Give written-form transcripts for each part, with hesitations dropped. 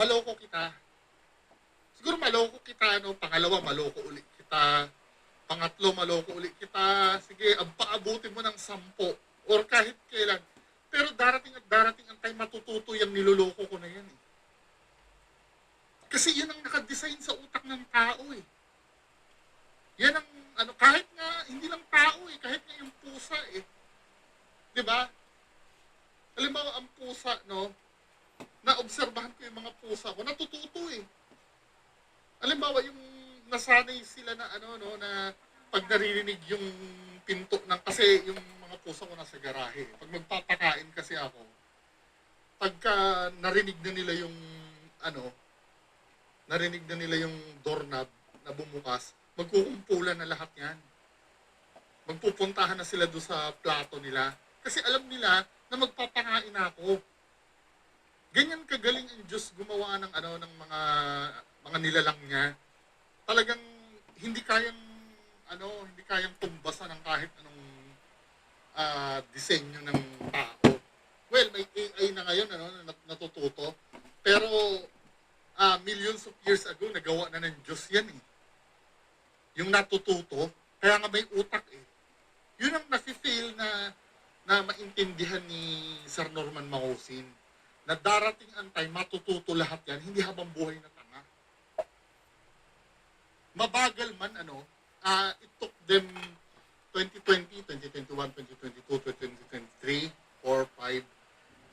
maloko kita. Siguro maloko kita, no? Pangalawa, maloko ulit kita. Pangatlo, maloko ulit kita. Sige, paabutin mo ng 10 or kahit kailan. Pero darating at darating ang time matututo yung niloloko ko na yan eh. Kasi yun ang nakadesign sa utak ng tao eh. Yan ang, kahit nga, hindi lang tao eh, kahit nga yung pusa eh. 'Di ba? Halimbawa, ang pusa, no, naobserbahan ko yung mga pusa ko, natututo eh. Halimbawa, yung nasanay sila na na pag naririnig yung pinto ng, kasi yung mga pusa ko nasa garahe. Pag magpapakain kasi ako, pagka narinig na nila yung narinig na nila yung doorknob na bumukas, magkukumpulan na lahat yan. Magpupuntahan na sila doon sa plato nila. Kasi alam nila na magpapakain ako. Ganyan kagaling ang Diyos gumawa ng ng mga nilalang niya. Talagang hindi kayang tumbasan ng kahit anong disenyo ng tao. Well, may AI na ngayon na natututo. Pero millions of years ago nagawa na ng Diyos yan eh. Yung natututo, kaya nga may utak eh. Yun ang nafi-fail na maintindihan ni Sir Norman Mausin, na darating ang time, matututo lahat yan, hindi habang buhay na tanga. Mabagal man, it took them 2020, 2021, 2022, 2023, 4, 5.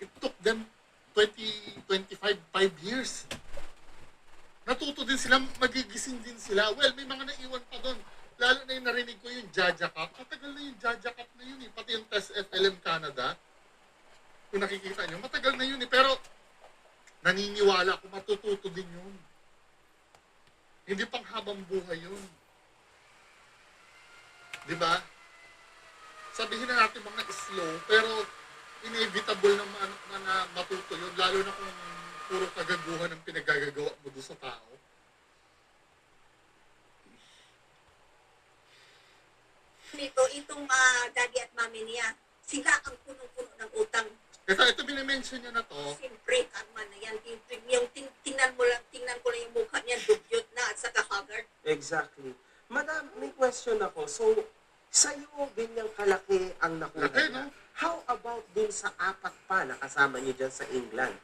It took them 25 years. Natuto din sila, magigising din sila. Well, may mga naiwan pa doon. Lalo na yung narinig ko yung Jaja Cup. Matagal na yung Jaja Cup na yun eh. Pati yung Test FLM Canada. Kung nakikita nyo, matagal na yun eh. Pero naniniwala ako, matututo din yun. Hindi pang habang buhay yun. Diba? Sabihin na natin mga slow, pero inevitable na matuto yun. Lalo na kung puro kagaguhan ang pinagagagawa mo doon sa tao. Itong daddy at mami niya, sila ang punong-puno ng utang. Ito binimension niya na to. Siyempre, karma na yan. Yung tingnan ko lang yung mukha niya, dugyot na at saka haggard. Exactly. Madam, may question ako. So, sa'yo, ganyang kalaki ang nakuha Laki, niya. no? How about dun sa 4 pa na kasama niyo dyan sa England?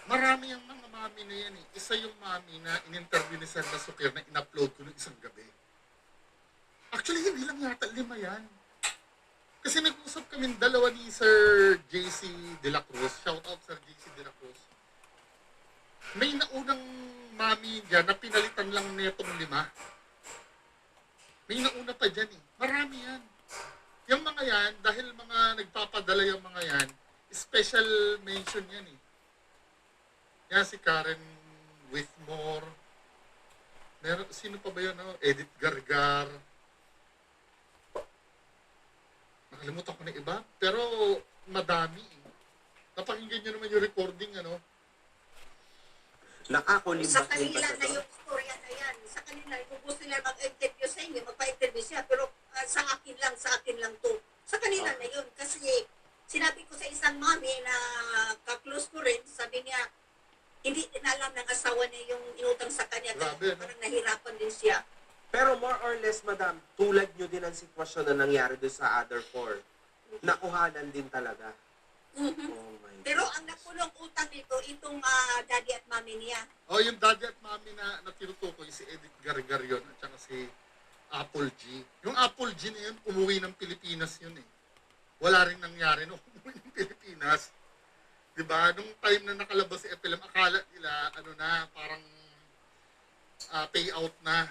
Marami ang mga mami na yan eh. Isa yung mami na in-interview ni Sir Nasukir na in-upload ko ng isang gabi. Actually, hindi lang yata 5 yan. Kasi nag-usap kami dalawa ni Sir JC De La Cruz. Shout out Sir JC De La Cruz. May naunang mami dyan na pinalitan lang netong 5. May nauna pa dyan eh. Marami yan. Yung mga yan, dahil mga nagpapadala yung mga yan, special mention yan eh. Yan si Karen Whitmore. Sino pa ba yun? Edith Gargar. Nakalimutan ko na iba. Pero madami eh. Napakinggan nyo naman yung recording, Nakakulimbak Sa din ba kanila sa na yung storya na yan. Sa kanila, kung gusto nila mag-interview sa inyo, magpa-interview siya. Pero sa akin lang to. Sa kanila na yun. Kasi sinabi ko sa isang mami na ka-close ko rin, sabi niya, hindi din alam ng asawa niya yung inutang sa kanya. Grabe, Parang nahirapan din siya. Pero more or less, madam, tulad nyo din ang sitwasyon na nangyari doon sa other 4. Nakuhanan din talaga. Mhm. Oh my God. Pero ang nakulong utang nito, itong daddy at mami niya. Yung daddy at mami na tinutukoy, si Edith Gargar yun, at saka si Apple G. Yung Apple G na yun, umuwi ng Pilipinas yun eh. Wala rin nangyari nung umuwi ng Pilipinas. Diba? Nung time na nakalabas si FLM, akala nila, parang payout na.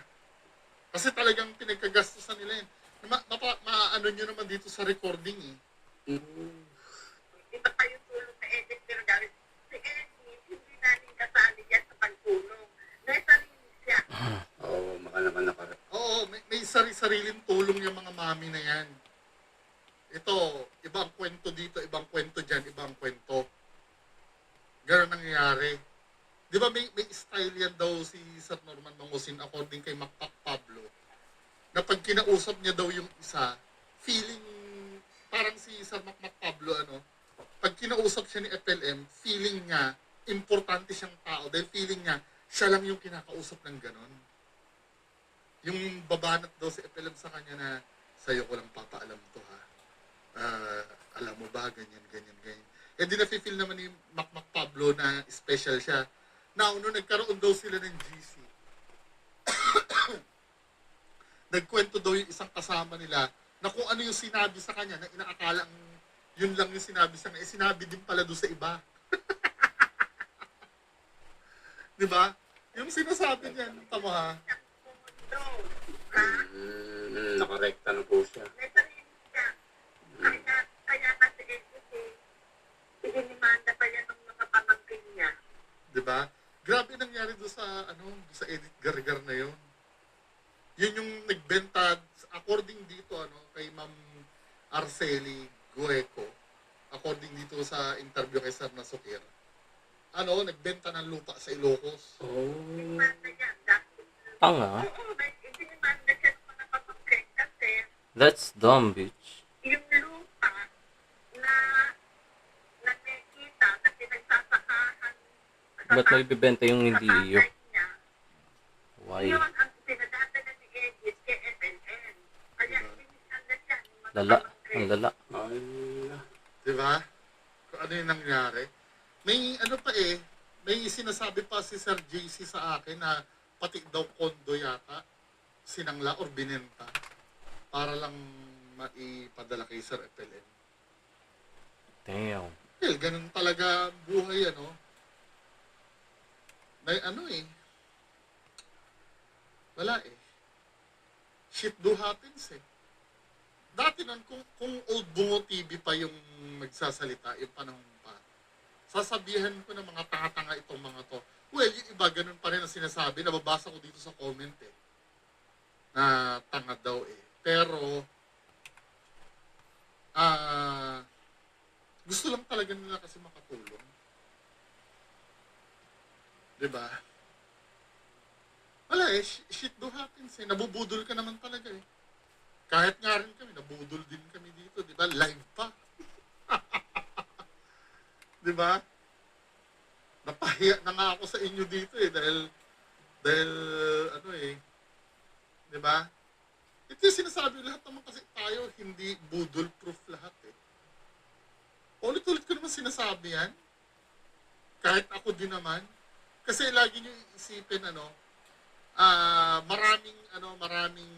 Kasi talagang pinagkagastusan nila yun. Maano nyo naman dito sa recording eh. Hindi pa tayo tulong sa edit, pero dahil si Edit, hindi natin kasali yan sa pagtulong. Nasa rin siya. Oo, makalaman na para. Oo, may sari-sariling tulong yung mga mami na yan. Ito, ibang kwento dito, ibang kwento dyan, ibang kwento. Ganun nangyayari. Di ba may style yan daw si Sir Norman Mangusin according kay Macpac Pablo, na pag kinausap niya daw yung isa, feeling, parang si Sir Macpac Pablo, pag kinausap siya ni FLM, feeling niya importante siyang tao dahil feeling niya, siya lang yung kinakausap ng ganon. Yung babanat daw si FLM sa kanya na, sa'yo ko lang papaalam to ha. Alam mo ba, ganyan. Eh di na-feel naman ni Mac Pablo na special siya. Now, nung nagkaroon daw sila ng GC, nagkwento daw yung isang kasama nila na kung ano yung sinabi sa kanya na inaakalang yun lang yung sinabi sa kanya, eh sinabi din pala doon sa iba. Di ba? Yung sinasabi niya, tama ha? Nakarekta na po siya. May sarili siya. Kaya kasi inimanda pa yan ng mga pamangkin niya. Di ba? Grabe nangyari doon sa, sa Edith Gargar na yun. Yun yung nagbenta, according dito, kay Ma'am Arceli Gueco, according dito sa interview kay Sir Nasukir, nagbenta ng lupa sa Ilocos. Inimanda yan. Dahil, Tanga. oo, inimanda siya ng mga pamangkin kasi That's dumb, bitch. yung lupa na nakikita na pinagsasakahan Ba't mo ibibenta yung hindi iyo? niya, Why? yun ang pinadadala ni Edith kay FLN. Kaya inimanda siya ng mga Lala. pamangkin. Ang lala. Di ba? Kung ano yung nangyari. May may sinasabi pa si Sir JC sa akin na pati daw kondo yata sinangla or binenta para lang maipadala kay Sir FLN. Damn. Well, ganun talaga ang buhay, May wala eh. Shit do happens eh. Dati nun, kung old Bungo TV pa yung magsasalita, yung panahon pa, sasabihan ko ng mga tanga-tanga itong mga to. Well, yung iba, ganun pa rin ang sinasabi. Nababasa ko dito sa comment eh. Na tanga daw eh. Pero, gusto lang talaga nila kasi makatulong. Diba? Wala eh, shit do happens eh. Nabubudol ka naman talaga eh. Kahit nga rin kami, nabudol din kami dito, di ba? Live pa. Di ba? Napahiya na nga ako sa inyo dito eh, dahil di ba? Ito yung sinasabi, lahat naman kasi tayo, hindi budol proof lahat eh. Ulit-ulit ko naman sinasabi yan. Kahit ako din naman. Kasi lagi nyo iisipin, maraming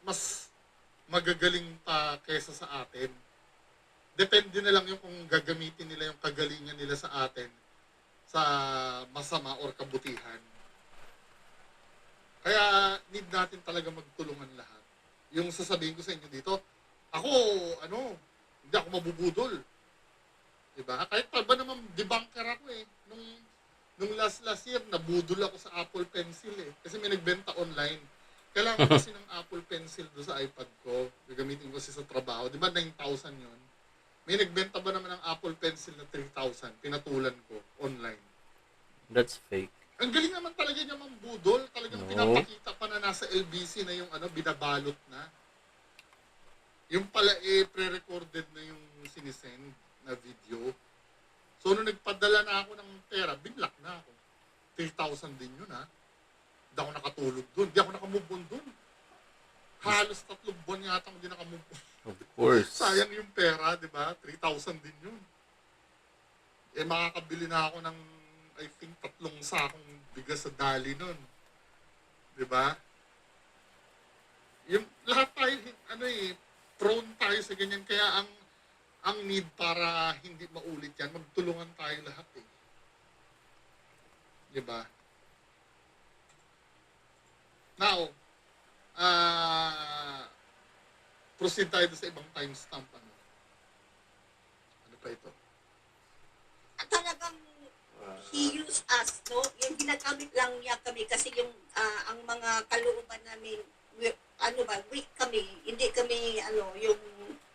mas magagaling pa kesa sa atin. Depende na lang yung kung gagamitin nila yung kagalingan nila sa atin sa masama or kabutihan. Kaya need natin talaga magtulungan lahat. Yung sasabihin ko sa inyo dito, ako, hindi ako mabubudol. Diba? Kahit pa ba naman debunker ako eh. Nung last year, nabudol ako sa Apple Pencil eh. Kasi may nagbenta online. Kailangan kasi ng Apple Pencil doon sa iPad ko. Gagamitin ko kasi sa trabaho. Di ba 9,000 yun? May nagbenta ba naman ng Apple Pencil na 3,000? Pinatulan ko online. That's fake. Ang galing naman talaga niya mambudol. Talagang pinapakita pa na nasa LBC na yung binabalot na. Yung pala pre-recorded na yung sinisend na video. So, nung nagpadala na ako ng pera, binlock na ako. 3,000 din yun, ha? Hindi ako nakatulog doon. Hindi ako nakamove on doon. Halos 3 buwan yata hindi nakamove on. Of course. Sayang yung pera, di ba? 3,000 din yun. Eh, makakabili na ako ng, I think, 3 sakong bigas sa dali nun. Di ba? Yung, lahat tayo, prone tayo sa ganyan. Kaya ang need para hindi maulit yan, magtulungan tayo lahat eh. Diba? Now, proceed tayo sa ibang timestamp. Ano pa ito? Talagang he used us, no? Yung ginagamit lang niya kami kasi yung ang mga kalooban namin, weak kami. Hindi kami, yung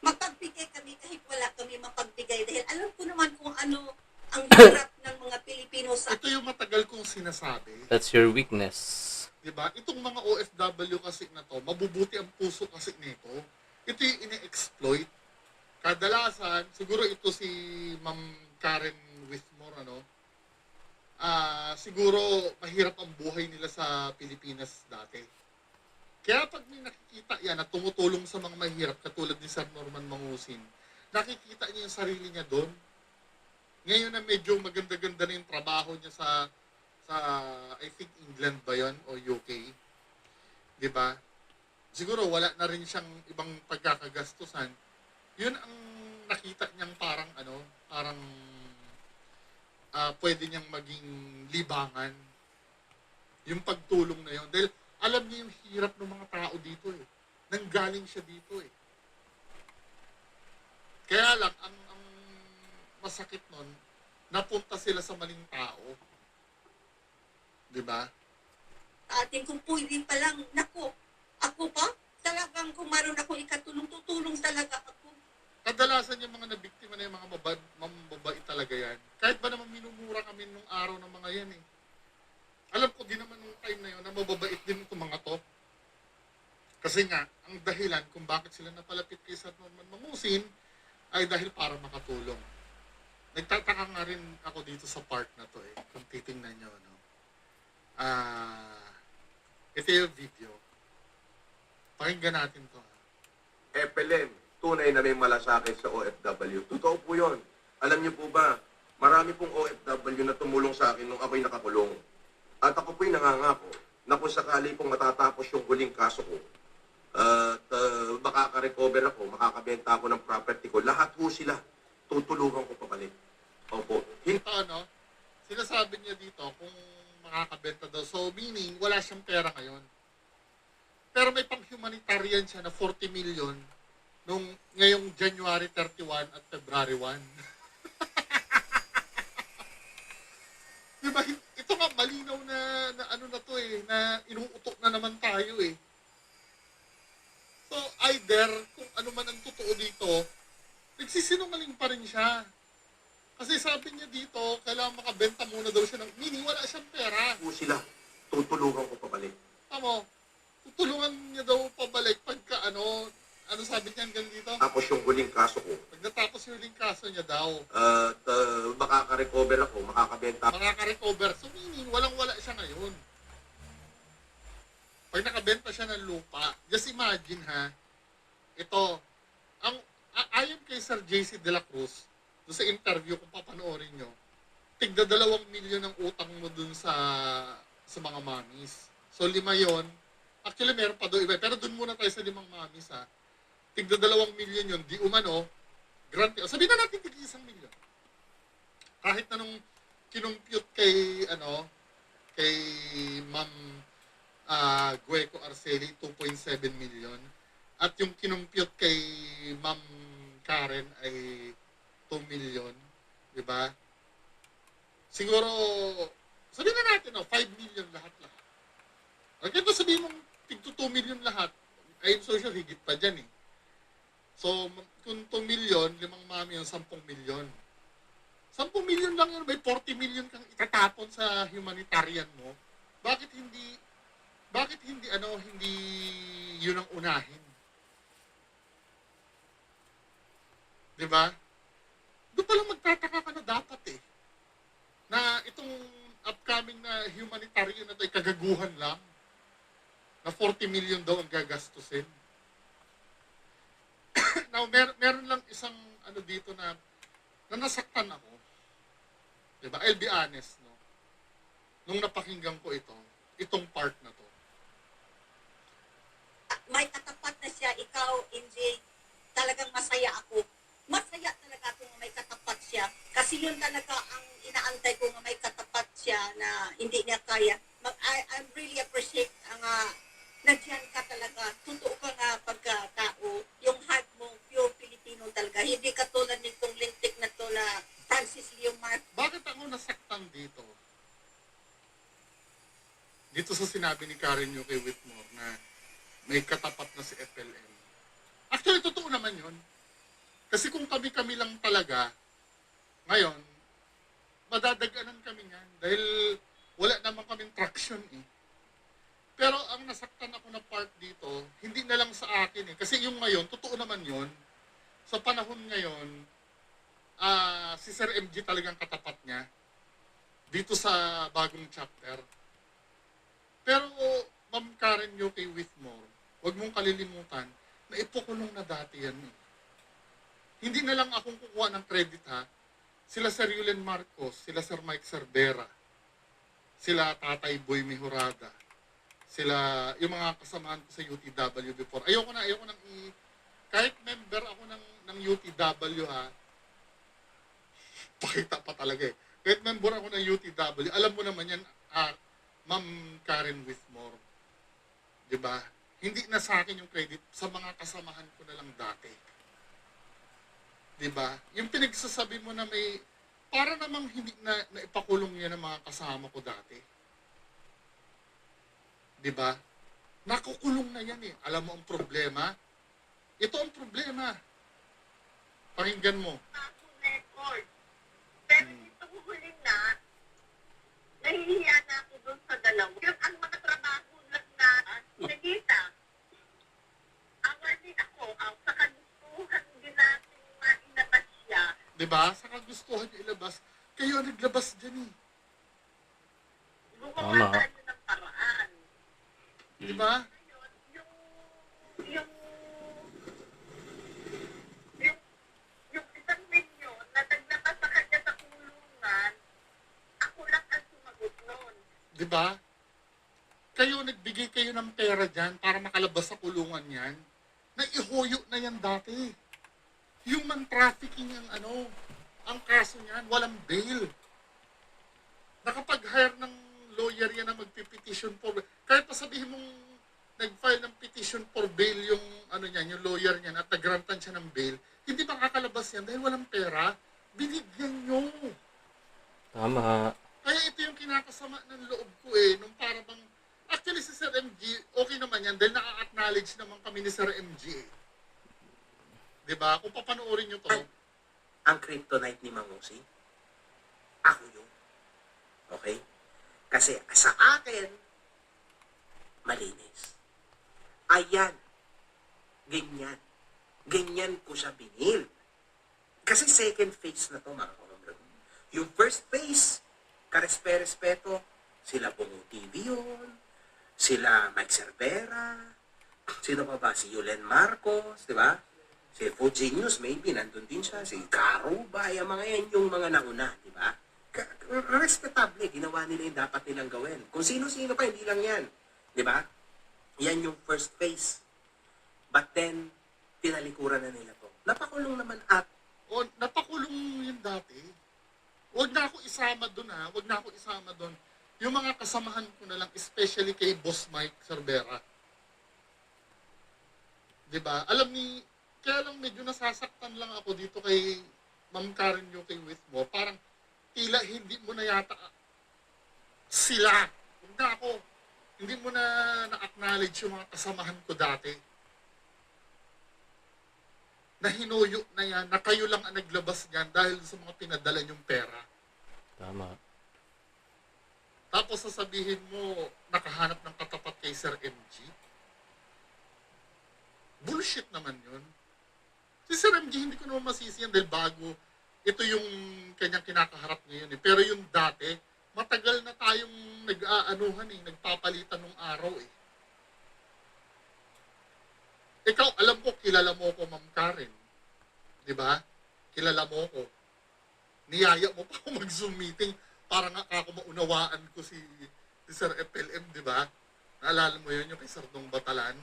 mapagbigay kami kahit wala kami mapagbigay. Dahil alam ko naman kung ano ang hirap ng mga Pilipino sa... Ito yung matagal kong sinasabi. That's your weakness. Diba? Itong mga OFW kasi na to, mabubuti ang puso kasi nito. Ito yung ine-exploit. Kadalasan, siguro ito si Ma'am Karen Whitmore, siguro mahirap ang buhay nila sa Pilipinas dati. Kaya pag may nakikita yan na tumutulong sa mga mahirap, katulad ni Sir Norman Mangusin, nakikita niya yung sarili niya doon. Ngayon na medyo maganda-ganda na yung trabaho niya sa I think England ba yon o UK, 'di ba? Siguro wala na rin siyang ibang pagkakagastusan. Yun ang nakita niyang parang pwede niyang maging libangan. Yung pagtulong na yun. Dahil alam niya yung hirap ng mga tao dito eh. Nanggaling siya dito eh. Kaya lang, ang masakit nun, napunta sila sa maling tao. 'Di ba? Atin kung pwede pa lang, nako, ako pa, talagang kung maroon ako ikatulong, tutulong talaga ako. Kadalasan yung mga nabiktima na yung mga mambabae talaga yan. Kahit ba naman minumura kami nung araw ng mga yan eh. Alam ko din naman nung time na yun na mababait din itong mga to. Kasi nga, ang dahilan kung bakit sila napalapit kay Sir Norman Mangusin ay dahil para makatulong. Nagtataka nga rin ako dito sa part na to eh, kung titingnan nyo, no? Ito yung video. Pakinggan natin to. FLM, tunay na may malasakit sa OFW. Totoo po yun. Alam niyo po ba, marami pong OFW na tumulong sa akin nung ako'y nakakulong. At ako po'y nangangako na kung sakali pong matatapos yung huling kaso ko, at makaka-recover ako, makakabenta ako ng property ko, lahat po sila, tutulungan ko pabalik. Opo. Ito ano, sinasabi niya dito kung makakabenta daw. So meaning, wala siyang pera ngayon. Pero may pang-humanitarian siya na 40 million nung ngayong January 31 at February 1. Diba, ito nga malinaw na ano na to eh, na inuutok na naman tayo eh. So either, kung ano man ang totoo dito, nagsisinungaling pa rin siya. Kasi sabi niya dito, kailangan makabenta muna daw siya ng, meaning wala siyang pera. Po sila, tutulungan ko pabalik. Tamo, tutulungan niya daw pabalik pagka ano sabi niya hanggang dito? Tapos yung huling kaso ko, Pag natapos yung huling kaso niya daw, at makaka-recover ako, makakabenta. makaka-recover. So meaning, walang-wala siya ngayon. Pag nakabenta siya ng lupa, just imagine ha, ito, ayon kay Sir JC De La Cruz, doon sa interview kung papanoorin nyo, tigda 2 milyon ang utang mo dun sa mga mommies. So 5 yon. Actually meron pa doon iba, pero dun muna tayo sa 5 mommies ha. Tigda 2 milyon yun, di umano, grant, sabihin na natin tigda 1 milyon. Kahit na nung kinumpute kay Ma'am Gueco Arceli, 2.7 million. At yung kinumpute kay Ma'am Karen ay 2 million. Diba? Siguro, sabihin na natin, 5 million lahat-lahat. Okay, ito sabihin mong tigto 2 million lahat. I'm so sure, higit pa dyan eh. So, kung 2 million, 5 mami yung 10 million. 10 million lang yun, may 40 million kang itatapon sa humanitarian mo. Bakit hindi yun ang unahin? 'Di ba? Doon pa lang magtataka ka na dapat eh. Na itong upcoming na humanitarian na ito ay kagaguhan lang. Na 40 million daw ang gagastusin. Now, meron lang isang dito na nasaktan ako. 'Di ba? I'll be honest, no. Nung napakinggan ko itong part na to. May katapat na siya, ikaw, NJ, talagang masaya ako. Masaya talaga ako na may katapat siya. Kasi yun talaga ang inaantay ko na may katapat siya na hindi niya kaya. I really appreciate ang nandiyan ka talaga. Totoo ka nga pagkatao. Yung heart mo, pure Filipino talaga. Hindi katulad nitong lintik na to na Francis Leo Mark. Bakit ako nasaktan dito? Dito sa sinabi ni Karen Yuke Whitmore na may katapat na si FLM. Actually, totoo naman yun. Kasi kung kami-kami lang talaga, ngayon, madadaganan kami nga dahil wala naman kaming traction eh. Pero ang nasaktan ako na part dito, hindi na lang sa akin eh. Kasi yung ngayon, totoo naman yun. Sa panahon ngayon, si Sir MG talagang katapat niya. dito sa bagong chapter. Pero, Ma'am Karen Yoke Whitmore, huwag mong kalilimutan na ipukulong na dati yan eh. Hindi na lang akong kukuha ng credit ha. Sila Sir Yulen Marcos, sila Sir Mike Cervera, sila Tatay Boy Mejorada, sila, yung mga kasamahan ko sa UTW before. Ayoko nang kahit member ako ng UTW ha, pakita pa talaga eh. Kahit member ako ng UTW, alam mo naman yan, Ma'am Karen Whitmore. Diba? Hindi na sa akin yung credit, sa mga kasamahan ko na lang dati. Diba? Yung pinagsasabi mo na may, para namang hindi na ipakulong yan ng mga kasama ko dati. Diba? Nakukulong na yan eh. Alam mo ang problema? Ito ang problema. Pakinggan mo. Ako record. Pero itong huli na, nahihiya na ako doon sa dalawa. Yung ang mga trabaho lang na nakita, awal din ako sa kagustuhan din natin mainabas siya. Diba? Sa kagustuhan niyo ilabas, kayo ang naglabas dyan eh. Gumawa Tama. tayo ng paraan. Diba? Ngayon, yung yung isang milyon na naglabas sa kanya sa kulungan, ako lang ang sumagot nun. Diba? Kayo, nagbigay kayo ng pera dyan para makalabas sa kulungan yan. Naihuyo na yan dati. Human trafficking ang kaso niyan, walang bail. Nakapag-hire ng lawyer yan na magpipetition for, kahit pa sabihin mong nag-file ng petition for bail yung yung lawyer niyan at nagrantan siya ng bail, hindi makakalabas yan dahil walang pera. Binigyan nyo. Tama. Kaya ito yung kinakasama ng loob ko eh, nung para bang, actually si Sir MG, okay naman yan dahil naka-acknowledge naman kami ni Sir MG eh. Diba? Kung papanoorin nyo to, Ang kryptonite ni Mangusi, ako yun. Okay? Kasi sa akin, malinis. Ayan. Ganyan. Ganyan ko siya binil. Kasi second phase na to, mga kanombre. Yung first phase, karespe-respeto, sila Bongo TV yun, sila Mike Cervera, sino pa ba? Si Yulen Marcos, di ba? Si Fujinius, maybe, nandun din siya. Si Karubay, ang mga yan yung mga nauna, di ba? Respetable, ginawa nila yung dapat nilang gawin. Kung sino-sino pa, hindi lang yan. Di ba? Yan yung first phase. But then, tinalikuran na nila to. Napakulong naman at o napakulong yun dati. Huwag na ako isama doon ha. Huwag na ako isama doon. Yung mga kasamahan ko na lang, especially kay Boss Mike Cervera. Diba? Kaya lang medyo nasasaktan lang ako dito kay Ma'am Karen Yoke Whitmore. Parang tila hindi mo na yata sila. Huwag na ako. Hindi mo na na-acknowledge yung mga kasamahan ko dati. Na hinuyo na yan, na kayo lang ang naglabas niyan dahil sa mga pinadala niyong pera. Tama. Tapos sasabihin mo, nakahanap ng katapat kay Sir MG. Bullshit naman yun. Si Sir MG, hindi ko naman masisi yan dahil bago. Ito yung kanyang kinakaharap ngayon eh. Pero yung dati, matagal na tayong nagpapalitan ng araw eh. Ikaw, alam ko, kilala mo ko, Ma'am Karen. Di ba? Kilala mo ko. Niyaya mo pa ako mag-Zoom meeting para nga ako maunawaan ko si Sir FLM, di ba? Naalala mo yun, yung kay Sir Dong Batalan?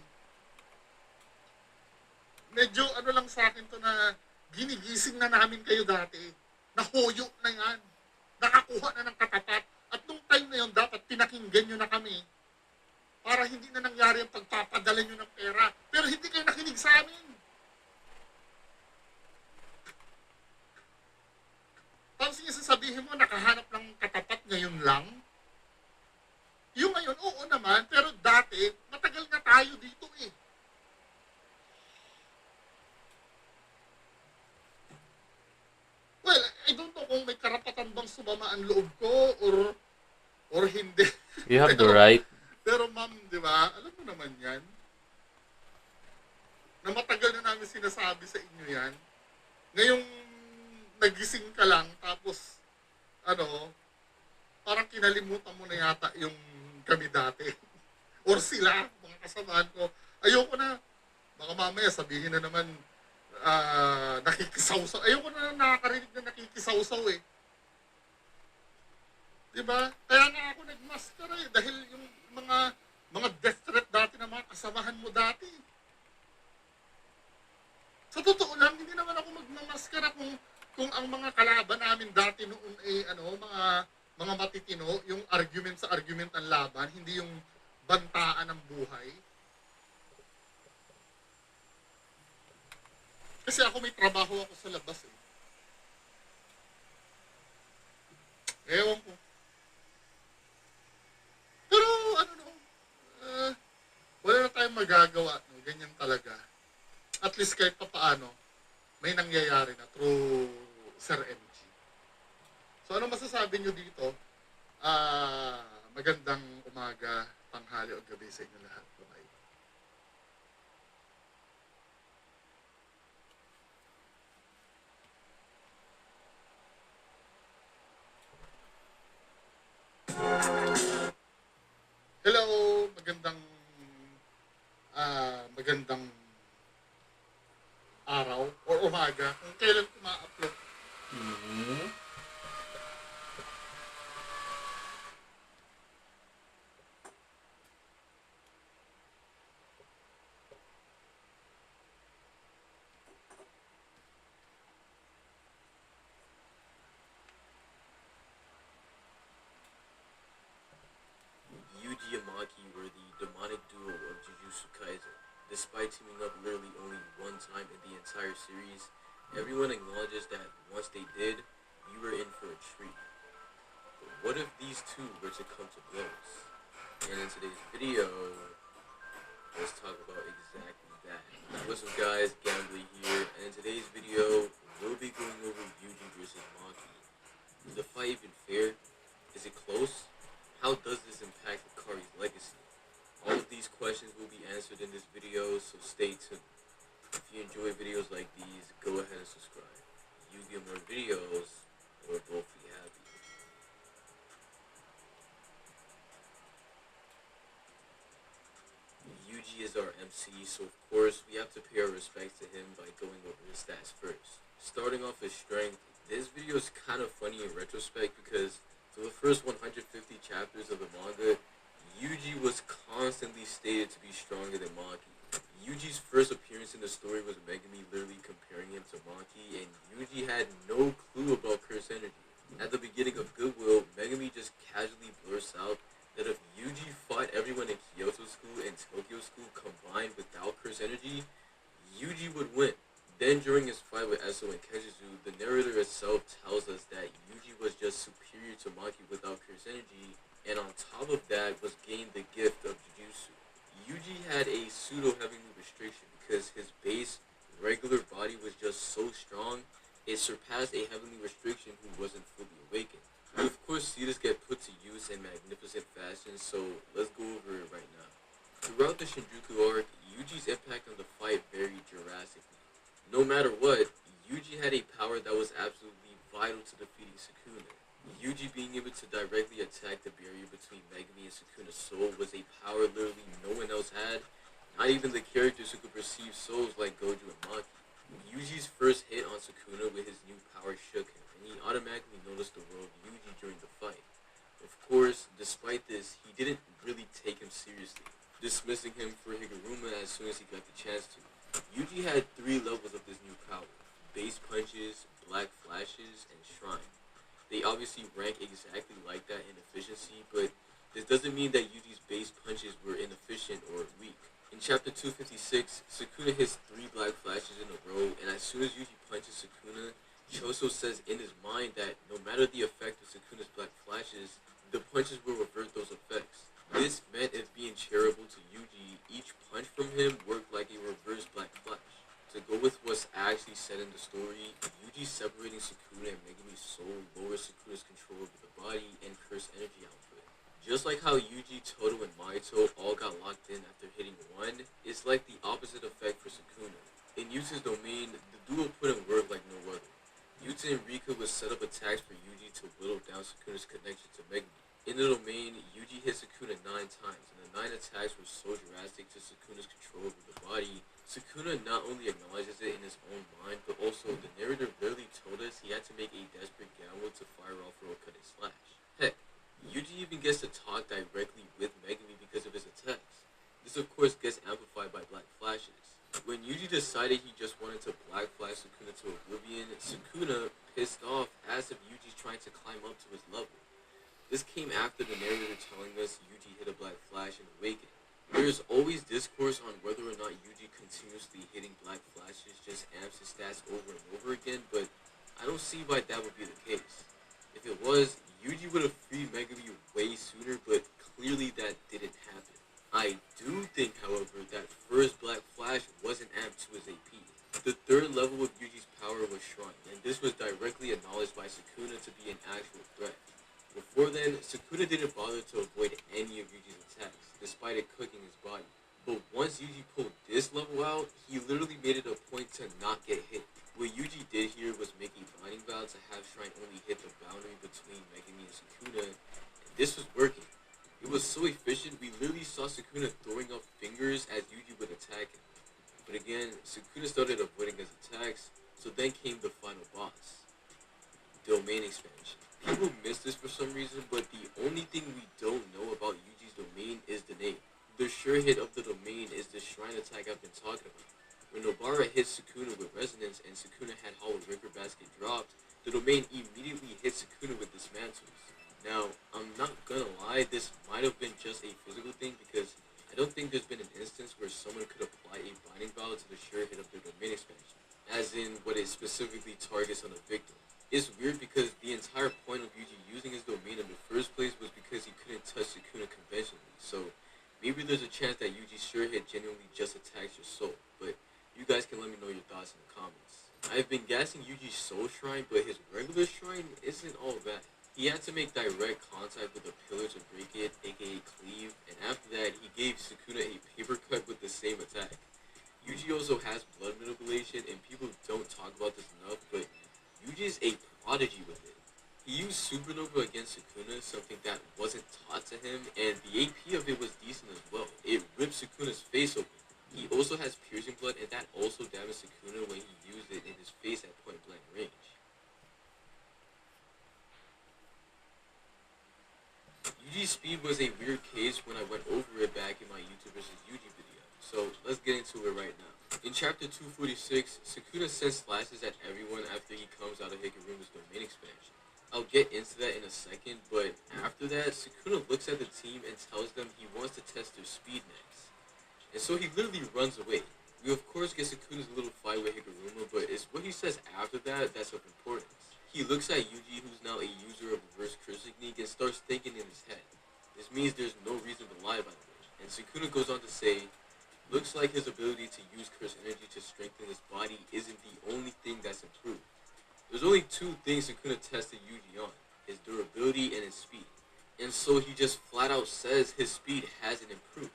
Medyo lang sa akin to na ginigising na namin kayo dati. Nahuyo na yan. Nakakuha na ng katapat. At nung time na yun, dapat pinakinggan nyo na kami para hindi na nangyari ang pagpapadala nyo ng pera. Pero hindi kayo nakinig sa amin. Tapos yung sasabihin mo, nakahanap ng katapat ngayon lang. Yung ngayon, oo naman, pero dati, matagal na tayo dito eh. Well, I don't know kung may karapatan bang sumama ang loob ko or hindi. You have the right. Pero ma'am, di ba, alam mo naman yan. Na matagal na namin sinasabi sa inyo yan. Ngayong nagising ka lang, tapos, parang kinalimutan mo na yata yung kami dati. Or sila, mga kasamaan ko. Ayoko na. Baka mamaya sabihin na naman, nakikisawsaw. Ayoko na nakakarinig na nakikisawsaw eh. Diba? Kaya nga ako nagmaskara eh. Dahil yung mga death threat dati na mga kasamahan mo dati. Sa totoo lang, hindi naman ako magmamaskara kung ang mga kalaban namin dati noon ay mga matitino, yung argument sa argument ang laban, hindi yung bantaan ng buhay. Kasi ako may trabaho ako sa labas eh. Ewan ko. Pero ano no, wala na tayong magagawa. No? Ganyan talaga. At least kahit pa paano, may nangyayari na through Sir MG. So ano masasabi nyo dito? Magandang umaga, tanghali o gabi sa inyo lahat. Bye. Hello, magandang araw or umaga kung kailan ko ma-upload. Yuji and Maki were the demonic duo of Jujutsu Kaisen. Despite teaming up literally only one time in the entire series, everyone acknowledges that once they did, you were in for a treat. But what if these two were to come to blows? And in today's video, let's talk about exactly that. What's up guys, Gambly here, and in today's video, we'll be going over Yuji versus Maki. Is the fight even fair? Is it close? How does this impact Hikari's legacy? All of these questions will be answered in this video, so stay tuned. If you enjoy videos like these, go ahead and subscribe. You get more videos, we'll both be happy. Yuji is our MC, so of course we have to pay our respects to him by going over his stats first. Starting off his strength, this video is kind of funny in retrospect because for the first 150 chapters of the manga, Yuji was constantly stated to be stronger than Maki. Yuji's first appearance in the story was Megumi literally comparing him to Maki, and Yuji had no clue about curse energy. At the beginning of Goodwill, Megumi just casually blurts out that if Yuji fought everyone in Kyoto School and Tokyo School combined without curse energy, Yuji would win. Then during his fight with Eso and Kenshizu, the narrator itself tells us that Yuji was just superior to Maki without curse energy, and on top of that was gained the gift of Jujutsu. Yuji had a pseudo-heavenly restriction because his base, regular body was just so strong, it surpassed a heavenly restriction who wasn't fully awakened. We of course see this get put to use in magnificent fashion, so let's go over it right now. Throughout the Shinjuku arc, Yuji's impact on the fight varied drastically. No matter what, Yuji had a power that was absolutely vital to defeating Sukuna. Yuji being able to directly attack the barrier between Megumi and Sukuna's soul was a power literally no one else had, not even the characters who could perceive souls like Gojo and Maki. Yuji's first hit on Sukuna with his new power shook him, and he automatically noticed the role of Yuji during the fight. Of course, despite this, he didn't really take him seriously, dismissing him for Higuruma as soon as he got the chance to. Yuji had 3 levels of this new power: base punches, black flashes, and shrine. They obviously rank exactly like that in efficiency, but this doesn't mean that Yuji's base punches were inefficient or weak. In chapter 256, Sukuna hits 3 black flashes in a row, and as soon as Yuji punches Sukuna, Choso says in his mind that no matter the effect of Sukuna's black flashes, the punches will revert those effects. This meant it being charitable to Yuji, each punch from him worked like a reverse black flash. To go with what's actually said in the story, Yuji separating Sukuna and Megumi's soul lowers Sukuna's control over the body and curse energy output. Just like how Yuji, Todo, and Mahito all got locked in after hitting one, it's like the opposite effect for Sukuna. In Yuta's domain, the duo put in work like no other. Yuta and Rika would set up attacks for Yuji to whittle down Sukuna's connection to Megumi. In the domain, Yuji hit Sukuna 9 times, and the 9 attacks were so drastic to Sukuna's control over the body. Sukuna not only acknowledges it in his own mind, but also the narrator literally told us he had to make a desperate gamble to fire off Rokunin Slash. Heck, Yuji even gets to talk directly with Megumi because of his attacks. This of course gets amplified by Black Flashes. When Yuji decided he just wanted to Black Flash Sukuna to oblivion, Sukuna, pissed off, asked if Yuji's trying to climb up to his level. This came after the narrator telling us Yuji hit a Black Flash and awakened. There is always discourse on whether or not Yuji continuously hitting Black Flashes just amps his stats over and over again, but I don't see why that would be the case. If it was, Yuji would have freed Megumi way sooner, but clearly that didn't happen. I do think, however, that first Black Flash wasn't amped to his AP. The third level of Yuji's power was Shrine, and this was directly acknowledged by Sukuna to be an actual threat. Before then, Sukuna didn't bother to avoid any of Yuji's attacks, despite it cooking his body. But once Yuji pulled this level out, he literally made it a point to not get hit. What Yuji did here was make a binding vow to have Shrine only hit the boundary between Megumi and Sukuna, and this was working. It was so efficient, we literally saw Sukuna throwing up fingers as Yuji would attack him. But again, Sukuna started avoiding his attacks, so then came the final boss. Domain expansion. People miss this for some reason, but the only thing we don't know about Yuji's domain is the name. The sure hit of the domain is the Shrine attack I've been talking about. When Nobara hit Sukuna with Resonance and Sukuna had Hollow River Basket dropped, the domain immediately hit Sukuna with Dismantles. Now, I'm not gonna lie, this might have been just a physical thing because I don't think there's been an instance where someone could apply a binding vow to the sure hit of their domain expansion, as in what it specifically targets on the victim. It's weird because the entire point of Yuji using his domain in the first place was because he couldn't touch Sukuna conventionally, so maybe there's a chance that Yuji's sure hit genuinely just attacks your soul, but you guys can let me know your thoughts in the comments. I've been gassing Yuji's soul shrine, but his regular shrine isn't all that. He had to make direct contact with the pillar to break it, aka cleave, and after that, he gave Sukuna a paper cut with the same attack. Yuji also has blood manipulation, and people don't talk about this enough, but Yuji is a prodigy with it. He used Supernova against Sukuna, something that wasn't taught to him, and the AP of it was decent as well. It ripped Sukuna's face open. He also has piercing blood, and that also damaged Sukuna when he used it in his face at point blank range. Yuji's speed was a weird case when I went over it back in my YouTube vs. Yuji video, so let's get into it right now. In chapter 246, Sukuna sends slashes at everyone after he comes out of Hikaruma's domain expansion. I'll get into that in a second, but after that, Sukuna looks at the team and tells them he wants to test their speed next. And so he literally runs away. We of course get Sukuna's little fight with Higuruma, but it's what he says after that that's of importance. He looks at Yuji, who's now a user of reverse curse technique, and starts thinking in his head. This means there's no reason to lie, by the way. And Sukuna goes on to say, looks like his ability to use curse energy to strengthen his body isn't the only thing that's improved. There's only two things Sukuna tested Yuji on, his durability and his speed. And so he just flat out says his speed hasn't improved.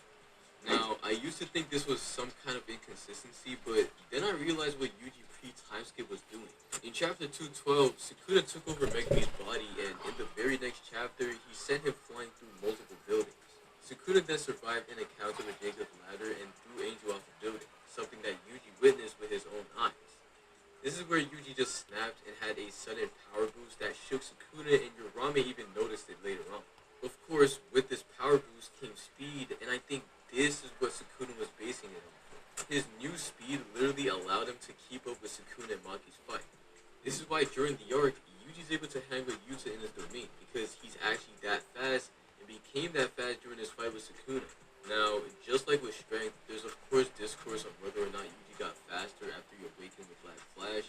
Now, I used to think this was some kind of inconsistency, but then I realized what Yuji pre-timeskip was doing. In chapter 212, Sukuna took over Megumi's body, and in the very next chapter, he sent him flying through multiple buildings. Sukuna then survived an encounter with Jacob's ladder and threw Angel off the building, something that Yuji witnessed with his own eyes. This is where Yuji just snapped and had a sudden power boost that shook Sukuna, and Yorame even noticed it later on. Of course, with this power boost came speed, and I think this is what Sukuna was basing it on. His new speed literally allowed him to keep up with Sukuna and Maki's fight. This is why during the arc, Yuji's able to hang with Yuta in his domain, because he's actually that fast, and became that fast during his fight with Sukuna. Now, just like with strength, there's of course discourse on whether or not Yuji got faster after he awakened with Black Flash,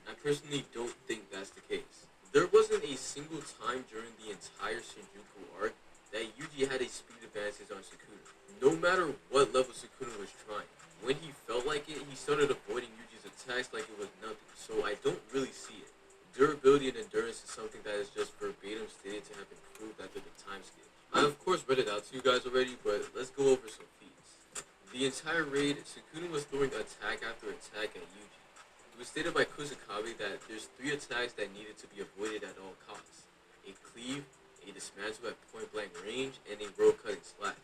and I personally don't think that's the case. There wasn't a single time during the entire Shinjuku arc that Yuji had a speed advantage on Sukuna. No matter what level Sukuna was trying, when he felt like it, he started avoiding Yuji's attacks like it was nothing, so I don't really see it. Durability and endurance is something that is just verbatim stated to have improved after the time skip. I of course read it out to you guys already, but let's go over some feats. The entire raid, Sukuna was throwing attack after attack at Yuji. It was stated by Kusakabe that there's 3 attacks that needed to be avoided at all costs. a cleave, a dismantle at point blank range, and a roll cutting slash.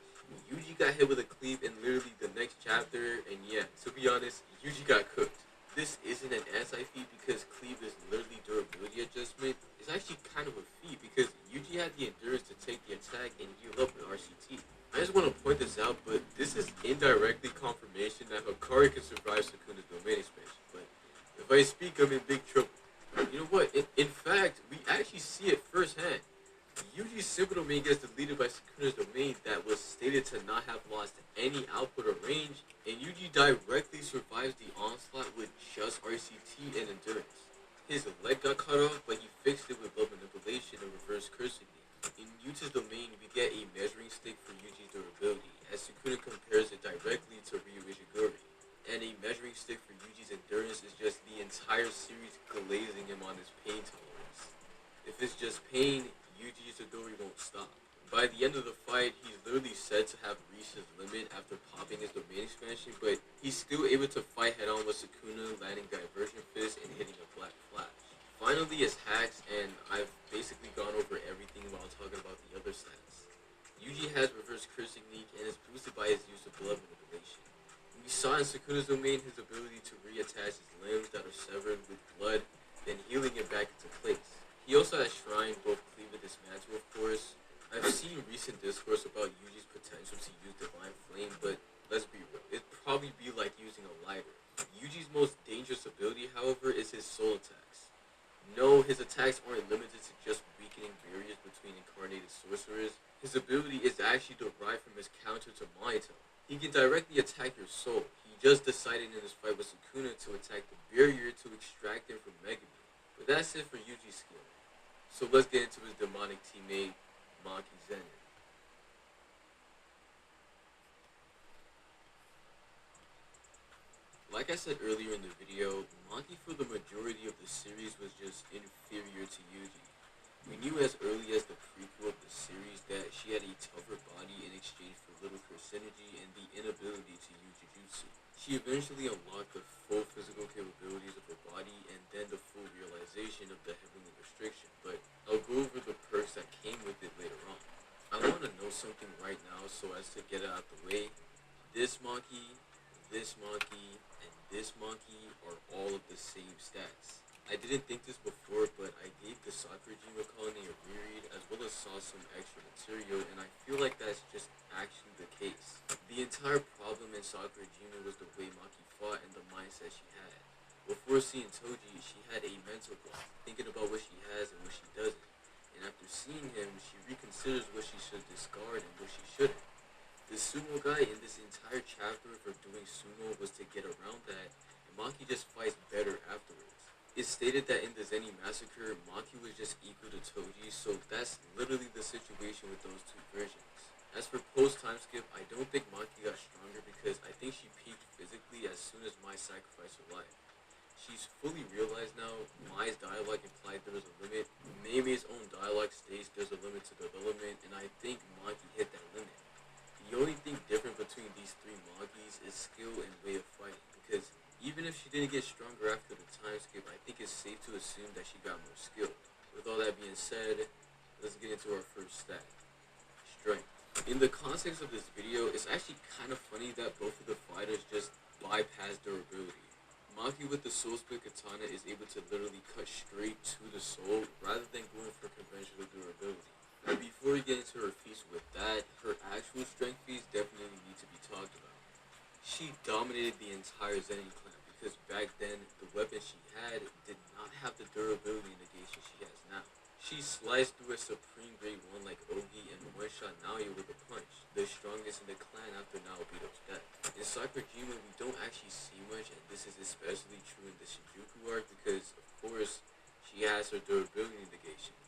Yuji got hit with a cleave in literally the next chapter, and yeah, to be honest, Yuji got cooked. This isn't an anti-feat because cleave is literally durability adjustment. It's actually kind of a feat because Yuji had the endurance to take the attack and heal up with RCT. I just want to point this out, but this is indirectly confirmation that Hikari can survive Sukuna's domain expansion. But if I speak, I'm in big trouble. You know what? In fact, we actually see it firsthand. Yuji's simple domain gets deleted by Sukuna's domain that was stated to not have lost any output or range, and Yuji directly survives the onslaught with just RCT and endurance. His leg got cut off, but he fixed it with love manipulation and reverse cursing. In Yuji's domain, we get a measuring stick for Yuji's durability, as Sukuna compares it directly to Ryu Ishiguri. And a measuring stick for Yuji's endurance is just the entire series glazing him on his pain tolerance. If it's just pain, Yuji Ishiguri won't stop. By the end of the fight, he's literally said to have reached his limit after popping his domain expansion, but he's still able to fight head-on with Sukuna, landing diversion fist and hitting a black flash. Finally is hacks, and I've basically gone over everything while talking about the other stats. Yuji has reverse curse technique and is boosted by his use of blood manipulation. We saw in Sukuna's domain his ability to reattach his limbs that are severed with blood, then healing it back into place. He also has Shrine, both cleave and dismantle, of course. I've seen recent discourse about Yuji's potential to use Divine Flame, but let's be real, it'd probably be like using a lighter. Yuji's most dangerous ability, however, is his soul attacks. No, his attacks aren't limited to just weakening barriers between incarnated sorcerers. His ability is actually derived from his counter to Mahito. He can directly attack your soul. He just decided in his fight with Sukuna to attack the barrier to extract him from Megumi. But that's it for Yuji's skill. So let's get into his demonic teammate, Maki Zenin. Like I said earlier in the video, Maki for the majority of the series was just inferior to Yuji. We knew as early as the prequel of the series that she had a tougher body in exchange for little synergy and the inability to use Jujutsu. She eventually unlocked the full physical capabilities of her body and then the full realization of the heavenly restriction, but I'll go over the perks that came with it later on. I want to know something right now so as to get it out the way. This Maki, and this Maki are all of the same stats. I didn't think this before, but I gave the Sakurajima colony a reread as well as saw some extra material, and I feel like that's just actually the case. The entire problem in Sakurajima was the way Maki fought and the mindset she had. Before seeing Toji, she had a mental block, thinking about what she has and what she doesn't. And after seeing him, she reconsiders what she should discard and what she shouldn't. The sumo guy in this entire chapter for doing sumo was to get around that, and Maki just fights better afterwards. It's stated that in the Zeni massacre, Maki was just equal to Toji, so that's literally the situation with those two versions. As for post-time skip, I don't think Maki got stronger because I think she peaked physically as soon as Mai sacrificed her life. She's fully realized now, Mai's dialogue implied there was a limit, Mei's own dialogue states there's a limit to development, and I think Maki hit that limit. The only thing different between these three Makis is skill and way of fighting, because even if she didn't get stronger after the time skip, I think it's safe to assume that she got more skilled. With all that being said, let's get into our first stat, strength. In the context of this video, it's actually kind of funny that both of the fighters just bypass durability. Maki with the soul split katana is able to literally cut straight to the soul rather than going for conventional durability. But before we get into her feats with that, her actual strength feats definitely need to be talked about. She dominated the entire Zenin clan because back then the weapon she had did not have the durability negation she has now. She sliced through a supreme grade 1 like Ogi and one-shot Naoya with a punch, the strongest in the clan after Naobito's death. In Sakurajima we don't actually see much, and this is especially true in the Shinjuku arc because, of course, she has her durability negation.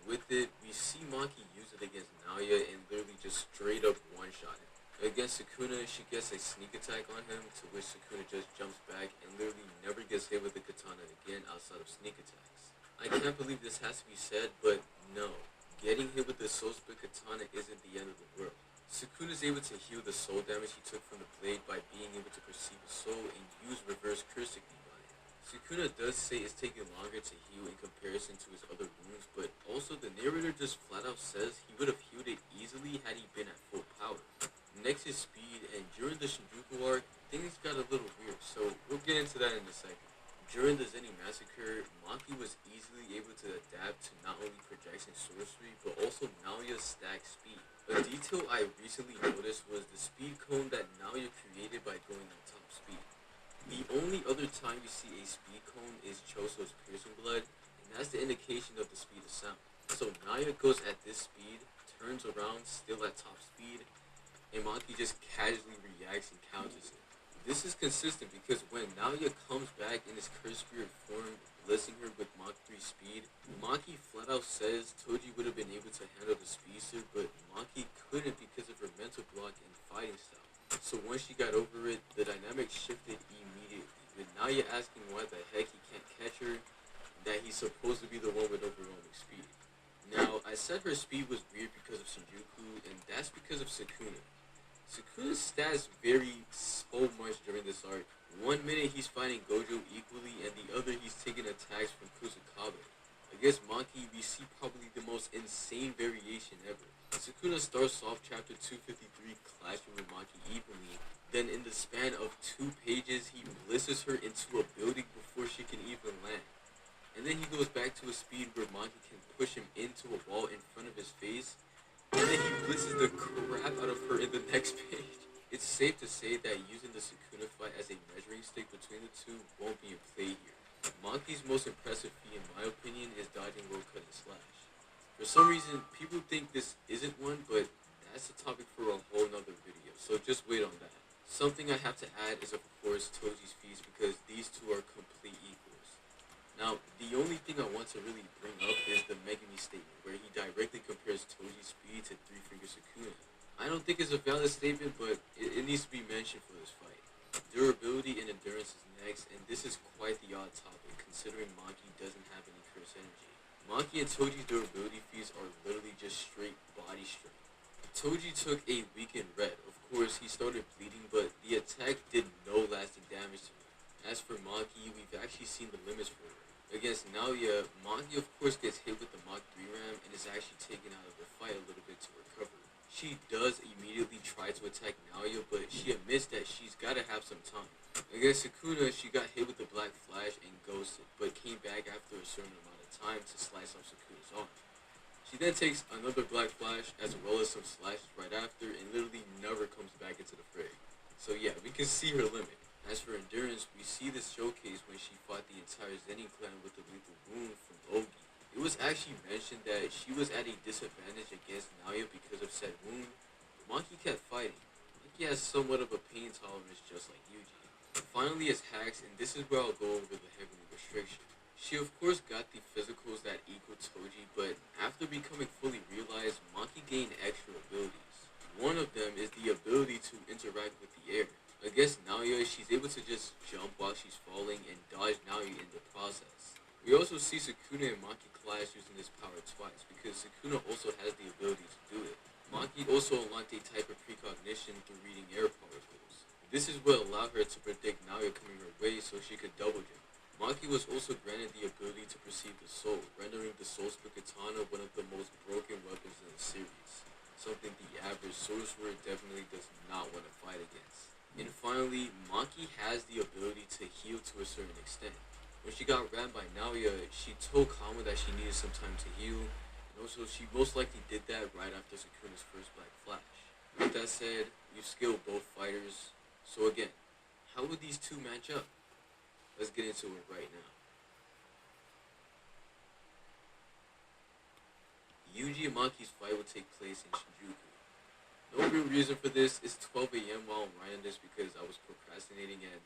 With it, we see Maki use it against Naoya and literally just straight up one-shot him. Against Sukuna, she gets a sneak attack on him, to which Sukuna just jumps back and literally never gets hit with the katana again outside of sneak attacks. I can't believe this has to be said, but no. Getting hit with the soul split katana isn't the end of the world. Sukuna is able to heal the soul damage he took from the blade by being able to perceive a soul and use reverse curse technique on it. Sukuna does say it's taking longer to heal in comparison to his other wounds, but also the narrator just flat out says he would have healed it easily had he been at full power. Next is speed, and during the Shinjuku arc, things got a little weird, so we'll get into that in a second. During the Zenin massacre, Maki was easily able to adapt to not only projecting sorcery, but also Naoya's stack speed. A detail I recently noticed was the speed cone that Naoya created by going on top speed. The only other time you see a speed cone is Choso's piercing blood, and that's the indication of the speed of sound. So Naoya goes at this speed, turns around still at top speed, and Maki just casually reacts and counters it. This is consistent because when Naoya comes back in his cursed spirit form, blessing her with Mach 3 speed, Maki flat out says Toji would have been able to handle the speedster, but Maki couldn't because of her mental block and fighting style. So once she got over it, the dynamic shifted immediately, with Naoya asking why the heck he can't catch her, that he's supposed to be the one with overwhelming speed. Now, I said her speed was weird because of Shinjuku, and that's because of Sukuna. Sukuna's stats vary so much during this arc. One minute he's fighting Gojo equally, and the other he's taking attacks from Kusakabe. Against Maki, we see probably the most insane variation ever. Sukuna starts off chapter 253 clashing with Maki evenly, then in the span of 2 pages he blisters her into a building before she can even land. And then he goes back to a speed where Maki can push him into a wall in front of his face, and then he blitzes the crap out of her in the next page. It's safe to say that using the Sukuna fight as a measuring stick between the two won't be in play here. Maki's most impressive feat, in my opinion, is dodging roll cut and slash. For some reason, people think this isn't one, but that's a topic for a whole nother video, so just wait on that. Something I have to add is, of course, Toji's feats, because these two are complete equals. Now, the only thing I want to really bring up is the Megumi statement, where he directly compares Toji's speed to Three Finger Sukuna. I don't think it's a valid statement, but it needs to be mentioned for this fight. Durability and endurance is next, and this is quite the odd topic, considering Maki doesn't have any curse energy. Maki and Toji's durability feats are literally just straight body strength. Toji took a weakened red. Of course, he started bleeding, but the attack did no lasting damage to him. As for Maki, we've actually seen the limits for her. Against Naoya, Maki of course gets hit with the Mach 3 ram and is actually taken out of the fight a little bit to recover. She does immediately try to attack Naoya, but she admits that she's gotta have some time. Against Sukuna, she got hit with the Black Flash and ghosted, but came back after a certain amount of time to slice off Sukuna's arm. She then takes another Black Flash as well as some slashes right after and literally never comes back into the fray. So yeah, we can see her limit. As for endurance, we see this showcase when she fought the entire Zenin clan with the lethal wound from Ogi. It was actually mentioned that she was at a disadvantage against Naoya because of said wound. Maki kept fighting. Maki has somewhat of a pain tolerance just like Yuji. Finally is Hax, and this is where I'll go over the heavenly restriction. She of course got the physicals that equal Toji, but after becoming fully realized, Maki gained extra abilities. One of them is the ability to interact with the air. Against Naoya, she's able to just jump while she's falling and dodge Naoya in the process. We also see Sukuna and Maki clash using this power twice, because Sukuna also has the ability to do it. Maki also unlocked a type of precognition through reading air particles. This is what allowed her to predict Naoya coming her way so she could double jump. Maki was also granted the ability to perceive the soul, rendering the Soul Split Katana one of the most broken weapons in the series. Something the average sorcerer definitely does not want to fight against. And finally, Maki has the ability to heal to a certain extent. When she got rammed by Naoya, she told Kama that she needed some time to heal, and also she most likely did that right after Sukuna's first Black Flash. With that said, we've skilled both fighters, so again, how would these two match up? Let's get into it right now. Yuji and Maki's fight will take place in Shinjuku. No real reason for this. It's 12 a.m. while I'm writing this because I was procrastinating, and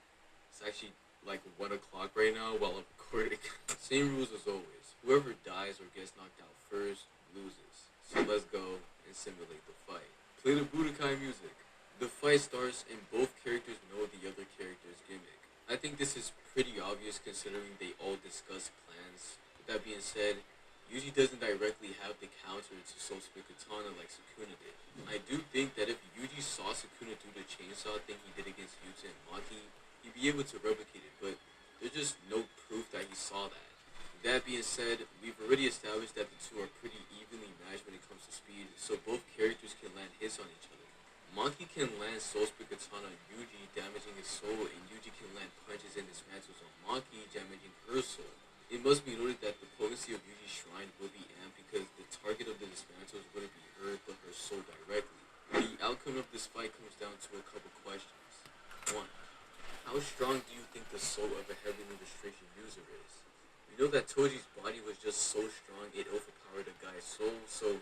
it's actually like 1 o'clock right now while I'm recording. Same rules as always. Whoever dies or gets knocked out first loses. So let's go and simulate the fight. Play the Budokai music. The fight starts and both characters know the other character's gimmick. I think this is pretty obvious considering they all discuss plans. With that being said, Yuji doesn't directly have the counter to Soul Split Katana like Sukuna did. I do think that if Yuji saw Sukuna do the chainsaw thing he did against Yuta and Maki, he'd be able to replicate it, but There's just no proof that he saw that. That being said, we've already established that the two are pretty evenly matched when it comes to speed, so both characters can land hits on each other. Maki can land Soul Split Katana on Yuji, damaging his soul, and Yuji can land punches and dismantles on Maki, damaging her soul. It must be noted that the potency of Yuji's shrine will be amped because the target of the dismantles wouldn't be her, but her soul directly. The outcome of this fight comes down to a couple questions. 1. How strong do you think the soul of a heavy registration user is? We know that Toji's body was just so strong it overpowered a guy's soul, so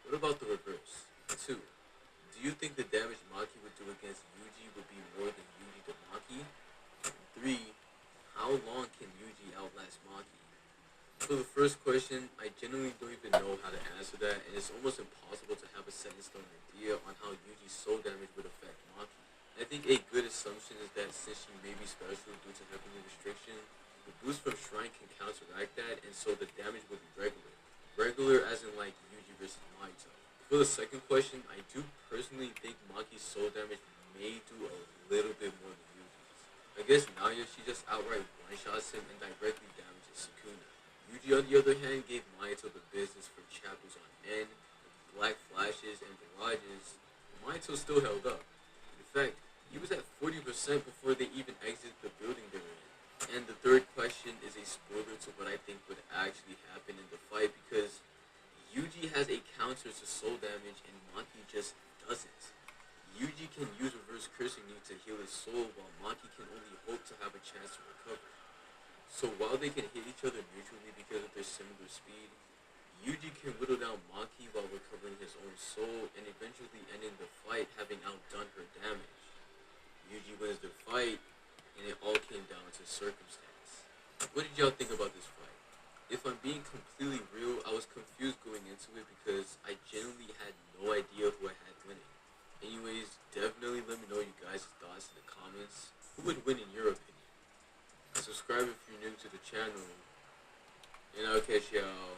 what about the reverse? 2. Do you think the damage Maki would do against Yuji would be more than Yuji to Maki? 3. How long can Yuji outlast Maki? For the first question, I genuinely don't even know how to answer that, and it's almost impossible to have a set in stone idea on how Yuji's soul damage would affect Maki. I think a good assumption is that since she may be special due to heavenly restriction, the boost from Shrine can counteract that, and so the damage will be regular. Regular as in like Yuji versus Mahito. For the second question, I do personally think Maki's soul damage may do a little bit more than Yuji's. I guess Naya, she just outright one-shots him and directly damages Sukuna. Yuji, on the other hand, gave Mahito the business for chapters on end, black flashes and barrages. Mahito still held up. In fact, he was at 40% before they even exited the building they were in. And the third question is a spoiler to what I think would actually happen in the fight because Yuji has a counter to soul damage and Maki just doesn't. Yuji can use reverse cursing you to heal his soul while Maki can only hope to have a chance to recover. So while they can hit each other mutually because of their similar speed, Yuji can whittle down Maki while recovering his own soul and eventually ending the fight having outdone her damage. Yuji wins the fight, and it all came down to circumstance. What did y'all think about this fight? If I'm being completely real, I was confused going into it because I genuinely had no idea who I had winning. Anyways, definitely let me know you guys' thoughts in the comments. Who would win in your opinion? Subscribe if you're new to the channel, and I'll catch y'all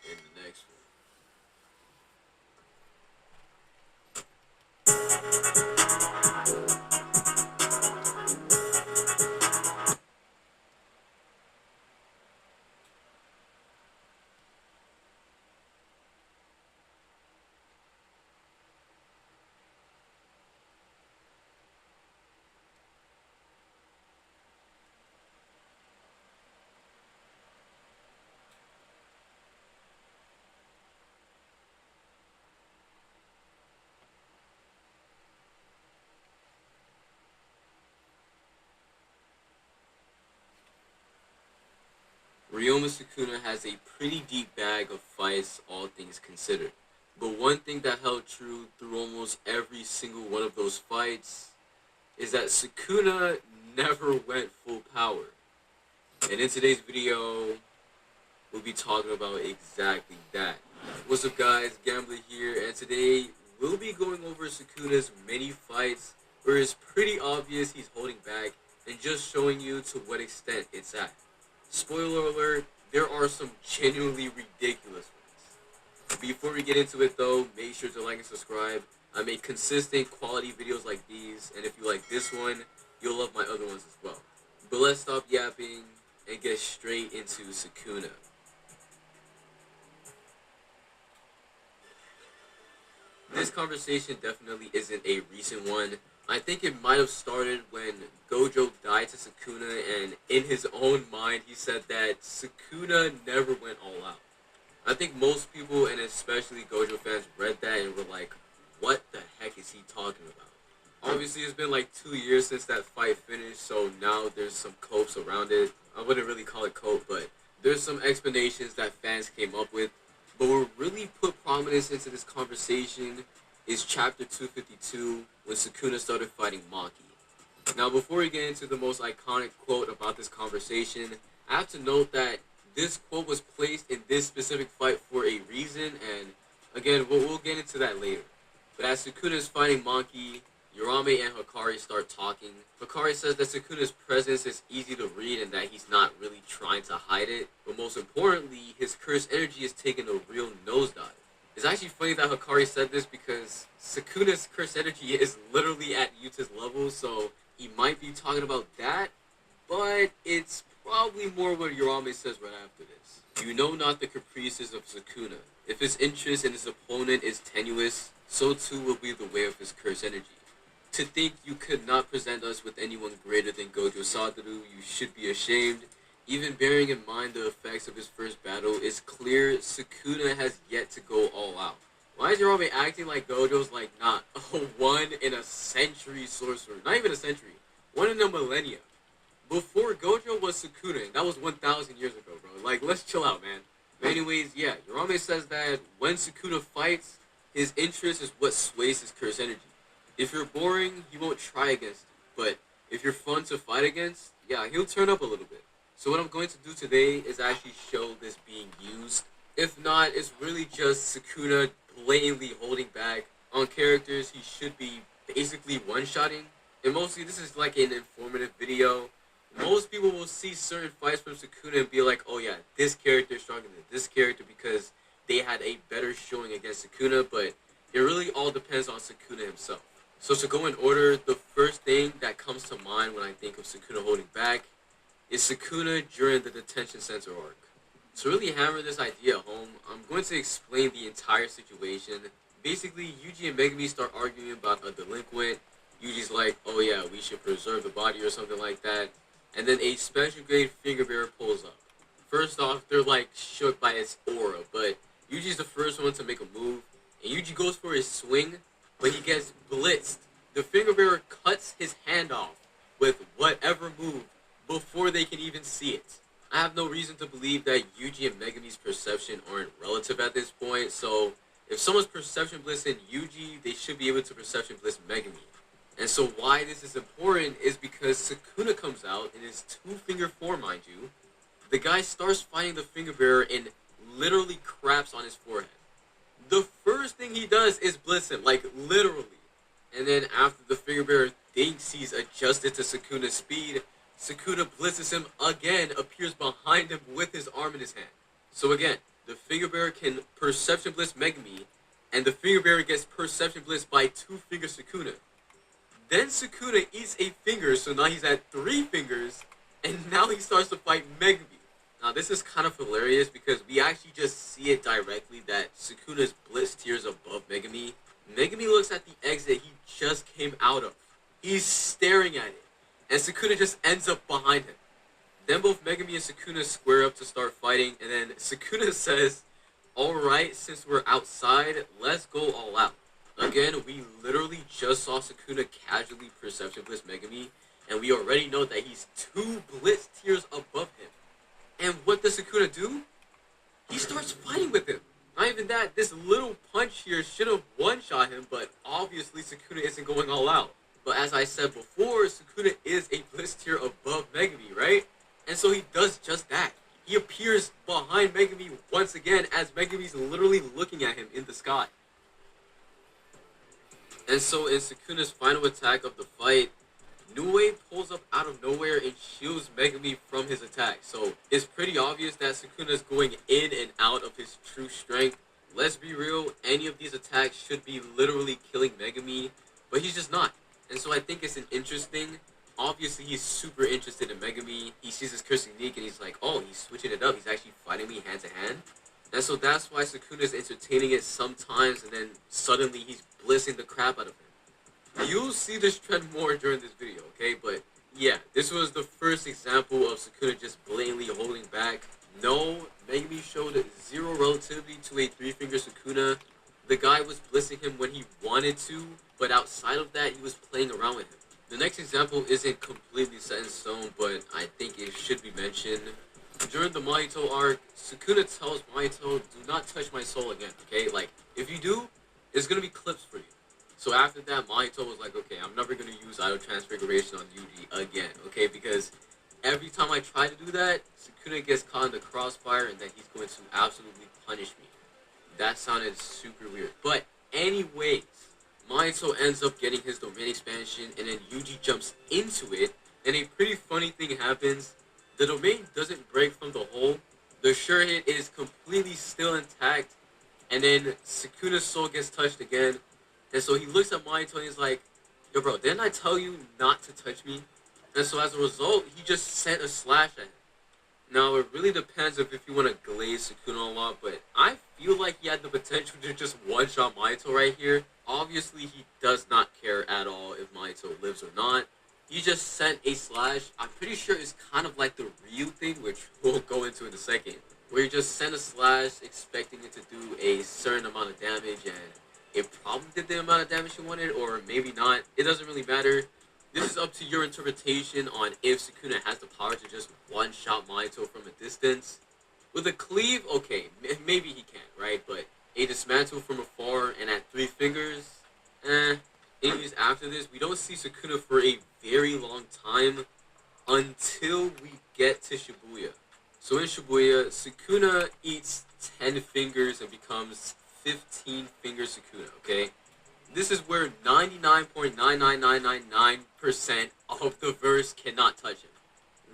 in the next one. Ryoma Sukuna has a pretty deep bag of fights, all things considered. But one thing that held true through almost every single one of those fights is that Sukuna never went full power. And in today's video, we'll be talking about exactly that. What's up guys, Gambler here, and today we'll be going over Sukuna's many fights where it's pretty obvious he's holding back and just showing you to what extent it's at. Spoiler alert, there are some genuinely ridiculous ones. Before we get into it though, make sure to like and subscribe. I make consistent quality videos like these, and if you like this one, you'll love my other ones as well. But let's stop yapping and get straight into Sukuna. This conversation definitely isn't a recent one. I think it might have started when Gojo died to Sukuna, and in his own mind he said that Sukuna never went all out. I think most people, and especially Gojo fans, read that and were like, what the heck is he talking about? Obviously it's been like 2 years since that fight finished, so now there's some copes around it. I wouldn't really call it cope, but there's some explanations that fans came up with. But what really put prominence into this conversation is chapter 252, when Sukuna started fighting Maki. Now before we get into the most iconic quote about this conversation, I have to note that this quote was placed in this specific fight for a reason, and again, we'll get into that later. But as Sukuna is fighting Maki, Yorame and Hikari start talking. Hikari says that Sukuna's presence is easy to read and that he's not really trying to hide it, but most importantly, his cursed energy is taking a real nosedive. It's actually funny that Hikari said this because Sukuna's cursed energy is literally at Yuta's level, so he might be talking about that, but it's probably more what Yorame says right after this. You know not the caprices of Sukuna. If his interest in his opponent is tenuous, so too will be the way of his curse energy. To think you could not present us with anyone greater than Gojo Satoru, you should be ashamed. Even bearing in mind the effects of his first battle, it's clear Sukuna has yet to go all out. Why is Yorame acting like Gojo's like not a one in a century sorcerer? Not even a century. One in a millennia. Before Gojo was Sukuna, and that was 1,000 years ago, bro. Like, let's chill out, man. But anyways, yeah, Yorame says that when Sukuna fights, his interest is what sways his curse energy. If you're boring, he won't try against you. But if you're fun to fight against, yeah, he'll turn up a little bit. So what I'm going to do today is actually show this being used. If not, it's really just Sukuna blatantly holding back on characters he should be basically one-shotting. And mostly this is like an informative video. Most people will see certain fights from Sukuna and be like, oh yeah, this character is stronger than this character because they had a better showing against Sukuna, but it really all depends on Sukuna himself. So to go in order, the first thing that comes to mind when I think of Sukuna holding back is Sukuna during the detention center arc. To really hammer this idea home, I'm going to explain the entire situation. Basically, Yuji and Megumi start arguing about a delinquent. Yuji's like, oh yeah, we should preserve the body or something like that. And then a special grade finger bearer pulls up. First off, they're like shook by its aura, but Yuji's the first one to make a move. And Yuji goes for his swing, but he gets blitzed. The finger bearer cuts his hand off with whatever move before they can even see it. I have no reason to believe that Yuji and Megumi's perception aren't relative at this point, so if someone's perception bliss in Yuji, they should be able to perception bliss Megumi. And so why this is important is because Sukuna comes out in his two-finger form, mind you. The guy starts fighting the finger bearer and literally craps on his forehead. The first thing he does is bliss him, like literally. And then after the finger bearer thinks he's adjusted to Sukuna's speed, Sukuna blitzes him again, appears behind him with his arm in his hand. So again, the finger bearer can perception bliss Megumi, and the finger bearer gets perception bliss by two-finger Sukuna. Then Sukuna eats a finger, so now he's at 3 fingers, and now he starts to fight Megumi. Now this is kind of hilarious because we actually just see it directly that Sukuna's blitz tiers above Megumi. Megumi looks at the exit he just came out of. He's staring at it, and Sukuna just ends up behind him. Then both Megumi and Sukuna square up to start fighting, and then Sukuna says, alright, since we're outside, let's go all out. Again, we literally just saw Sukuna casually perception blitz Megumi, and we already know that he's 2 blitz tiers above him. And what does Sukuna do? He starts fighting with him. Not even that, this little punch here should have one-shot him, but obviously Sukuna isn't going all out. But as I said before, Sukuna is a blitz tier above Megumi, right? And so he does just that. He appears behind Megumi once again as Megumi's literally looking at him in the sky. And so in Sukuna's final attack of the fight, Nue pulls up out of nowhere and shields Megumi from his attack. So it's pretty obvious that Sukuna's going in and out of his true strength. Let's be real, any of these attacks should be literally killing Megumi, but he's just not. And so I think it's an interesting. Obviously, he's super interested in Megumi. He sees his curse technique and he's like, oh, he's switching it up. He's actually fighting me hand to hand. And so that's why Sukuna's entertaining it sometimes, and then suddenly he's blissing the crap out of him. You'll see this trend more during this video, okay? But yeah, this was the first example of Sukuna just blatantly holding back. No, Megumi showed 0 relativity to a 3-finger Sukuna. The guy was blissing him when he wanted to, but outside of that, he was playing around with him. The next example isn't completely set in stone, but I think it should be mentioned. During the Mahito arc, Sukuna tells Mahito, do not touch my soul again, okay? Like, if you do, it's gonna be clips for you. So after that, Mahito was like, okay, I'm never gonna use Idol Transfiguration on Yuji again, okay? Because every time I try to do that, Sukuna gets caught in the crossfire and then he's going to absolutely punish me. That sounded super weird. But anyways, Mahito ends up getting his domain expansion and then Yuji jumps into it, and a pretty funny thing happens. The domain doesn't break from the hole. The sure hit is completely still intact, and then Sukuna's soul gets touched again. And so he looks at Mahito and he's like, yo bro, didn't I tell you not to touch me? And so as a result, he just sent a slash at him. Now, it really depends if you want to glaze Sukuna a lot, but I feel like he had the potential to just one-shot Mahito right here. Obviously, he does not care at all if Mahito lives or not. He just sent a slash. I'm pretty sure it's kind of like the Ryu thing, which we'll go into in a second, where you just send a slash expecting it to do a certain amount of damage, and it probably did the amount of damage you wanted, or maybe not. It doesn't really matter. This is up to your interpretation on if Sukuna has the power to just one-shot Mahito from a distance. With a cleave, okay, maybe he can, right? But a dismantle from afar and at 3 fingers, anyways, after this, we don't see Sukuna for a very long time until we get to Shibuya. So in Shibuya, Sukuna eats 10 fingers and becomes 15 finger Sukuna, okay? This is where 99.99999% of the verse cannot touch him.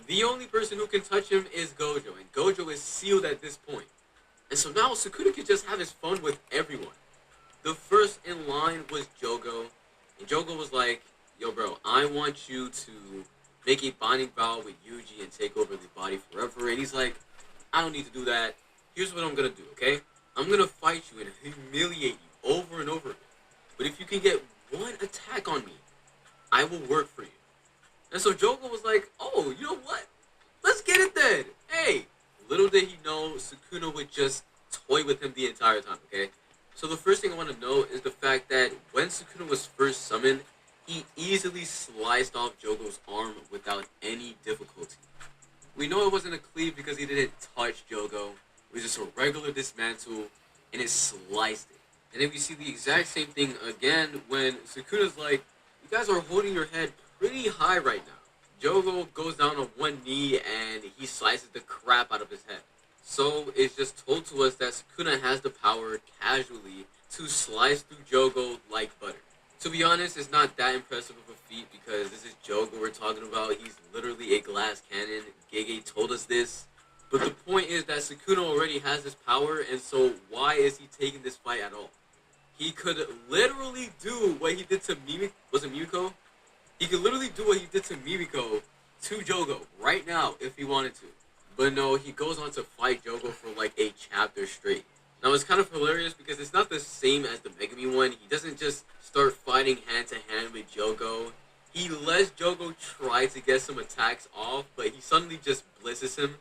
The only person who can touch him is Gojo, and Gojo is sealed at this point. And so now Sukuna can just have his fun with everyone. The first in line was Jogo, and Jogo was like, yo bro, I want you to make a binding vow with Yuji and take over the body forever. And he's like, I don't need to do that. Here's what I'm gonna do, okay? I'm gonna fight you and humiliate you over and over again. But if you can get one attack on me, I will work for you. And so Jogo was like, oh, you know what? Let's get it then. Hey, little did he know Sukuna would just toy with him the entire time, okay? So the first thing I want to know is the fact that when Sukuna was first summoned, he easily sliced off Jogo's arm without any difficulty. We know it wasn't a cleave because he didn't touch Jogo. It was just a regular dismantle, and it sliced it. And then we see the exact same thing again when Sukuna's like, you guys are holding your head pretty high right now. Jogo goes down on one knee and he slices the crap out of his head. So it's just told to us that Sukuna has the power casually to slice through Jogo like butter. To be honest, it's not that impressive of a feat because this is Jogo we're talking about. He's literally a glass cannon. Gege told us this. But the point is that Sukuna already has this power, and so why is he taking this fight at all? He could literally do what he did to Mimiko? He could literally do what he did to Mimiko to Jogo right now if he wanted to. But no, he goes on to fight Jogo for like a chapter straight. Now it's kind of hilarious because it's not the same as the Megami one. He doesn't just start fighting hand to hand with Jogo. He lets Jogo try to get some attacks off, but he suddenly just blitzes him.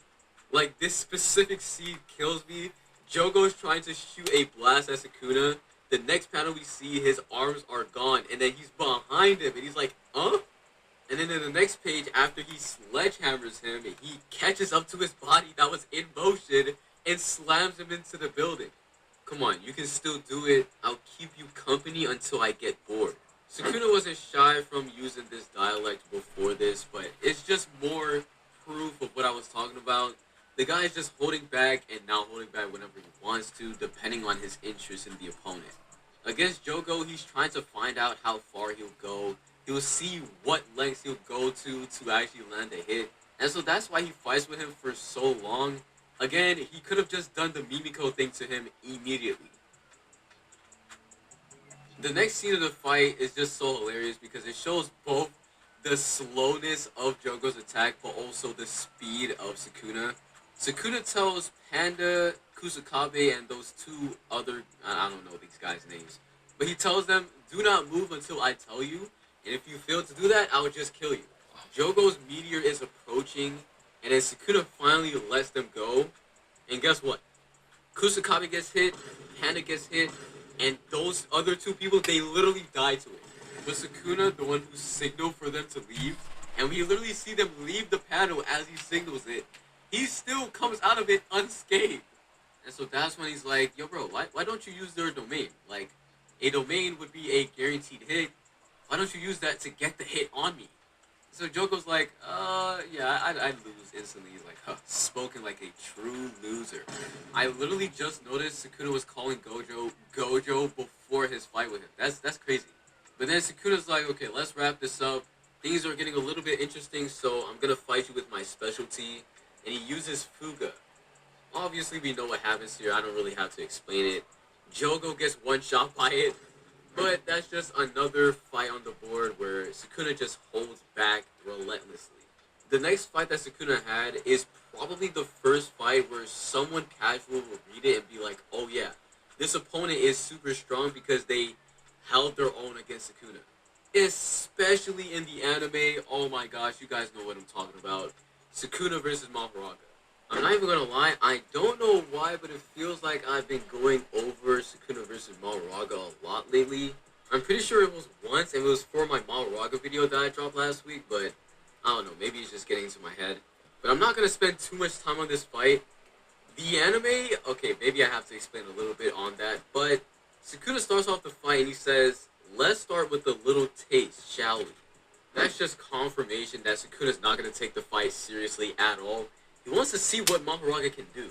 Like, this specific scene kills me. Jogo's trying to shoot a blast at Sukuna. The next panel we see, his arms are gone, and then he's behind him, and he's like, huh? And then in the next page, after he sledgehammers him, he catches up to his body that was in motion and slams him into the building. Come on, you can still do it. I'll keep you company until I get bored. Sukuna wasn't shy from using this dialect before this, but it's just more proof of what I was talking about. The guy is just holding back and not holding back whenever he wants to, depending on his interest in the opponent. Against Jogo, he's trying to find out how far he'll go. He'll see what lengths he'll go to actually land a hit. And so that's why he fights with him for so long. Again, he could have just done the Mimiko thing to him immediately. The next scene of the fight is just so hilarious because it shows both the slowness of Jogo's attack, but also the speed of Sukuna. Sukuna tells Panda, Kusakabe, and those two other, I don't know these guys' names, but he tells them, do not move until I tell you, and if you fail to do that, I will just kill you. Jogo's meteor is approaching, and then Sukuna finally lets them go, and guess what? Kusakabe gets hit, Panda gets hit, and those other two people, they literally die to it. But Sukuna, the one who signaled for them to leave, and we literally see them leave the panel as he signals it, he still comes out of it unscathed. And so that's when he's like, yo bro, why don't you use their domain? Like, a domain would be a guaranteed hit. Why don't you use that to get the hit on me? So Jogo's like, yeah, I'd lose instantly. He's like, huh, spoken like a true loser. I literally just noticed Sukuna was calling Gojo before his fight with him. That's crazy. But then Sukuna's like, okay, let's wrap this up. Things are getting a little bit interesting, so I'm gonna fight you with my specialty. And he uses Fuga. Obviously, we know what happens here. I don't really have to explain it. Jogo gets one shot by it. But that's just another fight on the board where Sukuna just holds back relentlessly. The next fight that Sukuna had is probably the first fight where someone casual will read it and be like, oh yeah, this opponent is super strong because they held their own against Sukuna. Especially in the anime, oh my gosh, you guys know what I'm talking about. Sukuna versus Mahoraga. I'm not even gonna lie, I don't know why, but it feels like I've been going over Sukuna versus Mahoraga a lot lately. I'm pretty sure it was once, and it was for my Mahoraga video that I dropped last week, but I don't know, maybe it's just getting into my head. But I'm not gonna spend too much time on this fight. The anime, okay, maybe I have to explain a little bit on that, but Sukuna starts off the fight and he says, let's start with a little taste, shall we? That's just confirmation that Sukuna's not going to take the fight seriously at all. He wants to see what Mahoraga can do.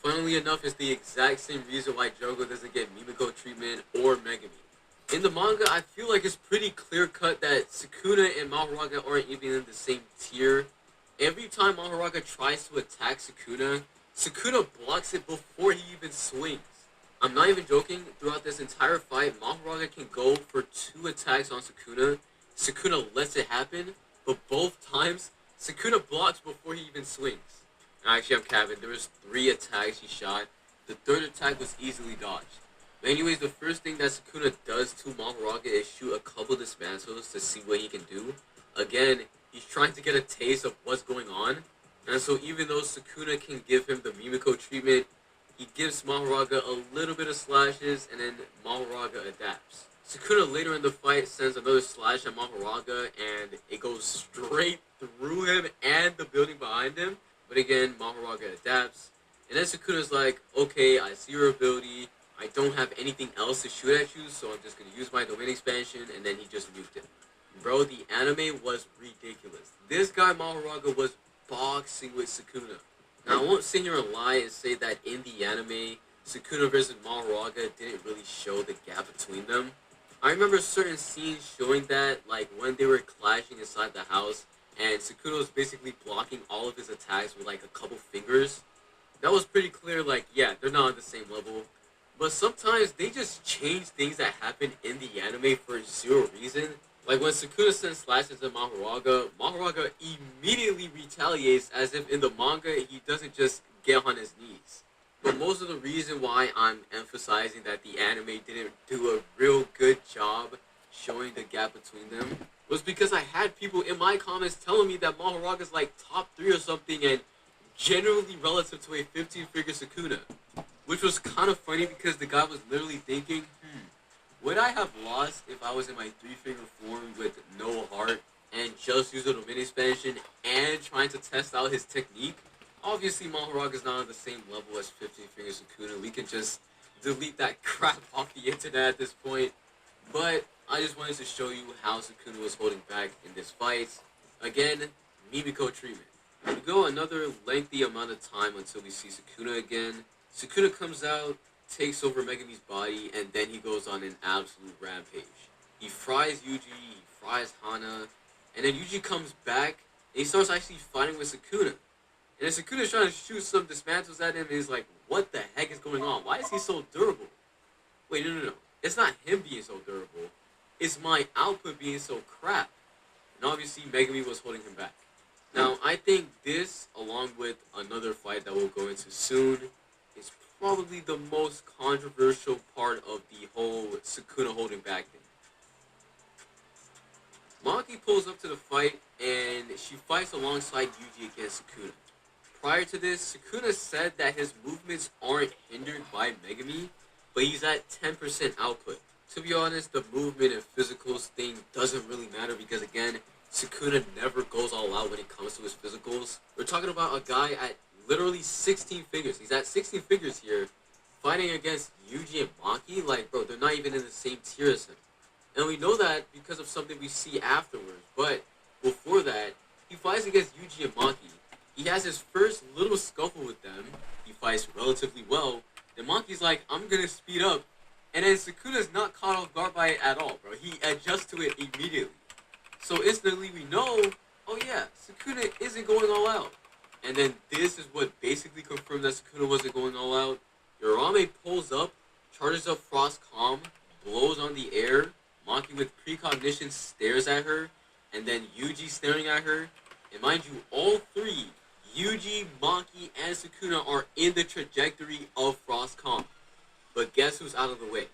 Funnily enough, it's the exact same reason why Jogo doesn't get Mimiko treatment or Megami. In the manga, I feel like it's pretty clear-cut that Sukuna and Mahoraga aren't even in the same tier. Every time Mahoraga tries to attack Sukuna, Sukuna blocks it before he even swings. I'm not even joking, throughout this entire fight, Mahoraga can go for 2 attacks on Sukuna. Sukuna lets it happen, but both times, Sukuna blocks before he even swings. Actually, I'm capping. There was 3 attacks he shot. The 3rd attack was easily dodged. But anyways, the first thing that Sukuna does to Mahoraga is shoot a couple dismantles to see what he can do. Again, he's trying to get a taste of what's going on. And so even though Sukuna can give him the Mimiko treatment, he gives Mahoraga a little bit of slashes, and then Mahoraga adapts. Sukuna later in the fight sends another slash at Mahoraga, and it goes straight through him and the building behind him. But again, Mahoraga adapts. And then Sukuna's like, okay, I see your ability. I don't have anything else to shoot at you, so I'm just going to use my domain expansion, and then he just nuked him. Bro, the anime was ridiculous. This guy, Mahoraga, was boxing with Sukuna. Now, I won't sit here and lie and say that in the anime, Sukuna versus Mahoraga didn't really show the gap between them. I remember certain scenes showing that, like when they were clashing inside the house, and Sukuna was basically blocking all of his attacks with like a couple fingers. That was pretty clear, like, yeah, they're not on the same level. But sometimes they just change things that happen in the anime for zero reason. Like when Sukuna sends slashes at Mahoraga, Mahoraga immediately retaliates as if in the manga he doesn't just get on his knees. But most of the reason why I'm emphasizing that the anime didn't do a real good job showing the gap between them was because I had people in my comments telling me that Mahoraga's like top 3 or something and generally relative to a 15-figure Sukuna. Which was kind of funny because the guy was literally thinking, would I have lost if I was in my 3-figure form with no heart and just used a domain expansion and trying to test out his technique? Obviously, Mahoraga's not on the same level as 15-figure Sukuna. We can just delete that crap off the internet at this point. But I just wanted to show you how Sukuna was holding back in this fight. Again, Mimiko treatment. We go another lengthy amount of time until we see Sukuna again. Sukuna comes out, takes over Megami's body, and then he goes on an absolute rampage. He fries Yuji, he fries Hana, and then Yuji comes back, and he starts actually fighting with Sukuna. And then Sukuna's trying to shoot some dismantles at him, and he's like, what the heck is going on? Why is he so durable? Wait, no. It's not him being so durable. It's my output being so crap. And obviously, Megami was holding him back. Now, I think this, along with another fight that we'll go into soon, is probably the most controversial part of the whole Sukuna holding back thing. Maki pulls up to the fight, and she fights alongside Yuji against Sukuna. Prior to this, Sukuna said that his movements aren't hindered by Megami, but he's at 10% output. To be honest, the movement and physicals thing doesn't really matter because, again, Sukuna never goes all out when it comes to his physicals. We're talking about a guy at literally 16 figures. He's at 16 figures here, fighting against Yuji and Maki. Like, bro, they're not even in the same tier as him. And we know that because of something we see afterwards. But before that, he fights against Yuji and Maki. He has his first little scuffle with them. He fights relatively well. Then Maki's like, I'm gonna speed up. And then Sukuna's not caught off guard by it at all, bro. He adjusts to it immediately. So instantly we know, oh yeah, Sukuna isn't going all out. And then this is what basically confirmed that Sukuna wasn't going all out. Yorame pulls up, charges up Frost Calm, blows on the air, Maki with precognition stares at her, and then Yuji staring at her. And mind you, all three, Yuji, Maki, and Sukuna are in the trajectory of Frostcom. But guess who's out of the way?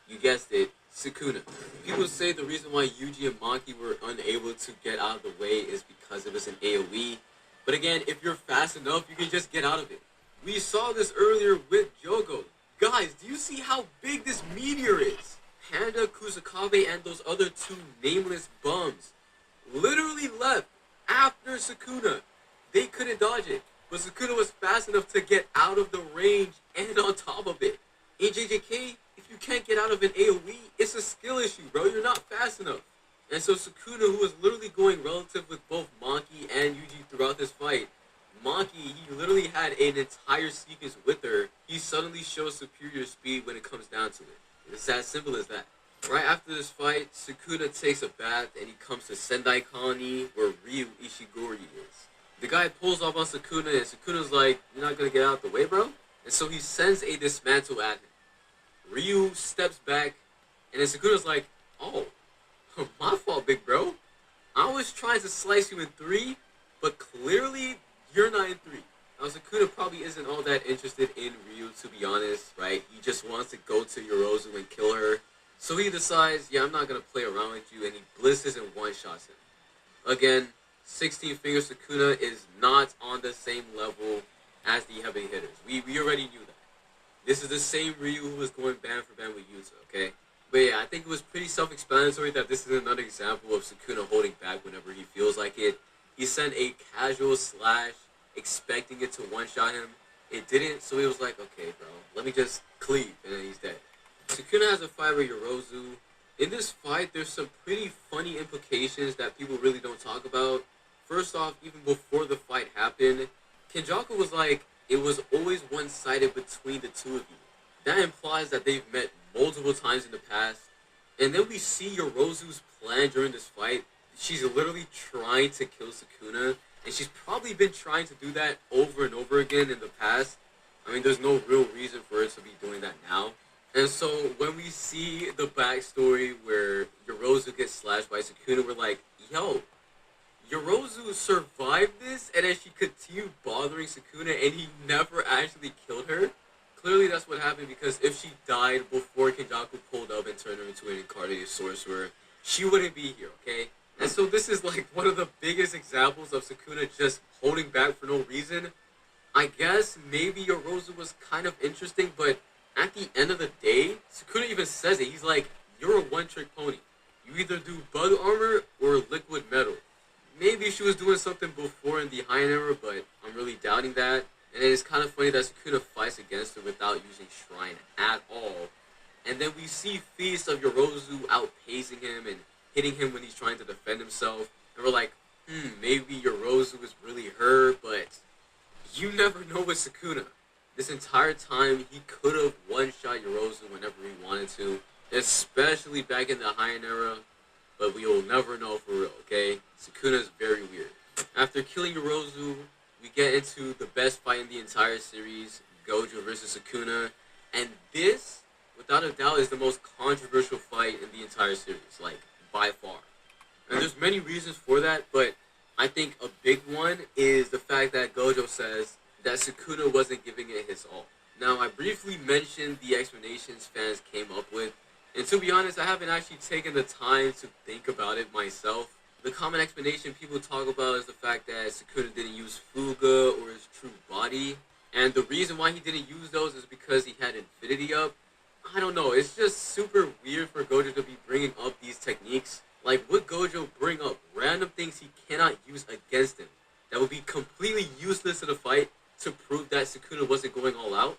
You guessed it, Sukuna. People say the reason why Yuji and Maki were unable to get out of the way is because it was an AoE. But again, if you're fast enough, you can just get out of it. We saw this earlier with Jogo. Guys, do you see how big this meteor is? Panda, Kusakabe, and those other two nameless bums literally left after Sukuna. They couldn't dodge it, but Sukuna was fast enough to get out of the range and on top of it. In JJK, if you can't get out of an AoE, it's a skill issue, bro. You're not fast enough. And so Sukuna, who was literally going relative with both Maki and Yuji throughout this fight, Maki, he literally had an entire sequence with her. He suddenly shows superior speed when it comes down to it. It's as simple as that. Right after this fight, Sukuna takes a bath and he comes to Sendai Colony where Ryu Ishigori is. The guy pulls off on Sukuna and Sukuna's like, "You're not gonna get out the way, bro?" And so he sends a dismantle at him. Ryu steps back and then Sukuna's like, "Oh, my fault, big bro. I was trying to slice you in 3, but clearly you're not in 3. Now, Sukuna probably isn't all that interested in Ryu, to be honest, right? He just wants to go to Yorozu and kill her. So he decides, yeah, I'm not going to play around with you, and he blisters and one-shots him. Again, 16-finger Sukuna is not on the same level as the heavy hitters. We already knew that. This is the same Ryu who was going band for band with Yuta, okay? But yeah, I think it was pretty self-explanatory that this is another example of Sukuna holding back whenever he feels like it. He sent a casual slash, expecting it to one-shot him. It didn't, so he was like, okay, bro, let me just cleave, and then he's dead. Sukuna has a fight with Yorozu. In this fight, there's some pretty funny implications that people really don't talk about. First off, even before the fight happened, Kenjaku was like, it was always one-sided between the two of you. That implies that they've met multiple times in the past. And then we see Yorozu's plan during this fight. She's literally trying to kill Sukuna, and she's probably been trying to do that over and over again in the past. I mean, there's no real reason for her to be doing that now. And so when we see the backstory where Yorozu gets slashed by Sukuna, we're like, yo, Yorozu survived this, and then she continued bothering Sukuna, and he never actually killed her. Clearly that's what happened, because if she died before Kenjaku pulled up and turned her into an incarnated sorcerer, she wouldn't be here, okay? And so this is like one of the biggest examples of Sukuna just holding back for no reason. I guess maybe Yorozu was kind of interesting, but at the end of the day, Sukuna even says it. He's like, you're a one-trick pony. You either do bug armor or liquid metal. Maybe she was doing something before in the Heian era, but I'm really doubting that. And it's kind of funny that Sukuna fights against her without using Shrine at all. And then we see feats of Yorozu outpacing him and hitting him when he's trying to defend himself. And we're like, maybe Yorozu is really her, but you never know with Sukuna. This entire time, he could have one-shot Yorozu whenever he wanted to, especially back in the Heian era, but we will never know for real, okay? Sukuna is very weird. After killing Yorozu, we get into the best fight in the entire series, Gojo versus Sukuna, and this, without a doubt, is the most controversial fight in the entire series, like, by far. And there's many reasons for that, but I think a big one is the fact that Gojo says that Sukuna wasn't giving it his all. Now, I briefly mentioned the explanations fans came up with, and to be honest, I haven't actually taken the time to think about it myself. The common explanation people talk about is the fact that Sukuna didn't use Fuga or his true body, and the reason why he didn't use those is because he had Infinity up. I don't know, it's just super weird for Gojo to be bringing up these techniques. Like, would Gojo bring up random things he cannot use against him that would be completely useless to the fight to prove that Sukuna wasn't going all out?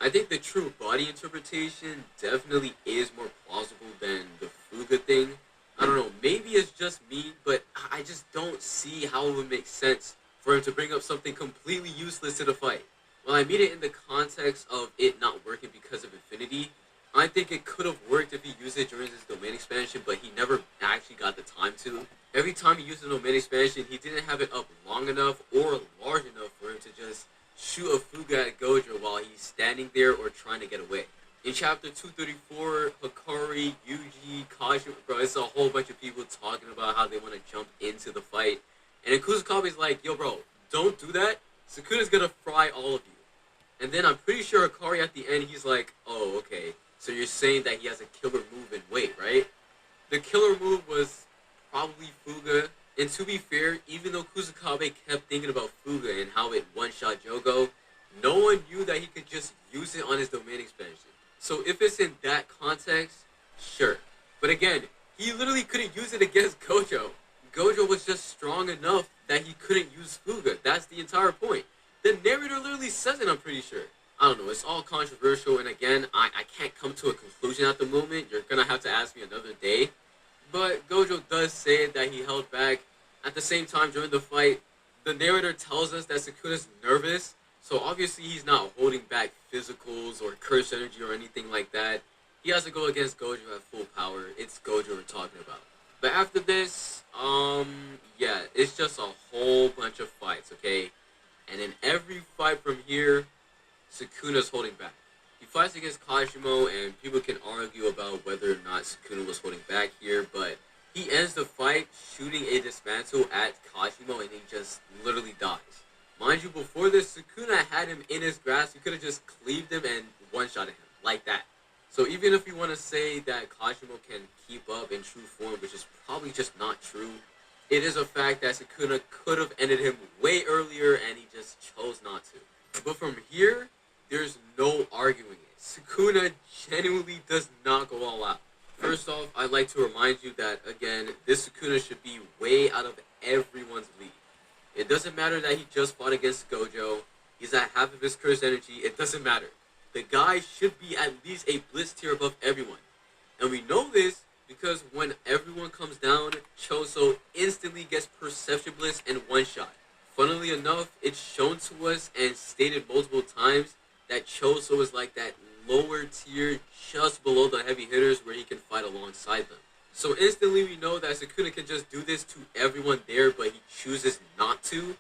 I think the true body interpretation definitely is more plausible than the Fuga thing. I don't know, maybe it's just me, but I just don't see how it would make sense for him to bring up something completely useless to the fight. Well, I mean it in the context of it not working because of Infinity. I think it could have worked if he used it during his domain expansion, but he never actually got the time to. Every time he used the domain expansion, he didn't have it up long enough or large enough for him to just shoot a Fuga at Gojo while he's standing there or trying to get away. In chapter 234, Hikari, Yuji, Kashima, bro, it's a whole bunch of people talking about how they want to jump into the fight. And then Kusakabe's like, yo, bro, don't do that. Sukuna's gonna fry all of you. And then I'm pretty sure Hikari at the end, he's like, oh, okay. So you're saying that he has a killer move in weight, right? The killer move was probably Fuga. And to be fair, even though Kusakabe kept thinking about Fuga and how it one-shot Jogo, no one knew that he could just use it on his domain expansion. So if it's in that context, sure. But again, he literally couldn't use it against Gojo. Gojo was just strong enough that he couldn't use Fuga. That's the entire point. The narrator literally says it, I'm pretty sure. I don't know, it's all controversial, and again, I can't come to a conclusion at the moment. You're gonna have to ask me another day. But Gojo does say that he held back. At the same time, during the fight, the narrator tells us that Sukuna's nervous, so obviously he's not holding back physicals or curse energy or anything like that. He has to go against Gojo at full power. It's Gojo we're talking about. But after this, yeah, it's just a whole bunch of fights, okay? And in every fight from here, Sukuna's holding back. He fights against Kashimo, and people can argue about whether or not Sukuna was holding back here, but he ends the fight shooting a dismantle at Kashimo, and he just literally dies. Mind you, before this, Sukuna had him in his grasp. He could have just cleaved him and one-shotted him, like that. So even if you want to say that Kashimo can keep up in true form, which is probably just not true, it is a fact that Sukuna could have ended him way earlier, and he just chose not to. But from here, there's no arguing it. Sukuna genuinely does not go all out. First off, I'd like to remind you that, again, this Sukuna should be way out of everyone's league. It doesn't matter that he just fought against Gojo. He's at half of his curse energy. It doesn't matter. The guy should be at least a bliss tier above everyone. And we know this because when everyone comes down, Choso instantly gets perception bliss and one shot. Funnily enough, it's shown to us and stated multiple times that Choso is like that lower tier just below the heavy hitters where he can fight alongside them. So instantly we know that Sukuna can just do this to everyone there, but he chooses not to.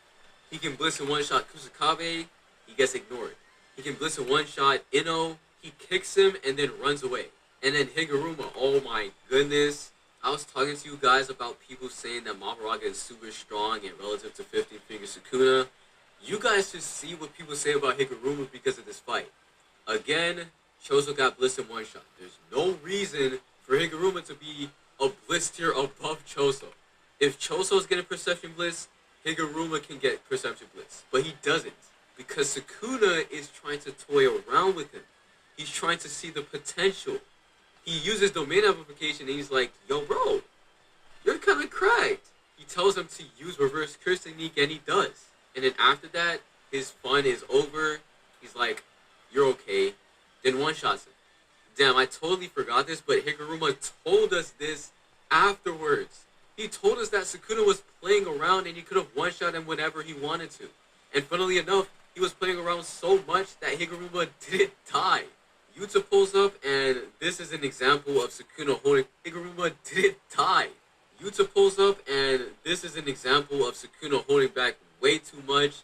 He can bliss and one-shot Kusakabe, he gets ignored. He can bliss and one-shot Ino, he kicks him and then runs away. And then Higuruma, oh my goodness. I was talking to you guys about people saying that Mahoraga is super strong and relative to 15 Finger Sukuna. You guys should see what people say about Higuruma because of this fight. Again, Choso got bliss in one shot. There's no reason for Higuruma to be a bliss tier above Choso. If Choso's getting perception bliss, Higuruma can get perception bliss. But he doesn't. Because Sukuna is trying to toy around with him. He's trying to see the potential. He uses domain amplification and he's like, yo bro, you're kind of cracked. He tells him to use reverse curse technique and he does. And then after that, his fun is over. He's like, you're okay. Then one-shots him. Damn, I totally forgot this, but Higuruma told us this afterwards. He told us that Sukuna was playing around and he could have one-shot him whenever he wanted to. And funnily enough, he was playing around so much that Higuruma didn't die. Yuta pulls up, and this is an example of Sukuna holding... Higuruma didn't die. Yuta pulls up, and this is an example of Sukuna holding back way too much,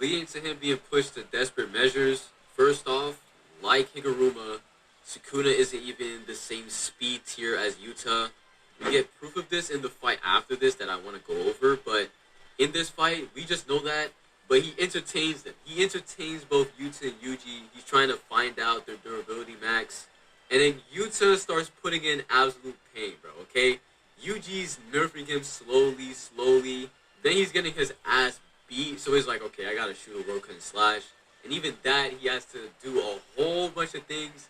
leading to him being pushed to desperate measures. First off, like Higuruma, Sukuna isn't even the same speed tier as Yuta. We get proof of this in the fight after this that I want to go over, but in this fight, we just know that, but he entertains them. He entertains both Yuta and Yuji. He's trying to find out their durability max, and then Yuta starts putting in absolute pain, bro, okay? Yuji's nerfing him slowly. Then he's getting his ass beat, so he's like, okay, I gotta shoot a Rokan slash. And even that, he has to do a whole bunch of things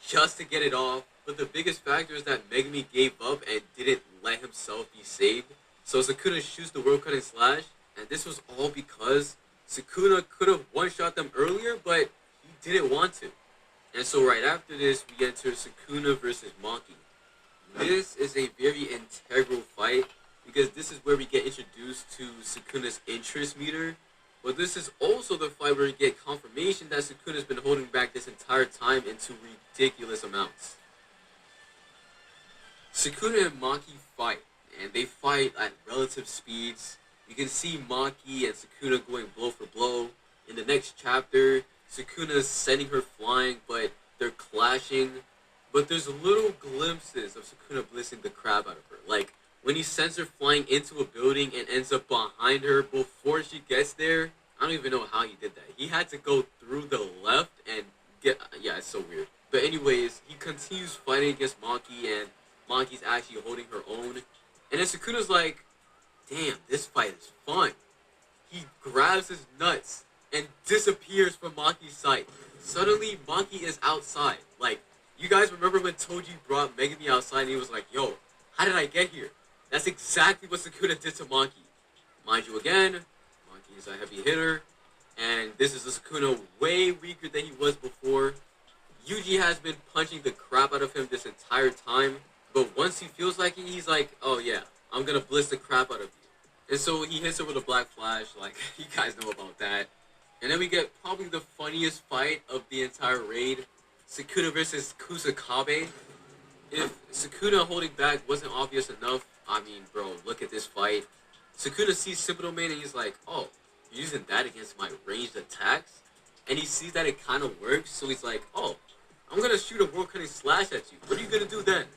just to get it off. But the biggest factor is that Megumi gave up and didn't let himself be saved. So Sukuna shoots the World Cutting Slash, and this was all because Sukuna could have one-shot them earlier, but he didn't want to. And so right after this, we enter Sukuna versus Maki. This is a very integral fight, because this is where we get introduced to Sukuna's interest meter. But this is also the fight where we get confirmation that Sukuna's been holding back this entire time into ridiculous amounts. Sukuna and Maki fight, and they fight at relative speeds. You can see Maki and Sukuna going blow for blow. In the next chapter, Sukuna's sending her flying, but they're clashing, but there's little glimpses of Sukuna blissing the crap out of her. Like when he sends her flying into a building and ends up behind her before she gets there. I don't even know how he did that. He had to go through the left and get. Yeah, it's so weird. But anyways, he continues fighting against Maki, and Maki's actually holding her own. And then Sukuna's like, "Damn, this fight is fun." He grabs his nuts and disappears from Maki's sight. Suddenly, Maki is outside. Like, you guys remember when Toji brought Megumi outside and he was like, "Yo, how did I get here?" That's exactly what Sukuna did to Maki. Mind you, again, Maki is a heavy hitter, and this is a Sukuna way weaker than he was before. Yuji has been punching the crap out of him this entire time, but once he feels like it, he's like, "Oh yeah, I'm gonna bliss the crap out of you." And so he hits her with a black flash, like, you guys know about that. And then we get probably the funniest fight of the entire raid, Sukuna versus Kusakabe. If Sukuna holding back wasn't obvious enough, I mean, bro, look at this fight. Sukuna sees Simple Man and he's like, "Oh, you're using that against my ranged attacks?" And he sees that it kind of works, so he's like, "Oh, I'm gonna shoot a world cutting slash at you. What are you gonna do then?"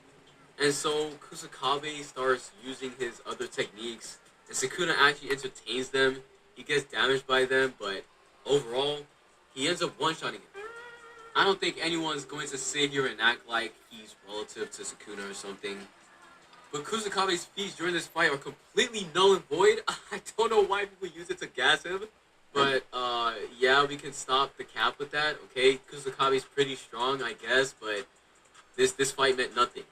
And so Kusakabe starts using his other techniques, and Sukuna actually entertains them. He gets damaged by them, but overall, he ends up one-shotting him. I don't think anyone's going to sit here and act like he's relative to Sukuna or something. But Kusakabe's feats during this fight are completely null and void. I don't know why people use it to gas him. But, yeah, we can stop the cap with that, okay? Kusakabe's pretty strong, I guess, but this fight meant nothing.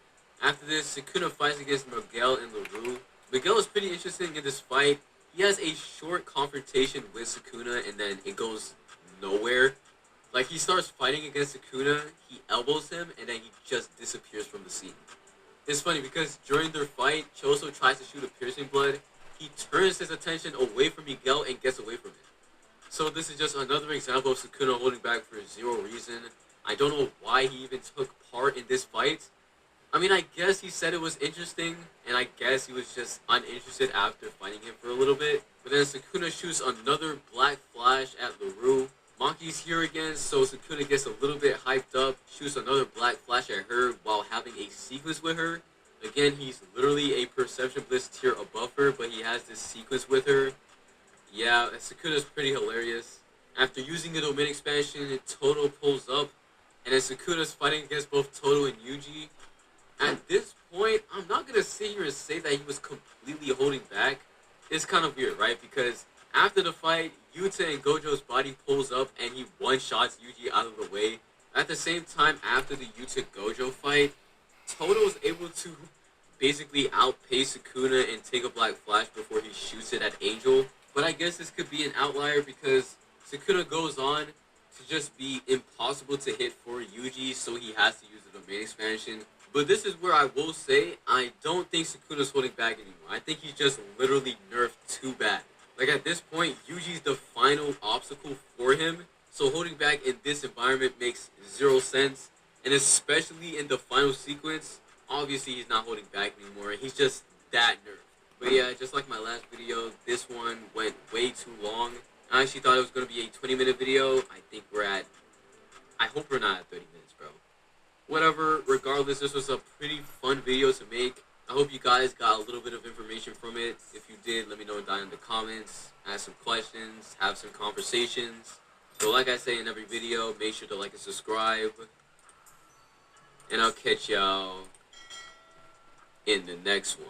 After this, Sukuna fights against Miguel and LaRue. Miguel is pretty interesting in this fight. He has a short confrontation with Sukuna, and then it goes nowhere. Like, he starts fighting against Sukuna, he elbows him, and then he just disappears from the scene. It's funny because during their fight, Choso tries to shoot a piercing blood. He turns his attention away from Miguel and gets away from it. So this is just another example of Sukuna holding back for zero reason. I don't know why he even took part in this fight. I mean, I guess he said it was interesting, and I guess he was just uninterested after fighting him for a little bit. But then Sukuna shoots another black flash at LaRue. Maki's here again, so Sukuna gets a little bit hyped up, shoots another black flash at her while having a sequence with her. Again, he's literally a Perception Bliss tier above her, but he has this sequence with her. Yeah, Sukuna's pretty hilarious. After using the domain expansion, Toto pulls up, and then Sukuna's fighting against both Toto and Yuji. At this point, I'm not going to sit here and say that he was completely holding back. It's kind of weird, right? Because after the fight, Yuta and Gojo's body pulls up and he one-shots Yuji out of the way. At the same time, after the Yuta-Gojo fight, Toto is able to basically outpace Sukuna and take a black flash before he shoots it at Angel. But I guess this could be an outlier because Sukuna goes on to just be impossible to hit for Yuji, so he has to use the domain expansion. But this is where I will say, I don't think Sukuna's holding back anymore. I think he's just literally nerfed too bad. Like at this point, Yuji's the final obstacle for him, so holding back in this environment makes zero sense. And especially in the final sequence, obviously he's not holding back anymore. He's just that nerfed. But yeah, just like my last video, this one went way too long. I actually thought it was going to be a 20-minute video. I hope we're not at 30 minutes, bro. Whatever, regardless, this was a pretty fun video to make. I hope you guys got a little bit of information from it. If you did, let me know down in the comments. Ask some questions, have some conversations. So like I say in every video, make sure to like and subscribe. And I'll catch y'all in the next one.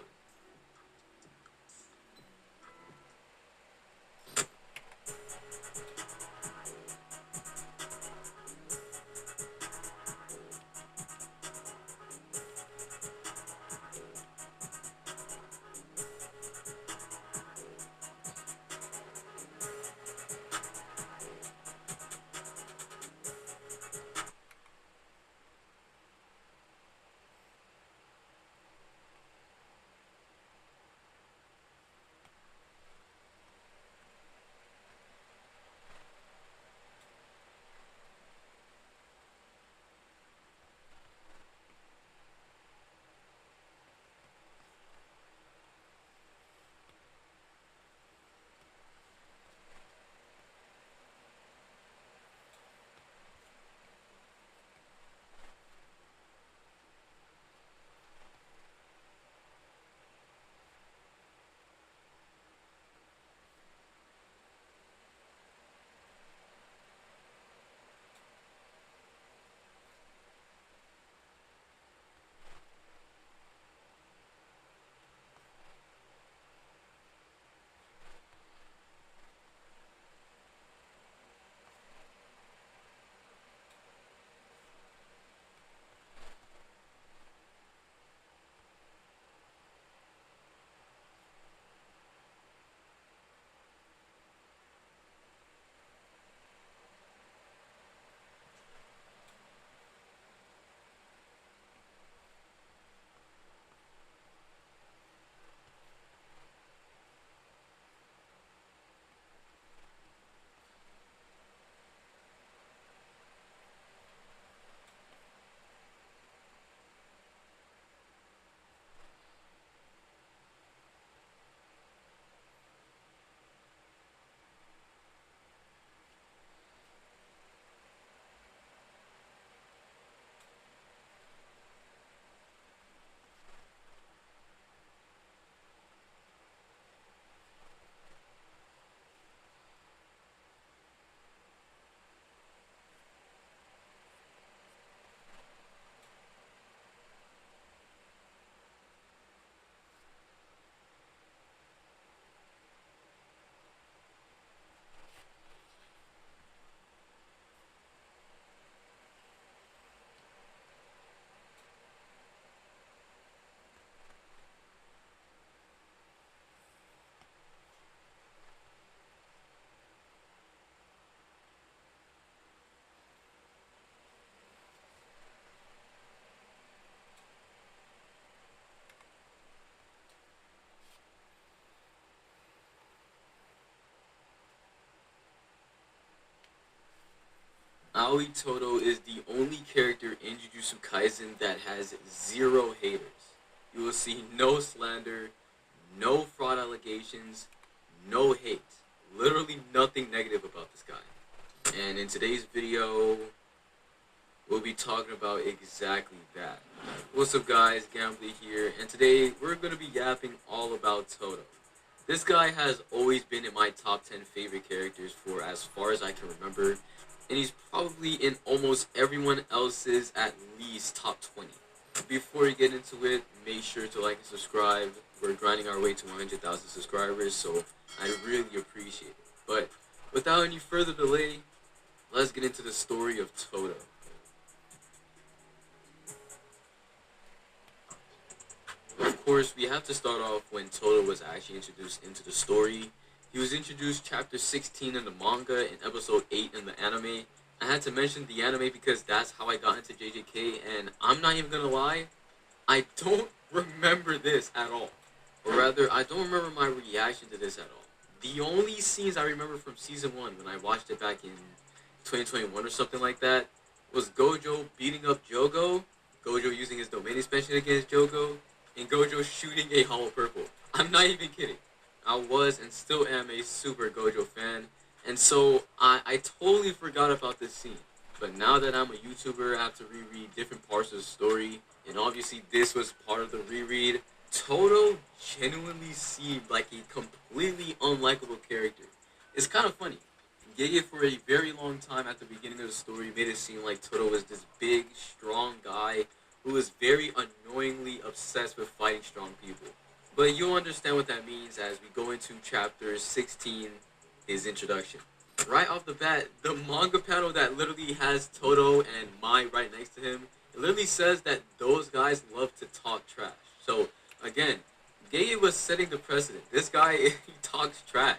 Aoi Todo is the only character in Jujutsu Kaisen that has 0 haters. You will see no slander, no fraud allegations, no hate. Literally nothing negative about this guy. And in today's video, we'll be talking about exactly that. What's up guys, Gambly here, and today we're going to be yapping all about Todo. This guy has always been in my top 10 favorite characters for as far as I can remember, and he's probably in almost everyone else's at least top 20. Before we get into it, make sure to like and subscribe. We're grinding our way to 100,000 subscribers, so I really appreciate it. But without any further delay, let's get into the story of Todo. Of course, we have to start off when Todo was actually introduced into the story. He was introduced chapter 16 in the manga and episode 8 in the anime. I had to mention the anime because that's how I got into JJK, and I'm not even gonna lie, I don't remember this at all. Or rather, I don't remember my reaction to this at all. The only scenes I remember from season 1 when I watched it back in 2021 or something like that was Gojo beating up Jogo, Gojo using his domain expansion against Jogo, and Gojo shooting a hollow purple. I'm not even kidding. I was and still am a super Gojo fan, and so I totally forgot about this scene. But now that I'm a YouTuber, I have to reread different parts of the story, and obviously this was part of the reread. Todo genuinely seemed like a completely unlikable character. It's kind of funny. Gege for a very long time at the beginning of the story made it seem like Todo was this big, strong guy who is very annoyingly obsessed with fighting strong people. But you'll understand what that means as we go into chapter 16, his introduction. Right off the bat, the manga panel that literally has Todo and Mai right next to him, it literally says that those guys love to talk trash. So, again, Gege was setting the precedent. This guy, he talks trash.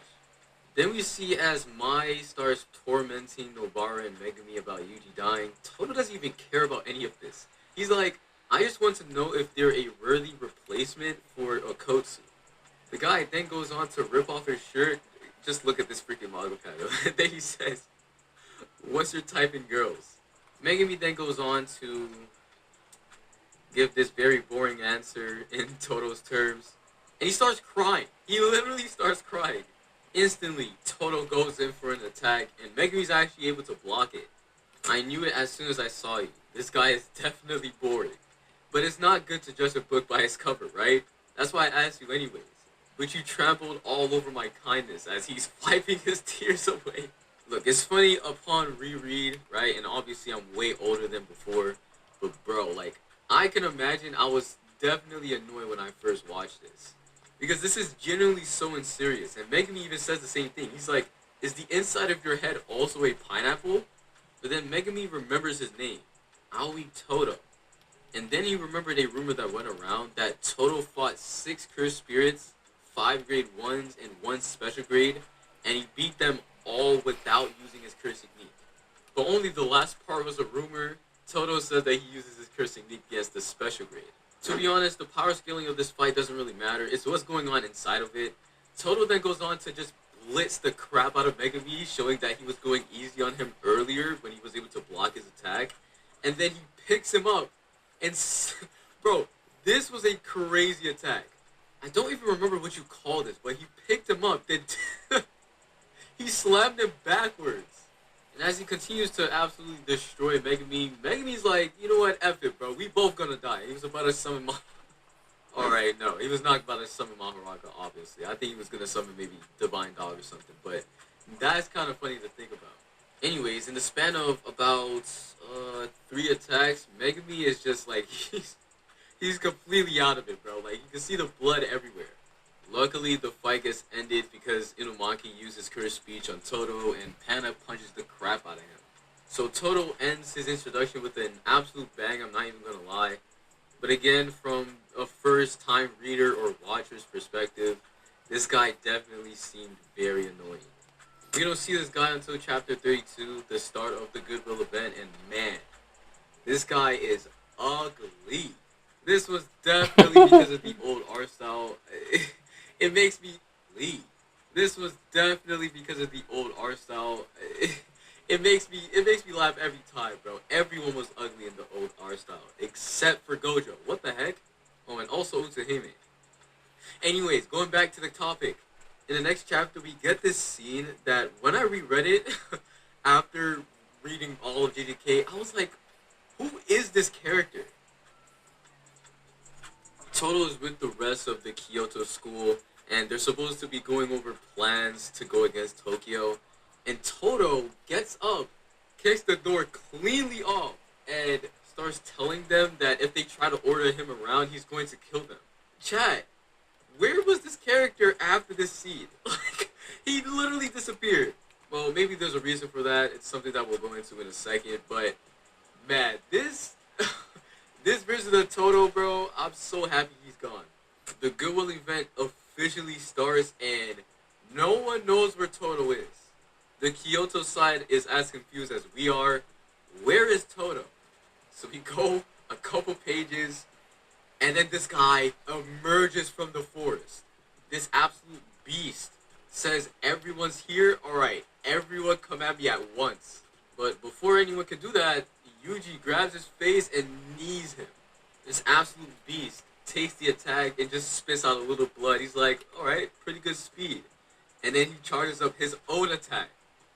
Then we see as Mai starts tormenting Nobara and Megumi about Yuji dying, Todo doesn't even care about any of this. He's like, I just want to know if they're a worthy replacement for Okotsu. The guy then goes on to rip off his shirt. Just look at this freaking manga panel. Then he says, what's your type in girls? Megumi then goes on to give this very boring answer in Todo's terms. And he starts crying. He literally starts crying. Instantly, Todo goes in for an attack, and Megumi's actually able to block it. I knew it as soon as I saw you. This guy is definitely boring. But it's not good to judge a book by its cover, right? That's why I asked you anyways. But you trampled all over my kindness as he's wiping his tears away. Look, it's funny upon reread, right? And obviously I'm way older than before. But bro, like, I can imagine I was definitely annoyed when I first watched this. Because this is genuinely so unserious. And Megumi even says the same thing. He's like, is the inside of your head also a pineapple? But then Megumi remembers his name, Aoi Todo. And then he remembered a rumor that went around that Todo fought 6 cursed spirits, 5 grade 1s, and 1 special grade, and he beat them all without using his curse technique. But only the last part was a rumor. Todo said that he uses his curse technique against the special grade. To be honest, the power scaling of this fight doesn't really matter. It's what's going on inside of it. Todo then goes on to just blitz the crap out of Megumi, showing that he was going easy on him earlier when he was able to block his attack. And then he picks him up. And, bro, this was a crazy attack. I don't even remember what you call this, but he picked him up. Then he slammed him backwards. And as he continues to absolutely destroy Megumi, Megumi's like, you know what, F it, bro. We both gonna die. He was about to summon Alright, no. He was not about to summon Mahoraga, obviously. I think he was gonna summon maybe Divine Dog or something. But that's kind of funny to think about. Anyways, in the span of about 3 attacks, Megumi is just like, he's completely out of it, bro. Like, you can see the blood everywhere. Luckily, the fight gets ended because Inumaki uses curse speech on Todo and Panna punches the crap out of him. So Todo ends his introduction with an absolute bang, I'm not even gonna lie. But again, from a first-time reader or watcher's perspective, this guy definitely seemed very annoying. We don't see this guy until chapter 32, the start of the Goodwill event, and man, this guy is ugly. This was definitely because of the old art style. It makes me bleed. This was definitely because of the old art style. it makes me laugh every time, bro. Everyone was ugly in the old art style except for Gojo. What the heck? Oh, and also Utsuhime. Anyways, going back to the topic. In the next chapter, we get this scene that when I reread it after reading all of JJK, I was like, who is this character? Toto is with the rest of the Kyoto school, and they're supposed to be going over plans to go against Tokyo. And Toto gets up, kicks the door cleanly off, and starts telling them that if they try to order him around, he's going to kill them. Chat, where was this character after this scene? Like, he literally disappeared. Well, maybe there's a reason for that. It's something that we'll go into in a second. But, man, this this version of Toto, bro, I'm so happy he's gone. The Goodwill event officially starts, and no one knows where Toto is. The Kyoto side is as confused as we are. Where is Toto? So we go a couple pages, and then this guy emerges from the forest. This absolute beast says, everyone's here? Alright, everyone come at me at once. But before anyone can do that, Yuji grabs his face and knees him. This absolute beast takes the attack and just spits out a little blood. He's like, alright, pretty good speed. And then he charges up his own attack.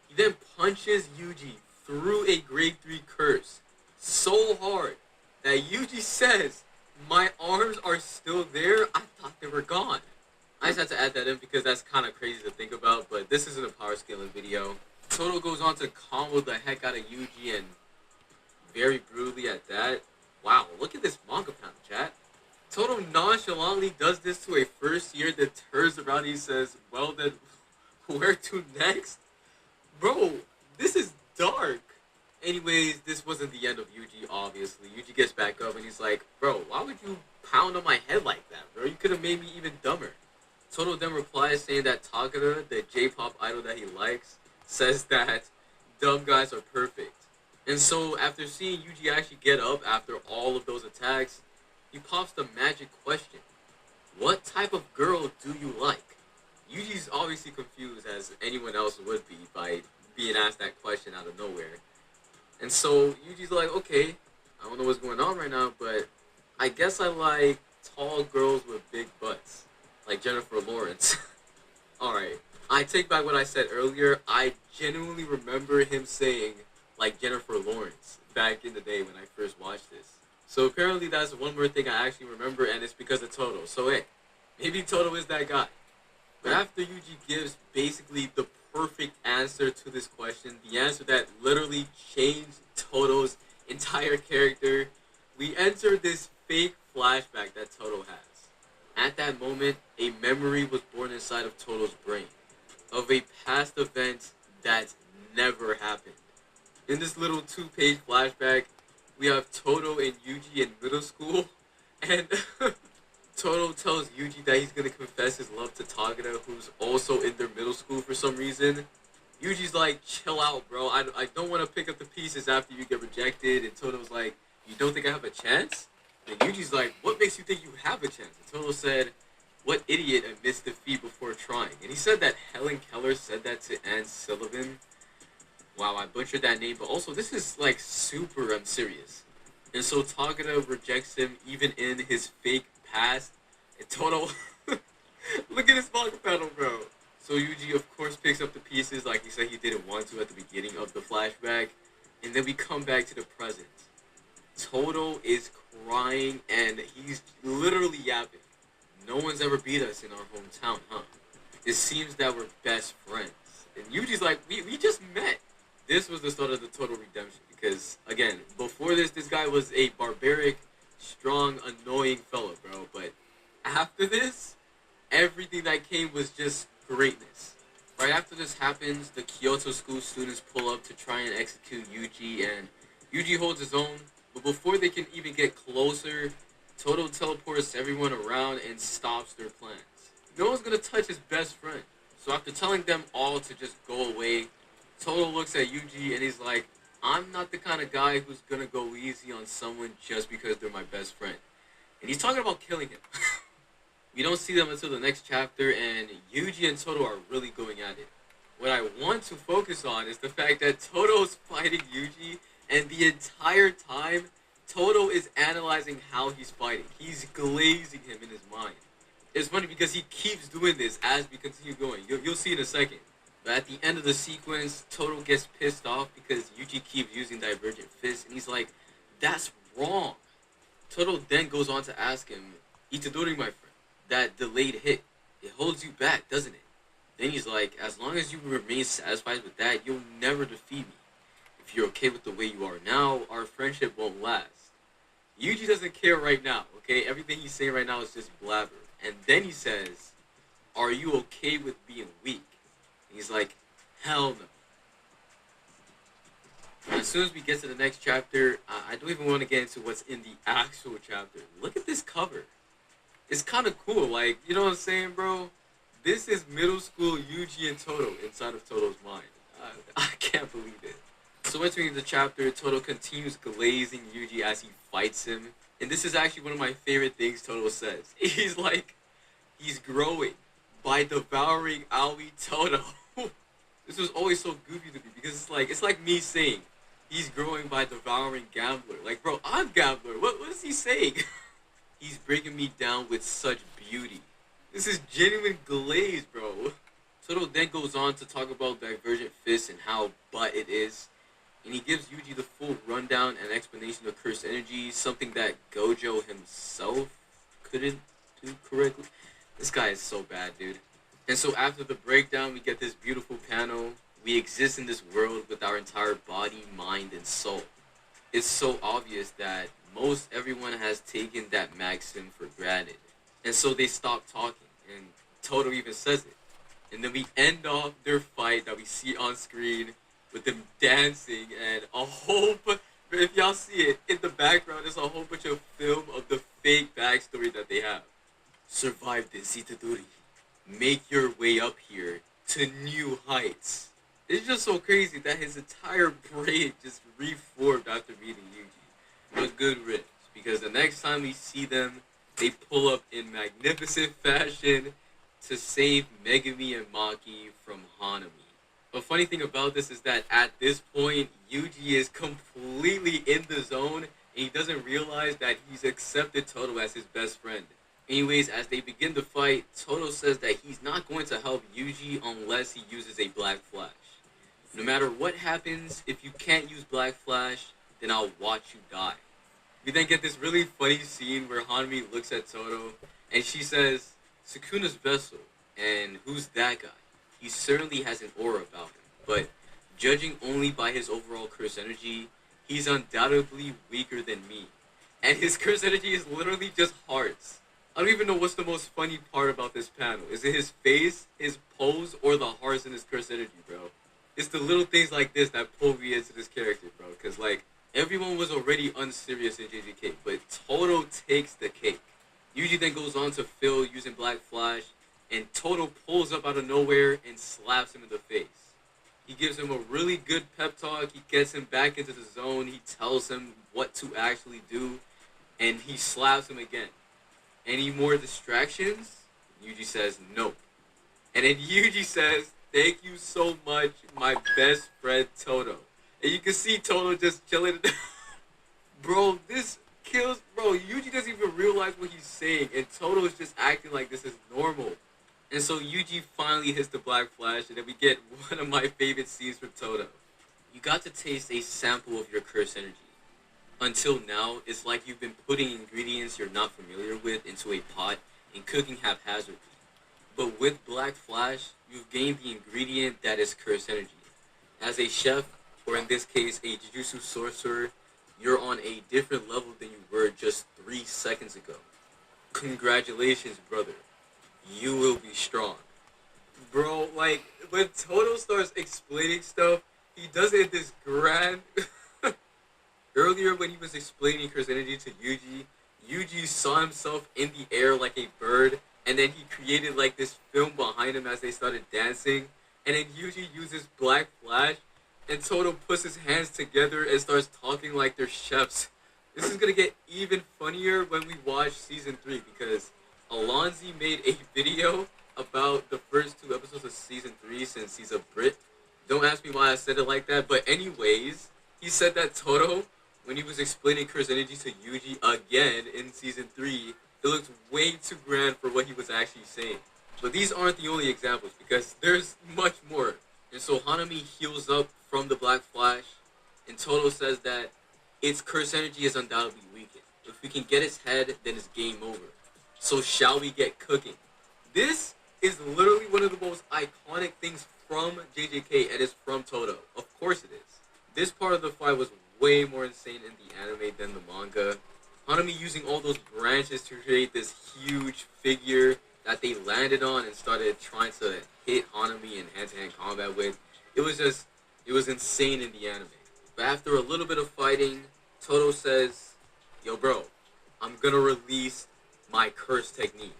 He then punches Yuji through a grade 3 curse so hard that Yuji says, my arms are still there? I thought they were gone. I just had to add that in because that's kind of crazy to think about, but this isn't a power scaling video. Toto goes on to combo the heck out of Yuji, and very brutally at that. Wow, look at this manga panel, chat. Toto nonchalantly does this to a first year that turns around and he says, well then, where to next? Bro, this is dark. Anyways, this wasn't the end of Yuji, obviously. Yuji gets back up and he's like, bro, why would you pound on my head like that, bro? You could have made me even dumber. Toto then replies saying that Takada, the J-pop idol that he likes, says that dumb guys are perfect. And so after seeing Yuji actually get up after all of those attacks, he pops the magic question. What type of girl do you like? Yuji's obviously confused, as anyone else would be, by being asked that question out of nowhere. And so Yuji's like, okay, I don't know what's going on right now, but I guess I like tall girls with big butts, like Jennifer Lawrence. Alright, I take back what I said earlier. I genuinely remember him saying, like Jennifer Lawrence, back in the day when I first watched this. So apparently that's one more thing I actually remember, and it's because of Toto. So hey, maybe Toto is that guy. But after Yuji gives basically the perfect answer to this question, the answer that literally changed Toto's entire character, we enter this fake flashback that Toto has. At that moment, a memory was born inside of Toto's brain of a past event that never happened. In this little 2-page flashback, we have Toto and Yuji in middle school, and Toto tells Yuji that he's gonna confess his love to Takada, who's also in their middle school for some reason. Yuji's like, chill out, bro. I don't want to pick up the pieces after you get rejected. And Toto's like, you don't think I have a chance? And Yuji's like, what makes you think you have a chance? And Toto said, what idiot admits defeat before trying? And he said that Helen Keller said that to Anne Sullivan. Wow, I butchered that name, but also this is like super unserious. And so Takada rejects him even in his fake past. And Toto, look at this manga panel, bro. So Yuji, of course, picks up the pieces like he said he didn't want to at the beginning of the flashback. And then we come back to the present. Toto is crying and he's literally yapping. No one's ever beat us in our hometown, huh? It seems that we're best friends. And Yuji's like, we just met. This was the start of the Toto redemption. Because, again, before this guy was a barbaric, strong, annoying fellow, bro. But after this, everything that came was just greatness. Right after this happens, the Kyoto school students pull up to try and execute Yuji, and Yuji holds his own. But before they can even get closer, Toto teleports everyone around and stops their plans. No one's gonna touch his best friend. So after telling them all to just go away, Toto looks at Yuji and he's like, I'm not the kind of guy who's gonna go easy on someone just because they're my best friend. And he's talking about killing him. We don't see them until the next chapter, and Yuji and Toto are really going at it. What I want to focus on is the fact that Toto's fighting Yuji, and the entire time, Toto is analyzing how he's fighting. He's glazing him in his mind. It's funny because he keeps doing this as we continue going. You'll see in a second. But at the end of the sequence, Toto gets pissed off because Yuji keeps using Divergent Fist, and he's like, that's wrong. Toto then goes on to ask him, Itadori, my friend, that delayed hit, it holds you back, doesn't it? Then he's like, as long as you remain satisfied with that, you'll never defeat me. If you're okay with the way you are now, our friendship won't last. Yuji doesn't care right now, okay? Everything he's saying right now is just blabber. And then he says, are you okay with being weak? And he's like, hell no. As soon as we get to the next chapter, I don't even want to get into what's in the actual chapter. Look at this cover. It's kind of cool. Like, you know what I'm saying, bro? This is middle school Yuji and Toto inside of Toto's mind. I can't believe it. So entering the chapter, Toto continues glazing Yuji as he fights him. And this is actually one of my favorite things Toto says. He's like, he's growing by devouring Aoi Toto. This was always so goofy to me because it's like me saying, he's growing by devouring Gambler. Like, bro, I'm Gambler. What is he saying? He's breaking me down with such beauty. This is genuine glaze, bro. Toto then goes on to talk about Divergent Fist and how butt it is. And he gives Yuji the full rundown and explanation of cursed energy, something that Gojo himself couldn't do correctly. This guy is so bad, dude. And so after the breakdown, we get this beautiful panel. We exist in this world with our entire body, mind, and soul. It's so obvious that most everyone has taken that maxim for granted. And so they stop talking, and Toto even says it. And then we end off their fight that we see on screen with them dancing and a whole bunch, if y'all see it, in the background, there's a whole bunch of film of the fake backstory that they have. Survive this, Itadori. Make your way up here to new heights. It's just so crazy that his entire brain just reformed after meeting Yuji. But good riddance, because the next time we see them, they pull up in magnificent fashion to save Megumi and Maki from Hanami. A funny thing about this is that at this point, Yuji is completely in the zone, and he doesn't realize that he's accepted Toto as his best friend. Anyways, as they begin to fight, Toto says that he's not going to help Yuji unless he uses a Black Flash. No matter what happens, if you can't use Black Flash, then I'll watch you die. We then get this really funny scene where Hanami looks at Toto, and she says, Sukuna's vessel, and who's that guy? He certainly has an aura about him, but judging only by his overall curse energy, he's undoubtedly weaker than me. And his curse energy is literally just hearts. I don't even know what's the most funny part about this panel. Is it his face, his pose, or the hearts in his curse energy, bro? It's the little things like this that pull me into this character, bro. Because, like, everyone was already unserious in JJK, but Toto takes the cake. Yuji then goes on to Phil using Black Flash, and Toto pulls up out of nowhere and slaps him in the face. He gives him a really good pep talk. He gets him back into the zone. He tells him what to actually do, and he slaps him again. Any more distractions? Yuji says, nope. And then Yuji says, thank you so much, my best friend Toto. And you can see Toto just chilling. Bro, this kills. Bro, Yuji doesn't even realize what he's saying, and Toto is just acting like this is normal. And so Yuji finally hits the Black Flash, and then we get one of my favorite scenes from Toto. You got to taste a sample of your curse energy. Until now, it's like you've been putting ingredients you're not familiar with into a pot and cooking haphazardly. But with Black Flash, you've gained the ingredient that is curse energy. As a chef, or in this case, a Jujutsu sorcerer, you're on a different level than you were just 3 seconds ago. Congratulations, brother. You will be strong. Bro, like, when Toto starts explaining stuff, he does it in this grand... Earlier when he was explaining curse energy to Yuji, Yuji saw himself in the air like a bird, and then he created like this film behind him as they started dancing, and then Yuji uses Black Flash, and Toto puts his hands together and starts talking like they're chefs. This is gonna get even funnier when we watch season 3, because Alonzi made a video about the first 2 episodes of of season 3 since he's a Brit. Don't ask me why I said it like that, but anyways, he said that Toto, when he was explaining curse energy to Yuji again in season 3, it looked way too grand for what he was actually saying. But these aren't the only examples, because there's much more. And so Hanami heals up from the Black Flash, and Toto says that its curse energy is undoubtedly weakened. If we can get its head, then it's game over. So shall we get cooking? This is literally one of the most iconic things from JJK, and it's from Toto. Of course it is. This part of the fight was way more insane in the anime than the manga. Hanami using all those branches to create this huge figure that they landed on and started trying to hit Hanami in hand-to-hand combat with. It was insane in the anime. But after a little bit of fighting, Toto says, yo bro, I'm gonna release my curse technique.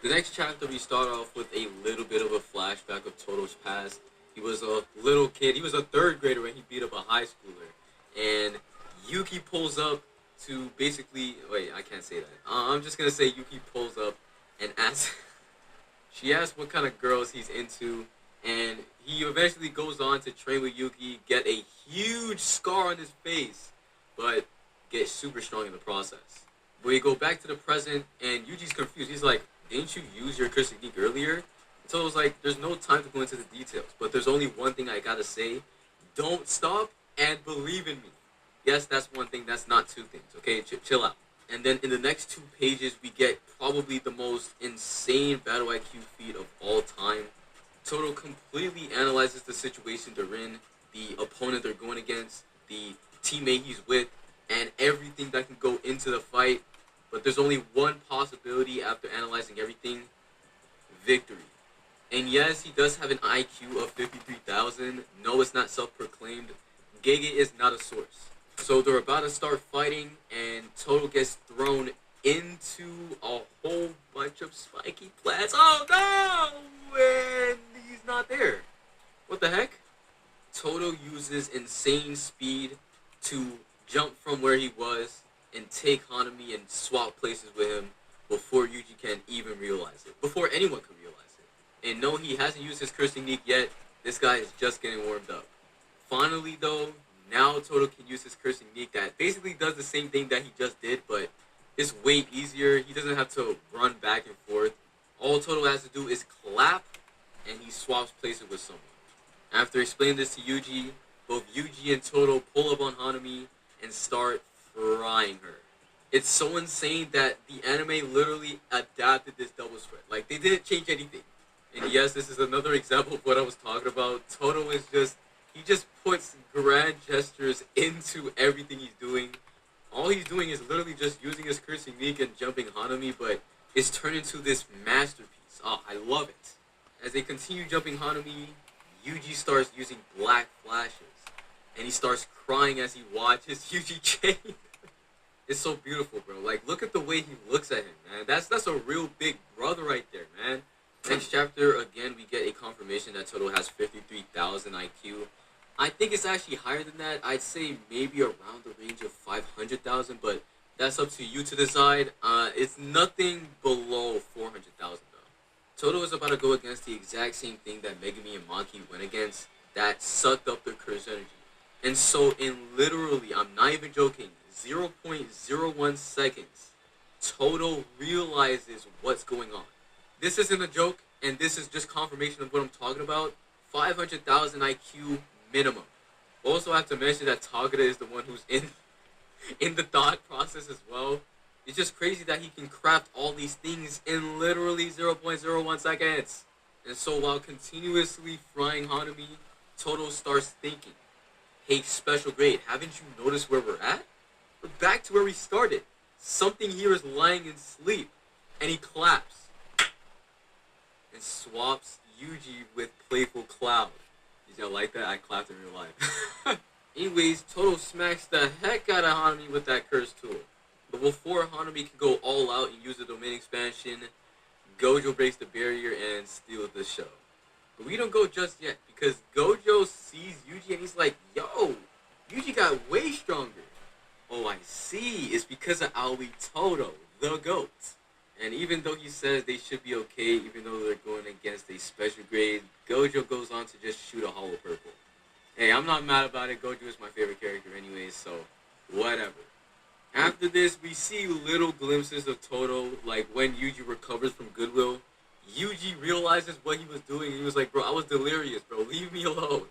The next chapter we start off with a little bit of a flashback of Toto's past. He was a little kid, he was a 3rd grader when he beat up a high schooler. And Yuki pulls up to basically, wait, I can't say that. I'm just gonna say Yuki pulls up and asks, she asks what kind of girls he's into, and he eventually goes on to train with Yuki, get a huge scar on his face, but get super strong in the process. But we go back to the present, and Yuji's confused. He's like, didn't you use your curse technique earlier? So I was like, there's no time to go into the details, but there's only one thing I gotta say. Don't stop and believe in me. Yes, that's one thing, that's not 2 things, okay? Chill out. And then in the next 2 pages, we get probably the most insane battle IQ feat of all time. Toto completely analyzes the situation they're in, the opponent they're going against, the teammate he's with, and everything that can go into the fight. But there's only one possibility after analyzing everything: victory. And yes, he does have an IQ of 53,000. No, it's not self-proclaimed. Gege is not a source. So they're about to start fighting, and Toto gets thrown into a whole bunch of spiky plants. Oh no! And he's not there. What the heck? Toto uses insane speed to jump from where he was and take Hanami and swap places with him before Yuji can even realize it. Before anyone can realize it. And no, he hasn't used his curse technique yet. This guy is just getting warmed up. Finally though, now Toto can use his curse technique that basically does the same thing that he just did, but it's way easier. He doesn't have to run back and forth. All Toto has to do is clap, and he swaps places with someone. After explaining this to Yuji, both Yuji and Toto pull up on Hanami and start frying her. It's so insane that the anime literally adapted this double spread. Like, they didn't change anything. And yes, this is another example of what I was talking about. Toto is he just puts grand gestures into everything he's doing. All he's doing is literally just using his curse technique and jumping Hanami, but it's turned into this masterpiece. Oh, I love it. As they continue jumping Hanami, Yuji starts using black flashes, and he starts crying as he watches Yuji change. It's so beautiful, bro. Like, look at the way he looks at him, man. That's a real big brother right there, man. Next chapter, again, we get a confirmation that Toto has 53,000 IQ. I think it's actually higher than that. I'd say maybe around the range of 500,000, but that's up to you to decide. It's nothing below 400,000, though. Toto is about to go against the exact same thing that Megumi and Maki went against, that sucked up their curse energy. And so in literally, I'm not even joking, 0.01 seconds, Toto realizes what's going on. This isn't a joke, and this is just confirmation of what I'm talking about. 500,000 IQ minimum. Also, I have to mention that Tagada is the one who's in the thought process as well. It's just crazy that he can craft all these things in literally 0.01 seconds. And so while continuously frying Hanami, Toto starts thinking, hey, special grade, haven't you noticed where we're at? We're back to where we started. Something here is lying in sleep. And he claps and swaps Yuji with Playful Cloud. Did y'all like that? I clapped in real life. Anyways, Toto smacks the heck out of Hanami with that curse tool. But before Hanami can go all out and use the domain expansion, Gojo breaks the barrier and steals the show. But we don't go just yet, because Gojo sees Yuji and he's like, yo, Yuji got way stronger. Oh, I see. It's because of Aoi Toto, the GOAT. And even though he says they should be okay, even though they're going against a special grade, Gojo goes on to just shoot a hollow purple. Hey, I'm not mad about it. Gojo is my favorite character anyways, so whatever. After this, we see little glimpses of Toto, like when Yuji recovers from Goodwill. Yuji realizes what he was doing. He was like, bro, I was delirious, bro. Leave me alone.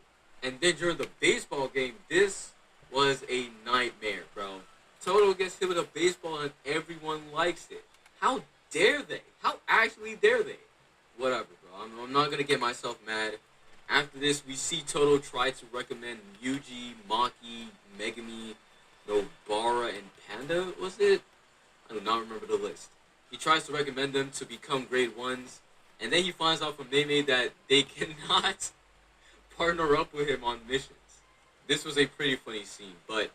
And then during the baseball game, this was a nightmare, bro. Toto gets hit with a baseball and everyone likes it. How dare they? How actually dare they? Whatever, bro. I'm not going to get myself mad. After this, we see Toto try to recommend Yuji, Maki, Megami, Nobara, and Panda, was it? I do not remember the list. He tries to recommend them to become grade 1s, and then he finds out from Mei that they cannot partner up with him on missions. This was a pretty funny scene, but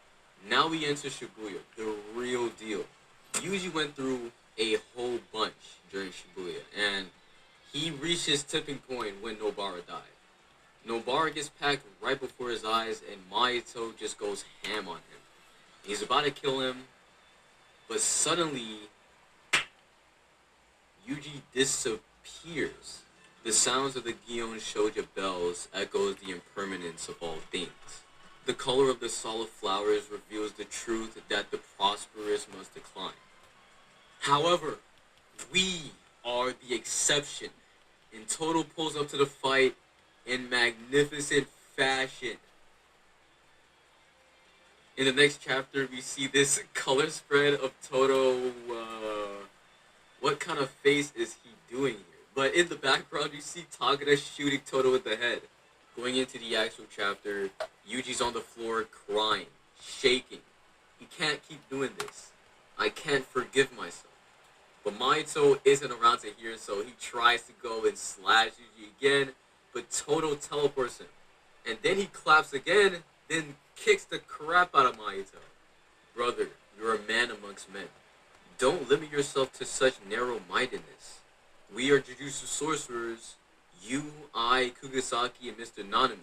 now we enter Shibuya, the real deal. Yuji went through a whole bunch during Shibuya, and he reached his tipping point when Nobara died. Nobara gets packed right before his eyes, and Mahito just goes ham on him. He's about to kill him, but suddenly, Yuji disappears. The sounds of the Gion Shouja bells echoes the impermanence of all things. The color of the solid flowers reveals the truth that the prosperous must decline. However, we are the exception, and Toto pulls up to the fight in magnificent fashion. In the next chapter, we see this color spread of Toto. What kind of face is he doing here? But in the background, you see Takada shooting Toto with the head. Going into the actual chapter, Yuji's on the floor crying, shaking. He can't keep doing this. I can't forgive myself. But Mahito isn't around to hear, so he tries to go and slash Yuji again, but Toto teleports him. And then he claps again, then kicks the crap out of Mahito. Brother, you're a man amongst men. Don't limit yourself to such narrow-mindedness. We are Jujutsu sorcerers. You, I, Kugisaki, and Mr. Nanami.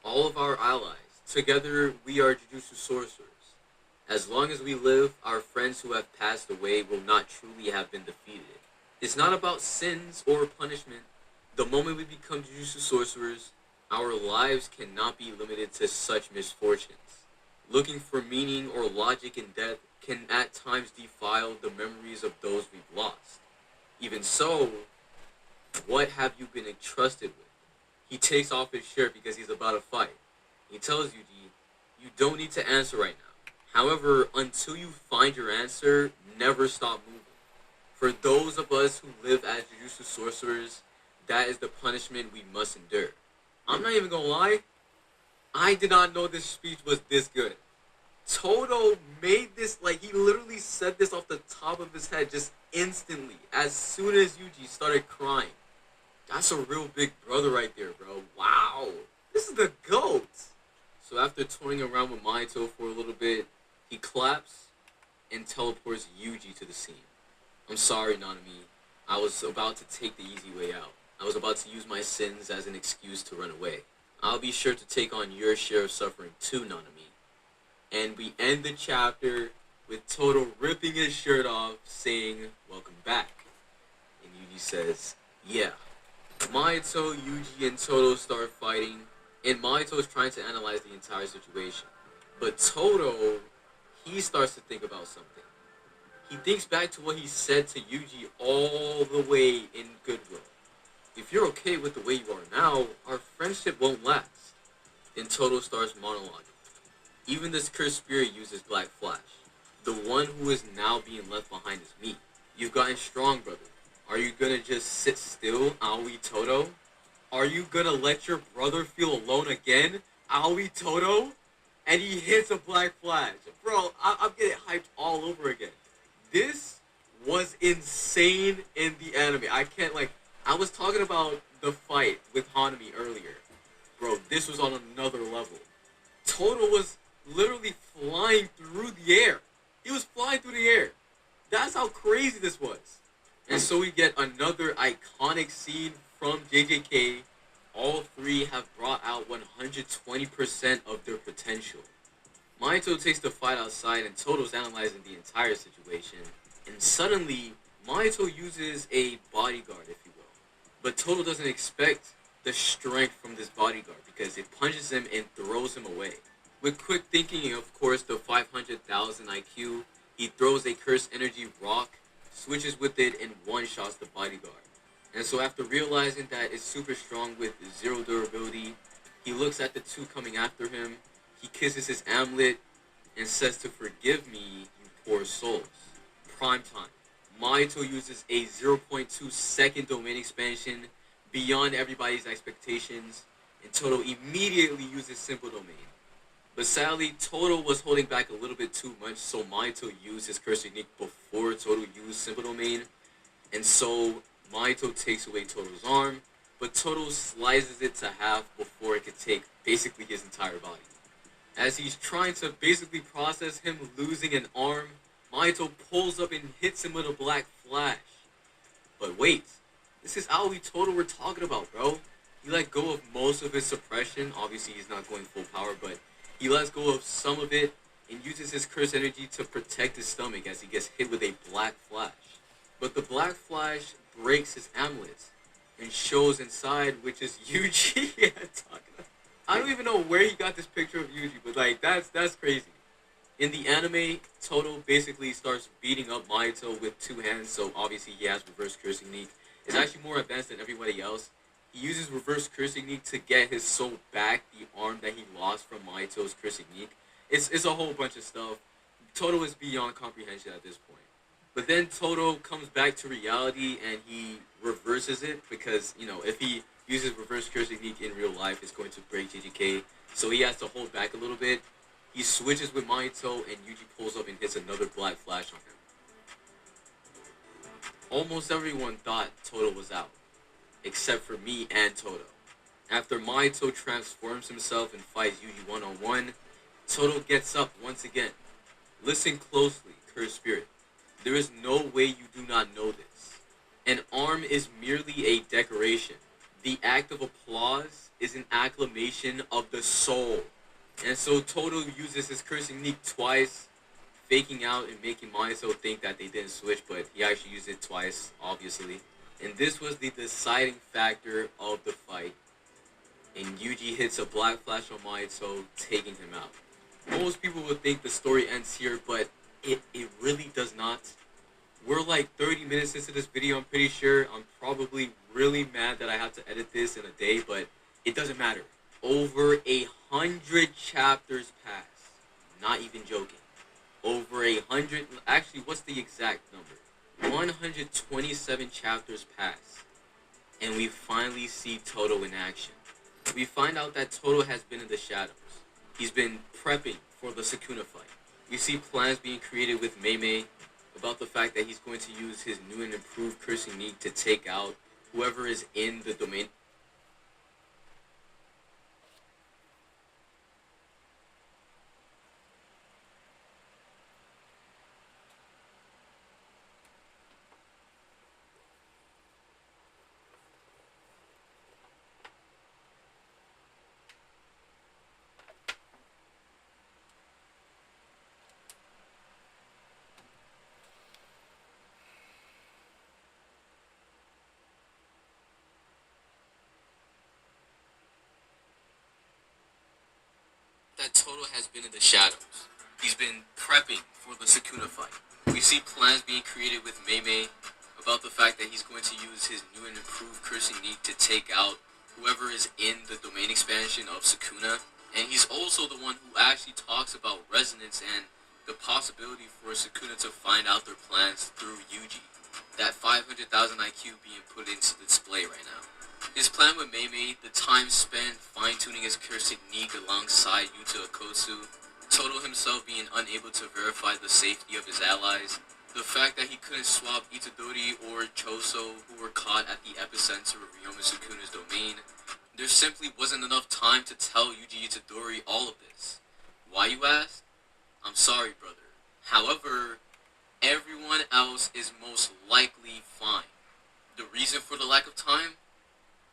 All of our allies. Together, we are Jujutsu sorcerers. As long as we live, our friends who have passed away will not truly have been defeated. It's not about sins or punishment. The moment we become Jujutsu sorcerers, our lives cannot be limited to such misfortunes. Looking for meaning or logic in death can at times defile the memories of those we've lost. Even so, what have you been entrusted with? He takes off his shirt because he's about to fight. He tells Yuji, you don't need to answer right now. However, until you find your answer, never stop moving. For those of us who live as Jujutsu sorcerers, that is the punishment we must endure. I'm not even gonna lie, I did not know this speech was this good. Toto made this, like, he literally said this off the top of his head just instantly, as soon as Yuji started crying. That's a real big brother right there, bro. Wow. This is the GOAT. So after toying around with Mahito for a little bit, he claps and teleports Yuji to the scene. I'm sorry, Nanami. I was about to take the easy way out. I was about to use my sins as an excuse to run away. I'll be sure to take on your share of suffering too, Nanami. And we end the chapter with Toto ripping his shirt off, saying, welcome back. And Yuji says, yeah. Mahito, Yuji, and Toto start fighting, and Mahito is trying to analyze the entire situation. But Toto, he starts to think about something. He thinks back to what he said to Yuji all the way in Goodwill. If you're okay with the way you are now, our friendship won't last. And Toto starts monologuing. Even this cursed spirit uses Black Flash. The one who is now being left behind is me. You've gotten strong, brother. Are you gonna just sit still, Aoi Toto? Are you gonna let your brother feel alone again, Aoi Toto? And he hits a Black Flash. Bro, I'm getting hyped all over again. This was insane in the anime. I was talking about the fight with Hanami earlier. Bro, this was on another level. Toto was literally flying through the air. He was flying through the air. That's how crazy this was. And so we get another iconic scene from JJK. All three have brought out 120% of their potential. Mahito takes the fight outside and Toto's analyzing the entire situation. And suddenly, Mahito uses a bodyguard, if you will. But Toto doesn't expect the strength from this bodyguard because it punches him and throws him away. With quick thinking and of course the 500,000 IQ, he throws a cursed energy rock, switches with it, and one-shots the bodyguard. And so after realizing that it's super strong with zero durability, he looks at the two coming after him, he kisses his amulet, and says to forgive me, you poor souls. Prime time. Mahito uses a 0.2 second domain expansion beyond everybody's expectations, and Toto immediately uses simple domain. But sadly, Toto was holding back a little bit too much, so Mahito used his curse technique before Toto used simple domain, and so Mahito takes away Toto's arm, but Toto slices it to half before it could take basically his entire body. As he's trying to basically process him losing an arm, Mahito pulls up and hits him with a black flash. But wait, this is Aoi Toto we're talking about, bro. He let go of most of his suppression. Obviously, he's not going full power, but he lets go of some of it and uses his curse energy to protect his stomach as he gets hit with a black flash. But the black flash breaks his amulet and shows inside, which is Yuji. Yeah, I don't even know where he got this picture of Yuji, but like that's crazy. In the anime, Toto basically starts beating up Mahito with two hands, so obviously he has reverse curse technique. It's actually more advanced than everybody else. He uses reverse curse technique to get his soul back, the arm that he lost from Mahito's curse technique. It's a whole bunch of stuff. Toto is beyond comprehension at this point. But then Toto comes back to reality and he reverses it because, if he uses reverse curse technique in real life, it's going to break JJK. So he has to hold back a little bit. He switches with Mahito and Yuji pulls up and hits another black flash on him. Almost everyone thought Toto was out, except for me and Toto. After Mahito transforms himself and fights Yuji one-on-one, Toto gets up once again. Listen closely, Cursed Spirit. There is no way you do not know this. An arm is merely a decoration. The act of applause is an acclamation of the soul. And so Toto uses his curse technique twice, faking out and making Mahito think that they didn't switch, but he actually used it twice, obviously. And this was the deciding factor of the fight. And Yuji hits a black flash on Mahito, taking him out. Most people would think the story ends here, but it really does not. We're like 30 minutes into this video, I'm pretty sure. I'm probably really mad that I have to edit this in a day, but it doesn't matter. Over 100 chapters pass. Not even joking. Over 100, actually, what's the exact number? 127 chapters pass. And we finally see Toto in action. We find out that Toto has been in the shadows. He's been prepping for the Sukuna fight. We see plans being created with Mei about the fact that he's going to use his new and improved curse technique to take out whoever is in the domain. That Toto has been in the shadows. He's been prepping for the Sukuna fight. We see plans being created with Mei about the fact that he's going to use his new and improved curse technique to take out whoever is in the domain expansion of Sukuna. And he's also the one who actually talks about resonance and the possibility for Sukuna to find out their plans through Yuji. That 500,000 IQ being put into display right now. His plan with Mei, the time spent fine-tuning his curse technique alongside Yuta Akotsu, Toto himself being unable to verify the safety of his allies, the fact that he couldn't swap Itadori or Choso, who were caught at the epicenter of Ryoma Sukuna's domain. There simply wasn't enough time to tell Yuji Itadori all of this. Why, you ask? I'm sorry, brother. However, everyone else is most likely fine. The reason for the lack of time?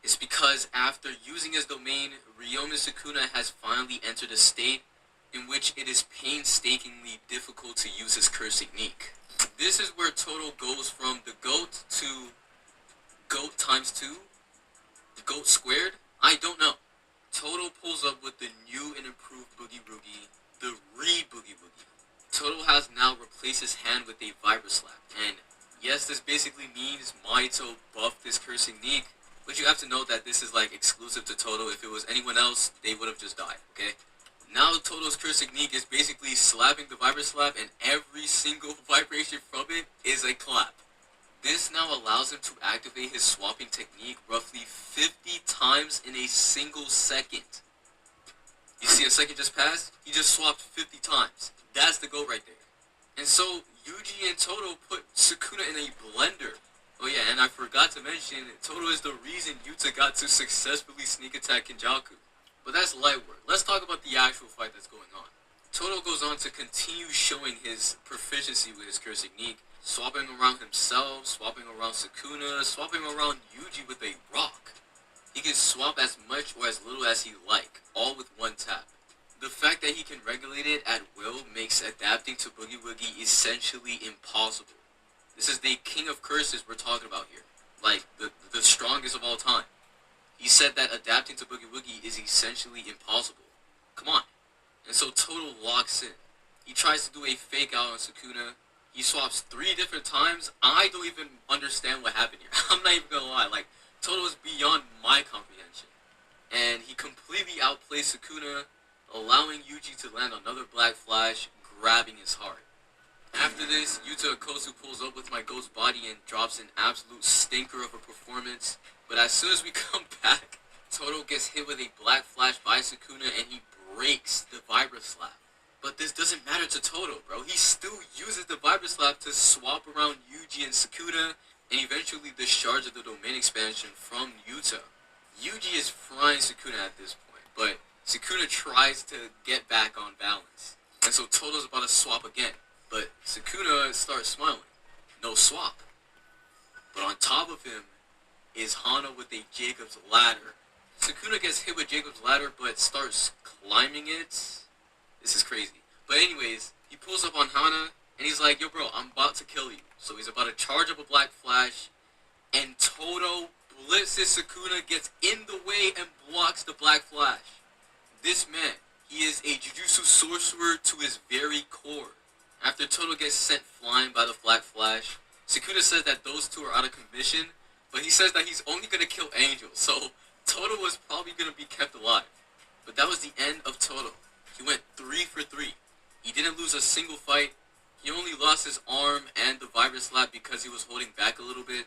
It's because after using his domain, Ryoma Sukuna has finally entered a state in which it is painstakingly difficult to use his curse technique. This is where Toto goes from the times 2, the GOAT squared? I don't know. Toto pulls up with the new and improved Boogie Woogie, the Re-Boogie Woogie. Toto has now replaced his hand with a Vibra Slap, and yes, this basically means Mahito buffed his cursing Neek, but you have to note that this is like exclusive to Toto. If it was anyone else, they would have just died, okay? Now Toto's cursing Neek is basically slapping the Vibra Slap, and every single vibration from it is a clap. This now allows him to activate his swapping technique roughly 50 times in a single second. You see a second just passed? He just swapped 50 times. That's the goal right there. And so, Yuji and Toto put Sukuna in a blender. Oh yeah, and I forgot to mention, Toto is the reason Yuta got to successfully sneak attack Kenjaku. But that's light work. Let's talk about the actual fight that's going on. Toto goes on to continue showing his proficiency with his cursing Neek, swapping around himself, swapping around Sukuna, swapping around Yuji with a rock. He can swap as much or as little as he like, all with one tap. The fact that he can regulate it at will makes adapting to Boogie Woogie essentially impossible. This is the king of curses we're talking about here. Like, the strongest of all time. He said that adapting to Boogie Woogie is essentially impossible. Come on. And so Toto locks in. He tries to do a fake out on Sukuna. He swaps 3 different times. I don't even understand what happened here. I'm not even gonna lie. Like, Toto is beyond my comprehension. And he completely outplays Sukuna, allowing Yuji to land another Black Flash, grabbing his heart. After this, Yuta Okosu pulls up with my ghost body and drops an absolute stinker of a performance. But as soon as we come back, Toto gets hit with a Black Flash by Sukuna and he breaks the Vibra Slap. But this doesn't matter to Toto, bro. He still uses the Vibra Slap to swap around Yuji and Sukuna and eventually discharge of the domain expansion from Yuta. Yuji is frying Sukuna at this point, but Sukuna tries to get back on balance. And so Toto's about to swap again, but Sukuna starts smiling. No swap. But on top of him is Hana with a Jacob's Ladder. Sukuna gets hit with Jacob's Ladder, but starts climbing it. This is crazy. But anyways, he pulls up on Hana, and he's like, yo bro, I'm about to kill you. So he's about to charge up a Black Flash, and Toto blitzes Sukuna, gets in the way, and blocks the Black Flash. This man, he is a Jujutsu sorcerer to his very core. After Toto gets sent flying by the Black Flash, Sukuna says that those two are out of commission, but he says that he's only going to kill Angel, so Toto was probably going to be kept alive. But that was the end of Toto. He went 3 for 3. He didn't lose a single fight. He only lost his arm and the Vibra Slap because he was holding back a little bit.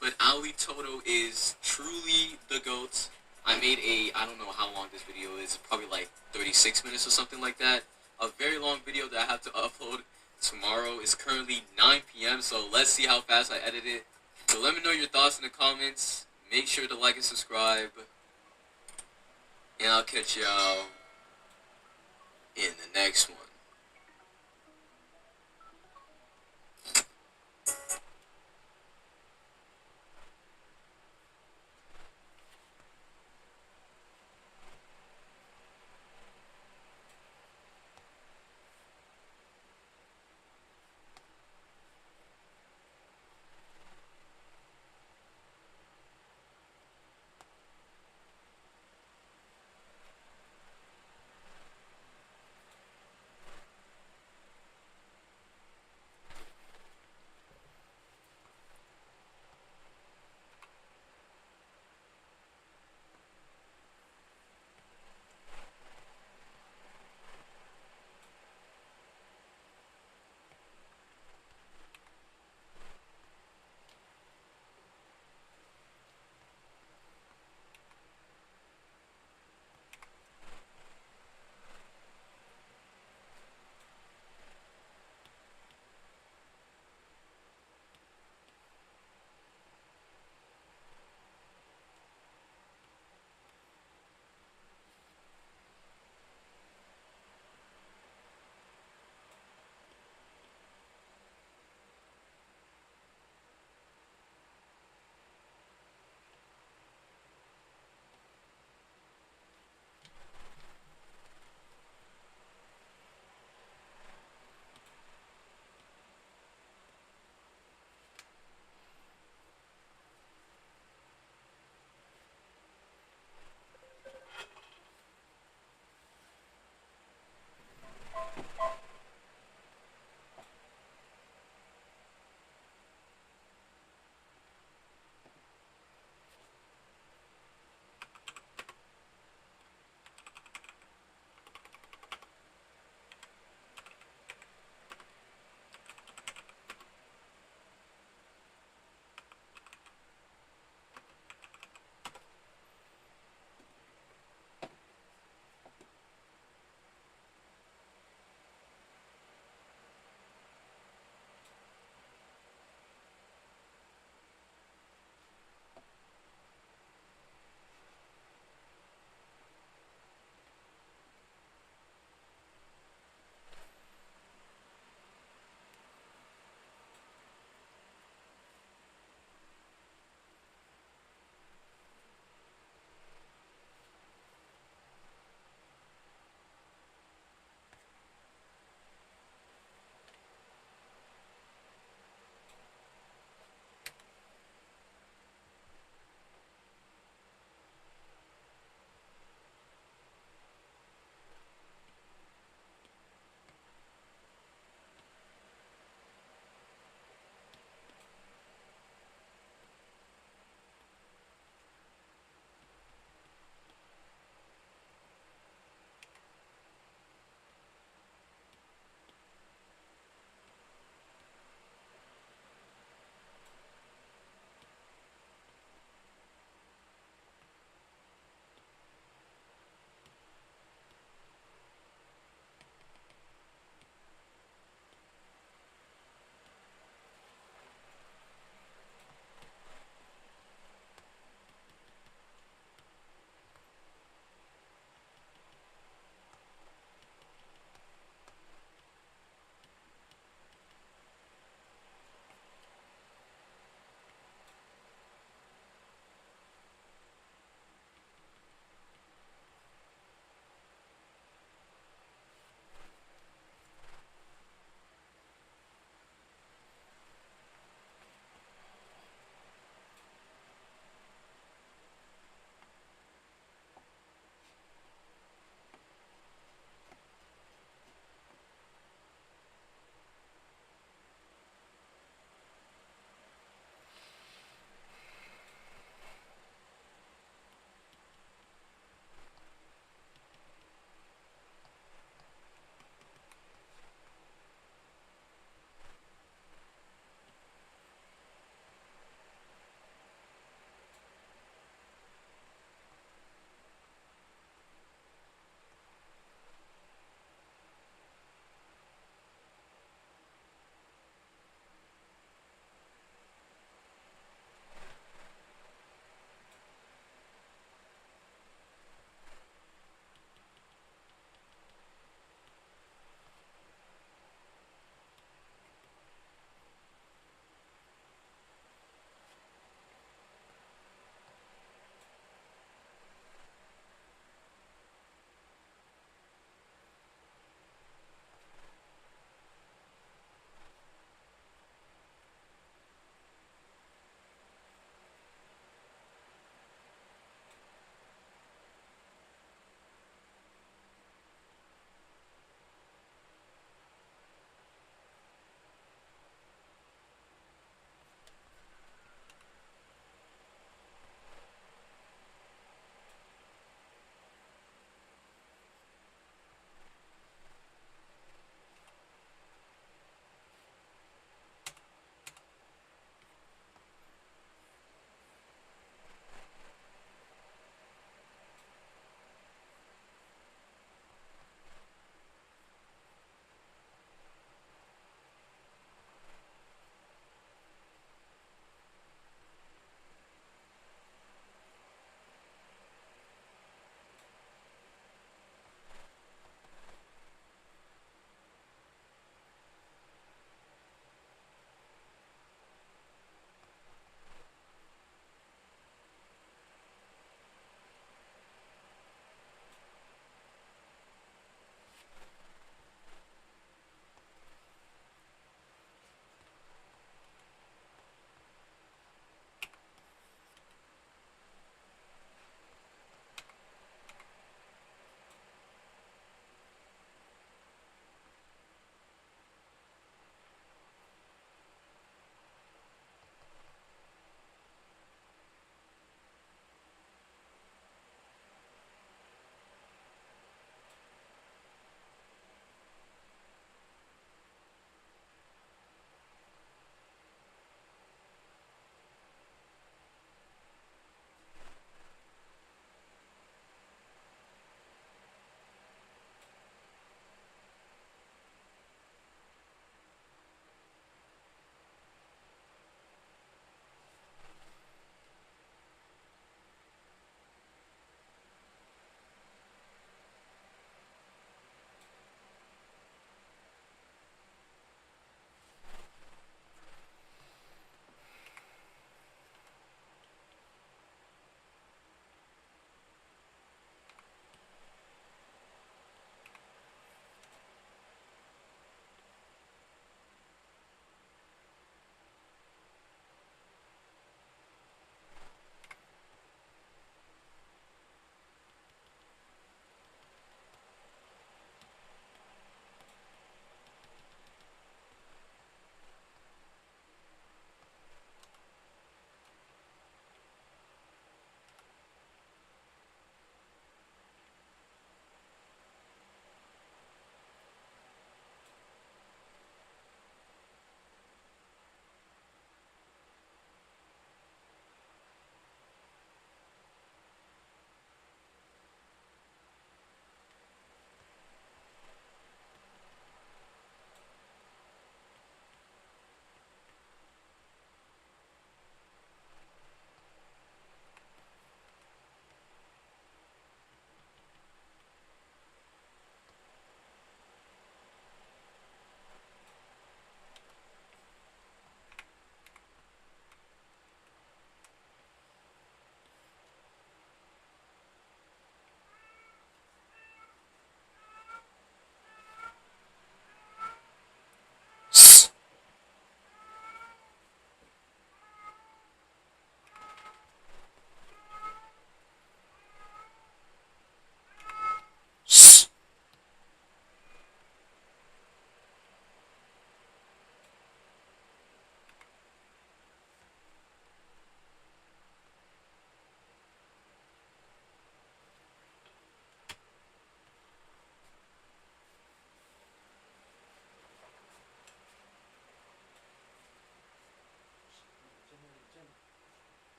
But Aoi Toto is truly the GOAT. I made I don't know how long this video is, probably like 36 minutes or something like that. A very long video that I have to upload tomorrow. Is currently 9 p.m. so let's see how fast I edit it. So let me know your thoughts in the comments. Make sure to like and subscribe. And I'll catch y'all in the next one.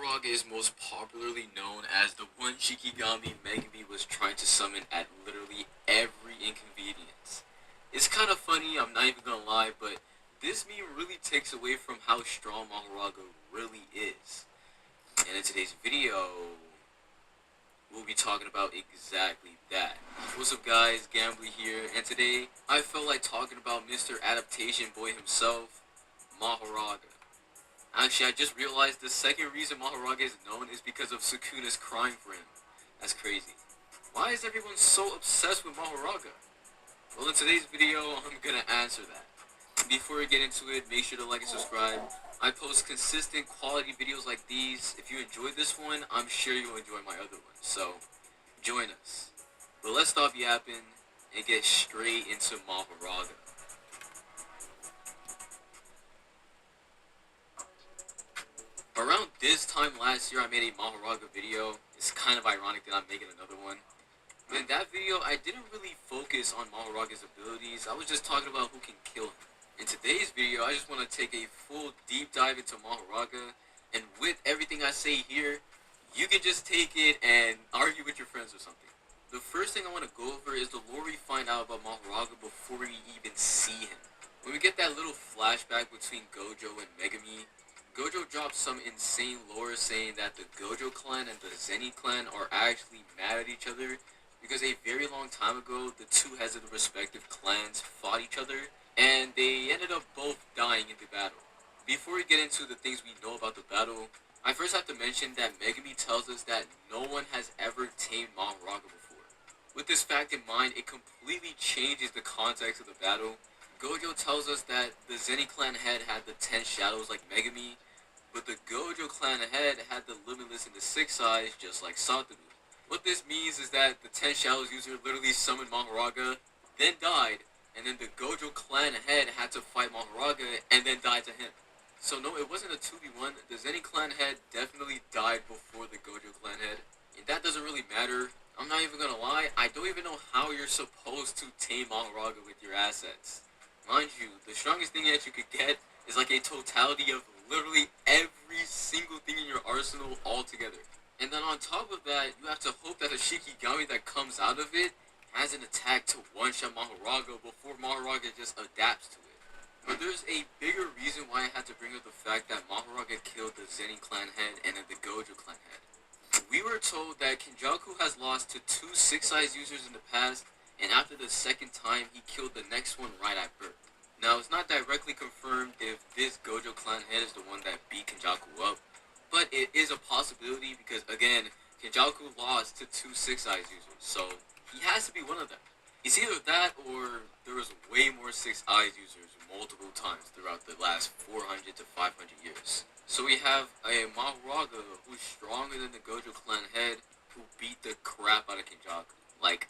Mahoraga is most popularly known as the one Shikigami Megumi was trying to summon at literally every inconvenience. It's kind of funny, I'm not even gonna lie, but this meme really takes away from how strong Mahoraga really is. And in today's video, we'll be talking about exactly that. What's up guys, Gambly here, and today I felt like talking about Mr. Adaptation Boy himself, Mahoraga. Actually, I just realized the second reason Mahoraga is known is because of Sukuna's crying for him. That's crazy. Why is everyone so obsessed with Mahoraga? Well, in today's video, I'm gonna answer that. Before we get into it, make sure to like and subscribe. I post consistent quality videos like these. If you enjoyed this one, I'm sure you'll enjoy my other ones. So, join us. But let's stop yapping and get straight into Mahoraga. Around this time last year, I made a Mahoraga video. It's kind of ironic that I'm making another one. But in that video, I didn't really focus on Mahoraga's abilities. I was just talking about who can kill him. In today's video, I just want to take a full deep dive into Mahoraga. And with everything I say here, you can just take it and argue with your friends or something. The first thing I want to go over is the lore we find out about Mahoraga before we even see him. When we get that little flashback between Gojo and Megumi, Gojo drops some insane lore saying that the Gojo clan and the Zeni clan are actually mad at each other because a very long time ago, the two heads of the respective clans fought each other and they ended up both dying in the battle. Before we get into the things we know about the battle, I first have to mention that Megumi tells us that no one has ever tamed Mahoraga before. With this fact in mind, it completely changes the context of the battle. Gojo tells us that the Zeni clan head had the 10 shadows like Megumi, but the Gojo clan head had the Limitless and the 6 eyes just like Satoru. What this means is that the 10 shadows user literally summoned Mahoraga, then died, and then the Gojo clan head had to fight Mahoraga and then died to him. So no, it wasn't a 2v1, the Zeni clan head definitely died before the Gojo clan head. And that doesn't really matter. I'm not even gonna lie, I don't even know how you're supposed to tame Mahoraga with your assets. Mind you, the strongest thing that you could get is like a totality of literally every single thing in your arsenal all together. And then on top of that, you have to hope that the Shikigami that comes out of it has an attack to one-shot Mahoraga before Mahoraga just adapts to it. But there's a bigger reason why I had to bring up the fact that Mahoraga killed the Zeni clan head and then the Gojo clan head. We were told that Kenjaku has lost to 2 6 eyes users in the past, and after the second time, he killed the next one right at birth. Now, it's not directly confirmed if this Gojo clan head is the one that beat Kenjaku up, but it is a possibility because, again, Kenjaku lost to 2 6 eyes users, so he has to be one of them. It's either that or there was way more 6 eyes users multiple times throughout the last 400 to 500 years. So we have a Mahoraga who's stronger than the Gojo clan head who beat the crap out of Kenjaku. Like,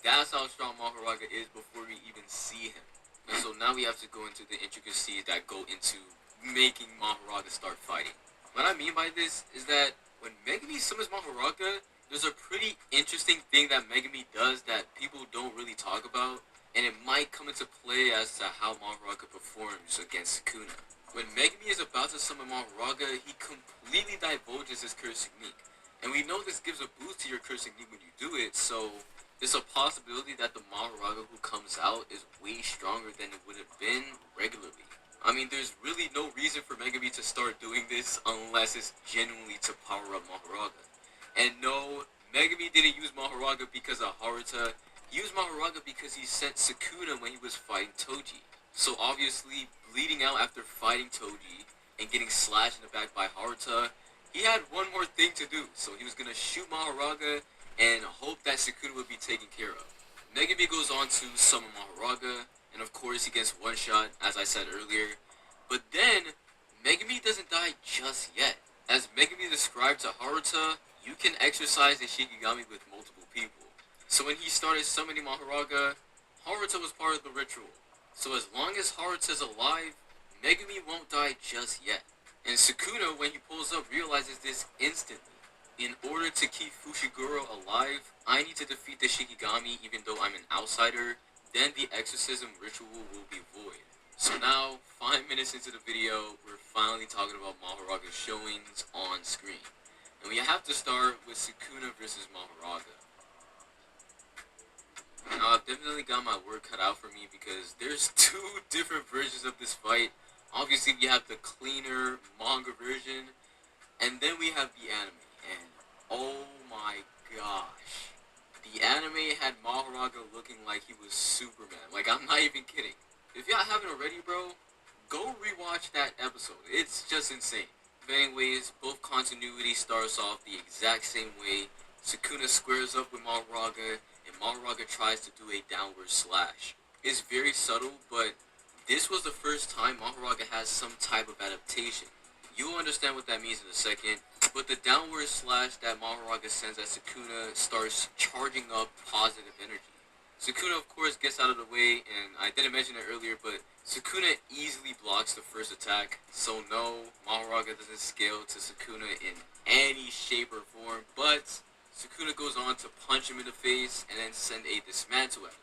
that's how strong Mahoraga is before we even see him. And so now we have to go into the intricacies that go into making Mahoraga start fighting. What I mean by this is that when Megumi summons Mahoraga, there's a pretty interesting thing that Megumi does that people don't really talk about, and it might come into play as to how Mahoraga performs against Sukuna. When Megumi is about to summon Mahoraga, he completely divulges his curse technique. And we know this gives a boost to your curse technique when you do it, so there's a possibility that the Mahoraga who comes out is way stronger than it would have been regularly. I mean, there's really no reason for Megumi to start doing this unless it's genuinely to power up Mahoraga. And no, Megumi didn't use Mahoraga because of Haruta. He used Mahoraga because he sent Sukuna when he was fighting Toji. So obviously, bleeding out after fighting Toji and getting slashed in the back by Haruta, he had one more thing to do. So he was going to shoot Mahoraga and hope that Sukuna would be taken care of. Megumi goes on to summon Mahoraga, and of course he gets one shot, as I said earlier. But then, Megumi doesn't die just yet. As Megumi described to Haruta, you can exercise the Shikigami with multiple people. So when he started summoning Mahoraga, Haruta was part of the ritual. So as long as Haruta's alive, Megumi won't die just yet. And Sukuna, when he pulls up, realizes this instantly. In order to keep Fushiguro alive, I need to defeat the Shikigami even though I'm an outsider, then the exorcism ritual will be void. So now, 5 minutes into the video, we're finally talking about Maharaga's showings on screen. And we have to start with Sukuna versus Maharaga. Now, I've definitely got my work cut out for me because there's two different versions of this fight. Obviously, we have the cleaner manga version, and then we have the anime. And oh my gosh, the anime had Maharaga looking like he was Superman. Like, I'm not even kidding. If y'all haven't already, bro, go rewatch that episode. It's just insane. But anyways, both continuity starts off the exact same way. Sukuna squares up with Maharaga, and Maharaga tries to do a downward slash. It's very subtle, but this was the first time Maharaga has some type of adaptation. You'll understand what that means in a second, but the downward slash that Maharaga sends at Sukuna starts charging up positive energy. Sukuna, of course, gets out of the way, and I didn't mention it earlier, but Sukuna easily blocks the first attack, so no, Maharaga doesn't scale to Sukuna in any shape or form, but Sukuna goes on to punch him in the face and then send a dismantle at him.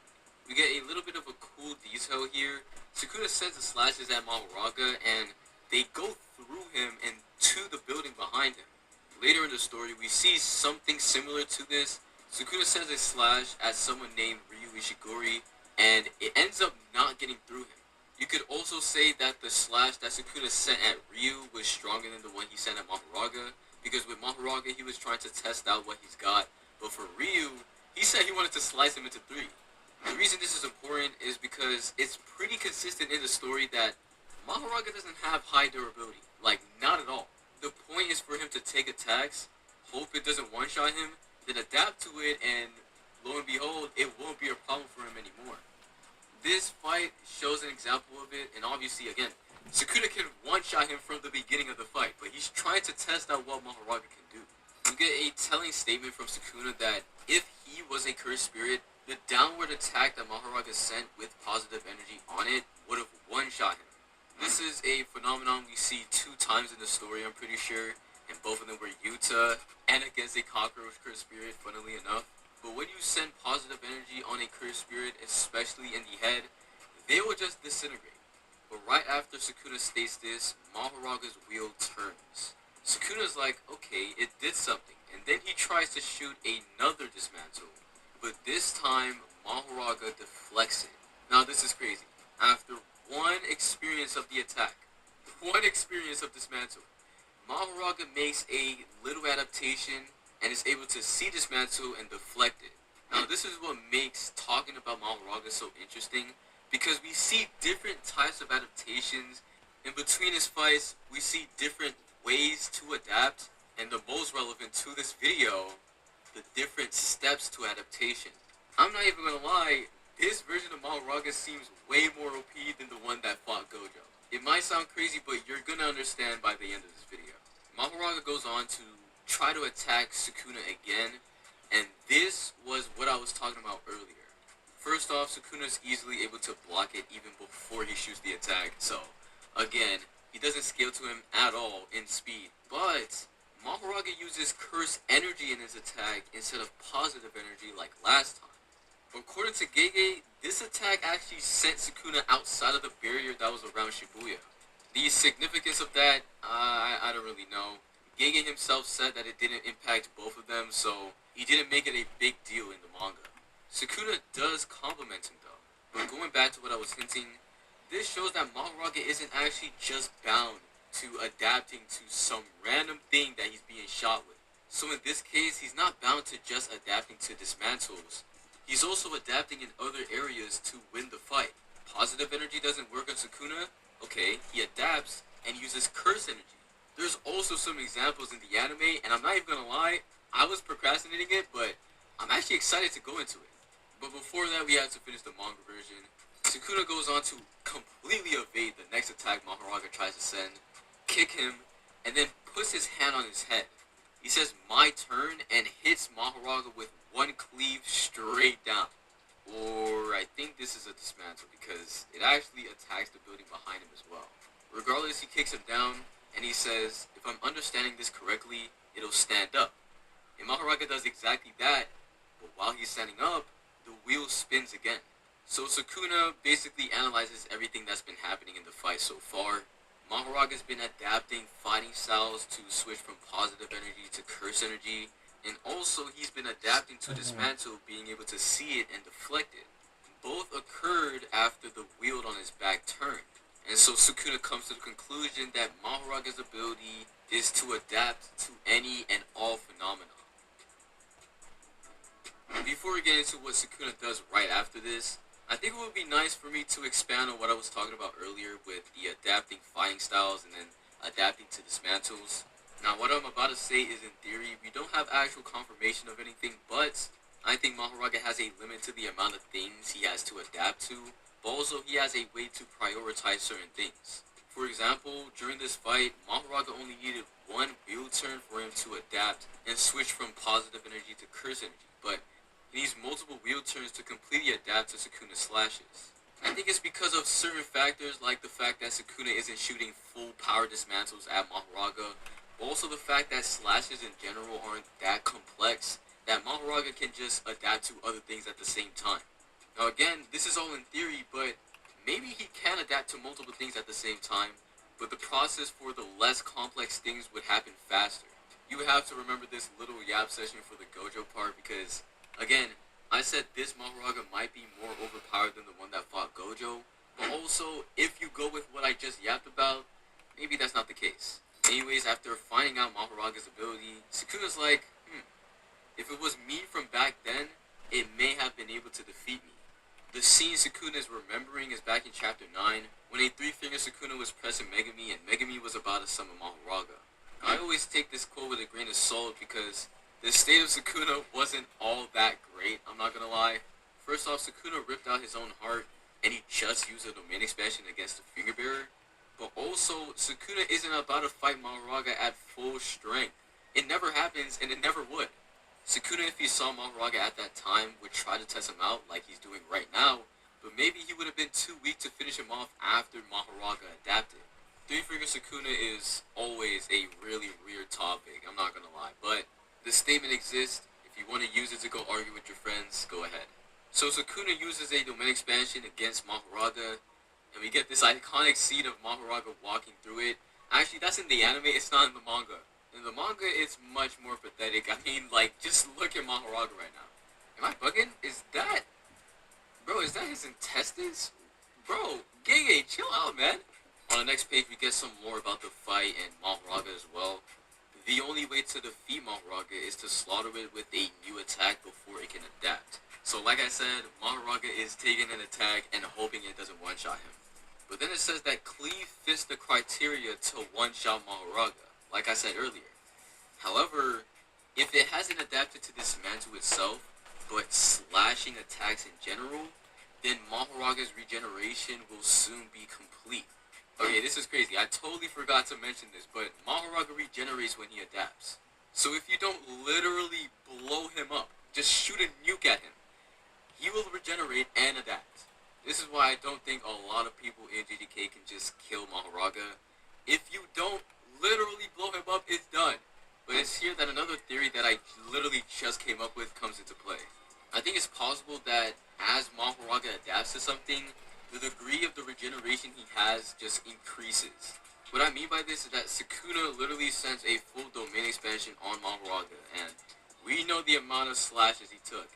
We get a little bit of a cool detail here. Sukuna sends the slashes at Maharaga, and they go through him and to the building behind him. Later in the story, we see something similar to this. Sukuna sends a slash at someone named Ryu Ishiguri, and it ends up not getting through him. You could also say that the slash that Sukuna sent at Ryu was stronger than the one he sent at Maharaga, because with Maharaga, he was trying to test out what he's got, but for Ryu, he said he wanted to slice him into three. The reason this is important is because it's pretty consistent in the story that Maharaga doesn't have high durability. Like, not at all. The point is for him to take attacks, hope it doesn't one-shot him, then adapt to it, and lo and behold, it won't be a problem for him anymore. This fight shows an example of it, and obviously, again, Sukuna can one-shot him from the beginning of the fight, but he's trying to test out what Maharaga can do. You get a telling statement from Sukuna that if he was a cursed spirit, the downward attack that Maharaga sent with positive energy on it would have one-shot him. This is a phenomenon we see 2 times in the story, I'm pretty sure, and both of them were Yuta and against a cockroach cursed spirit, funnily enough. But when you send positive energy on a cursed spirit, especially in the head, they will just disintegrate. But right after Sukuna states this, Maharaga's wheel turns. Sukuna's like, okay, it did something, and then he tries to shoot another dismantle. But this time, Maharaga deflects it. Now this is crazy. After one experience of the attack, one experience of dismantle, Maharaga makes a little adaptation and is able to see dismantle and deflect it. Now this is what makes talking about Maharaga so interesting, because we see different types of adaptations. In between his fights, we see different ways to adapt, and the most relevant to this video, the different steps to adaptation. I'm not even gonna lie, this version of Maharaga seems way more OP than the one that fought Gojo. It might sound crazy, but you're gonna understand by the end of this video. Maharaga goes on to try to attack Sukuna again, and this was what I was talking about earlier. First off, Sukuna's easily able to block it even before he shoots the attack, so again, he doesn't scale to him at all in speed, but Maharaga uses curse energy in his attack instead of positive energy like last time. According to Gege, this attack actually sent Sukuna outside of the barrier that was around Shibuya. The significance of that, I don't really know. Gege himself said that it didn't impact both of them, so he didn't make it a big deal in the manga. Sukuna does compliment him though, but going back to what I was hinting, this shows that Maharaga isn't actually just bound to adapting to some random thing that he's being shot with. So in this case, he's not bound to just adapting to dismantles. He's also adapting in other areas to win the fight. Positive energy doesn't work on Sukuna? Okay, he adapts and uses curse energy. There's also some examples in the anime, and I'm not even gonna lie, I was procrastinating it, but I'm actually excited to go into it. But before that, we have to finish the manga version. Sukuna goes on to completely evade the next attack Maharaga tries to send, kick him, and then puts his hand on his head. He says, "My turn," and hits Maharaga with one cleave straight down. Or I think this is a dismantle because it actually attacks the building behind him as well. Regardless, he kicks him down, and he says, "If I'm understanding this correctly, it'll stand up." And Maharaga does exactly that, but while he's standing up, the wheel spins again. So Sukuna basically analyzes everything that's been happening in the fight so far. Mahoraga's been adapting fighting styles to switch from positive energy to curse energy, and also he's been adapting to dismantle, being able to see it and deflect it. Both occurred after the wield on his back turned. And so Sukuna comes to the conclusion that Mahoraga's ability is to adapt to any and all phenomena. Before we get into what Sukuna does right after this, I think it would be nice for me to expand on what I was talking about earlier with the adapting fighting styles and then adapting to dismantles. Now what I'm about to say is in theory, we don't have actual confirmation of anything, but I think Mahoraga has a limit to the amount of things he has to adapt to, but also he has a way to prioritize certain things. For example, during this fight, Mahoraga only needed one build turn for him to adapt and switch from positive energy to curse energy, but he needs multiple wheel turns to completely adapt to Sukuna's slashes. I think it's because of certain factors like the fact that Sukuna isn't shooting full power dismantles at Mahoraga, but also the fact that slashes in general aren't that complex that Mahoraga can just adapt to other things at the same time. Now again, this is all in theory, but maybe he can adapt to multiple things at the same time, but the process for the less complex things would happen faster. You would have to remember this little yap session for the Gojo part because again, I said this Mahoraga might be more overpowered than the one that fought Gojo, but also, if you go with what I just yapped about, maybe that's not the case. Anyways, after finding out Mahoraga's ability, Sukuna's like, if it was me from back then, it may have been able to defeat me. The scene Sukuna is remembering is back in chapter 9, when a three-finger Sukuna was pressing Megami and Megami was about to summon Mahoraga. I always take this quote with a grain of salt because the state of Sukuna wasn't all that great, I'm not gonna lie. First off, Sukuna ripped out his own heart, and he just used a domain expansion against the Finger Bearer. But also, Sukuna isn't about to fight Mahoraga at full strength. It never happens, and it never would. Sukuna, if he saw Mahoraga at that time, would try to test him out like he's doing right now, but maybe he would have been too weak to finish him off after Mahoraga adapted. Three-finger Sukuna is always a really weird topic, I'm not gonna lie, but the statement exists. If you want to use it to go argue with your friends, go ahead. So Sukuna uses a domain expansion against Mahoraga, and we get this iconic scene of Mahoraga walking through it. Actually, that's in the anime, it's not in the manga. In the manga, it's much more pathetic. I mean, like, just look at Mahoraga right now. Am I bugging? Is that his intestines? Bro, Gege, chill out, man. On the next page, we get some more about the fight and Mahoraga as well. The only way to defeat Mahoraga is to slaughter it with a new attack before it can adapt. So like I said, Mahoraga is taking an attack and hoping it doesn't one-shot him. But then it says that Cleave fits the criteria to one-shot Mahoraga, like I said earlier. However, if it hasn't adapted to dismantle itself, but slashing attacks in general, then Mahoraga's regeneration will soon be complete. Okay, this is crazy. I totally forgot to mention this, but Mahoraga regenerates when he adapts. So if you don't literally blow him up, just shoot a nuke at him, he will regenerate and adapt. This is why I don't think a lot of people in JJK can just kill Mahoraga. If you don't literally blow him up, it's done. But it's here that another theory that I literally just came up with comes into play. I think it's possible that as Mahoraga adapts to something, the degree of the regeneration he has just increases. What I mean by this is that Sukuna literally sends a full domain expansion on Mahoraga, and we know the amount of slashes he took.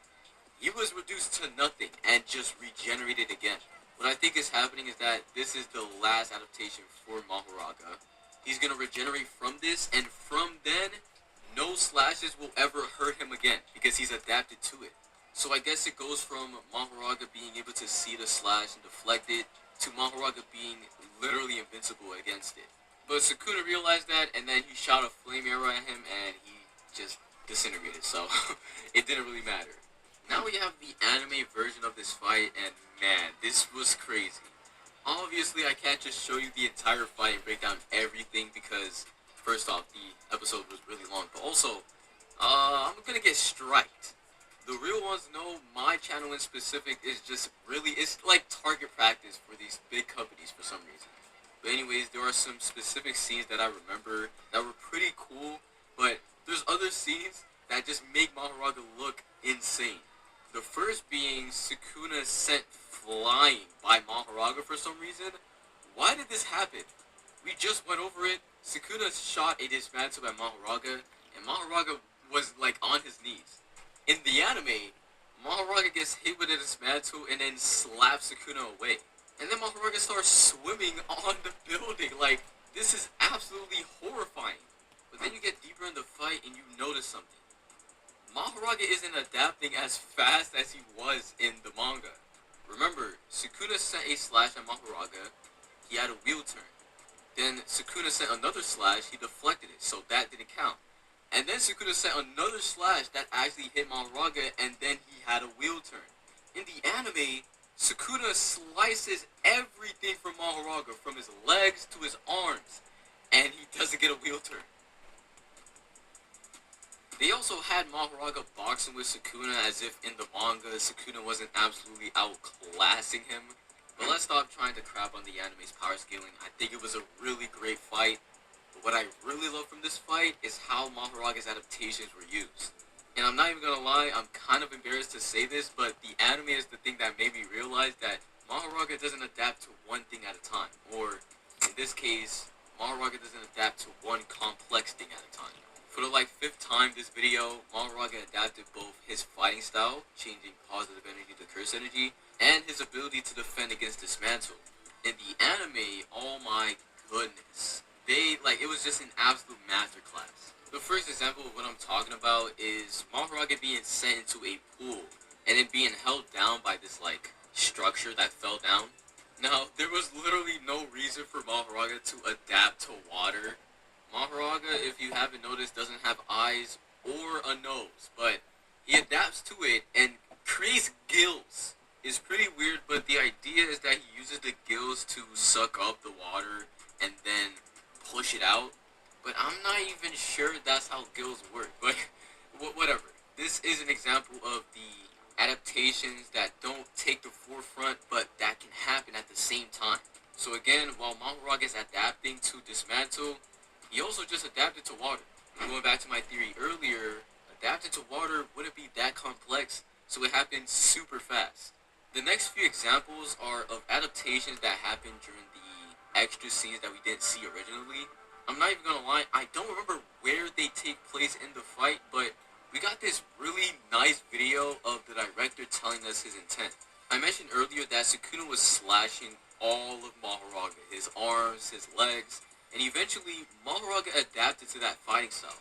He was reduced to nothing and just regenerated again. What I think is happening is that this is the last adaptation for Mahoraga. He's gonna regenerate from this, and from then, no slashes will ever hurt him again because he's adapted to it. So I guess it goes from Mahoraga being able to see the slash and deflect it, to Mahoraga being literally invincible against it. But Sukuna realized that, and then he shot a flame arrow at him, and he just disintegrated, so it didn't really matter. Now we have the anime version of this fight, and man, this was crazy. Obviously, I can't just show you the entire fight and break down everything because, first off, the episode was really long, but also, I'm gonna get striked. The real ones know my channel in specific is just really, it's like target practice for these big companies for some reason. But anyways, there are some specific scenes that I remember that were pretty cool, but there's other scenes that just make Mahoraga look insane. The first being Sukuna sent flying by Mahoraga for some reason. Why did this happen? We just went over it. Sukuna shot a dismantle by Mahoraga, and Mahoraga was like on his knees. In the anime, Mahoraga gets hit with a dismantle and then slaps Sukuna away. And then Mahoraga starts swimming on the building. Like, this is absolutely horrifying. But then you get deeper in the fight and you notice something. Mahoraga isn't adapting as fast as he was in the manga. Remember, Sukuna sent a slash at Mahoraga. He had a wheel turn. Then Sukuna sent another slash, he deflected it, so that didn't count. And then Sukuna sent another slash that actually hit Mahoraga, and then he had a wheel turn. In the anime, Sukuna slices everything from Mahoraga, from his legs to his arms, and he doesn't get a wheel turn. They also had Mahoraga boxing with Sukuna as if in the manga Sukuna wasn't absolutely outclassing him. But let's stop trying to crap on the anime's power scaling. I think it was a really great fight. But what I really love from this fight is how Mahoraga's adaptations were used. And I'm not even gonna lie, I'm kind of embarrassed to say this, but the anime is the thing that made me realize that Mahoraga doesn't adapt to one thing at a time. Or, in this case, Mahoraga doesn't adapt to one complex thing at a time. For the like 5th time this video, Mahoraga adapted both his fighting style, changing positive energy to curse energy, and his ability to defend against dismantle. In the anime, oh my goodness. It was just an absolute masterclass. The first example of what I'm talking about is Mahoraga being sent into a pool, and then being held down by this structure that fell down. Now, there was literally no reason for Mahoraga to adapt to water. Mahoraga, if you haven't noticed, doesn't have eyes or a nose, but he adapts to it and creates gills. It's pretty weird, but the idea is that he uses the gills to suck up the water and then push it out. But I'm not even sure that's how gills work, but whatever. This is an example of the adaptations that don't take the forefront, but that can happen at the same time. So again, while Mahoraga is adapting to dismantle, he also just adapted to water. Going back to my theory earlier, adapting to water wouldn't be that complex, so it happened super fast. The next few examples are of adaptations that happened during the extra scenes that we didn't see originally. I'm not even gonna lie, I don't remember where they take place in the fight, but we got this really nice video of the director telling us his intent. I mentioned earlier that Sukuna was slashing all of Mahoraga, his arms, his legs, and eventually Mahoraga adapted to that fighting style.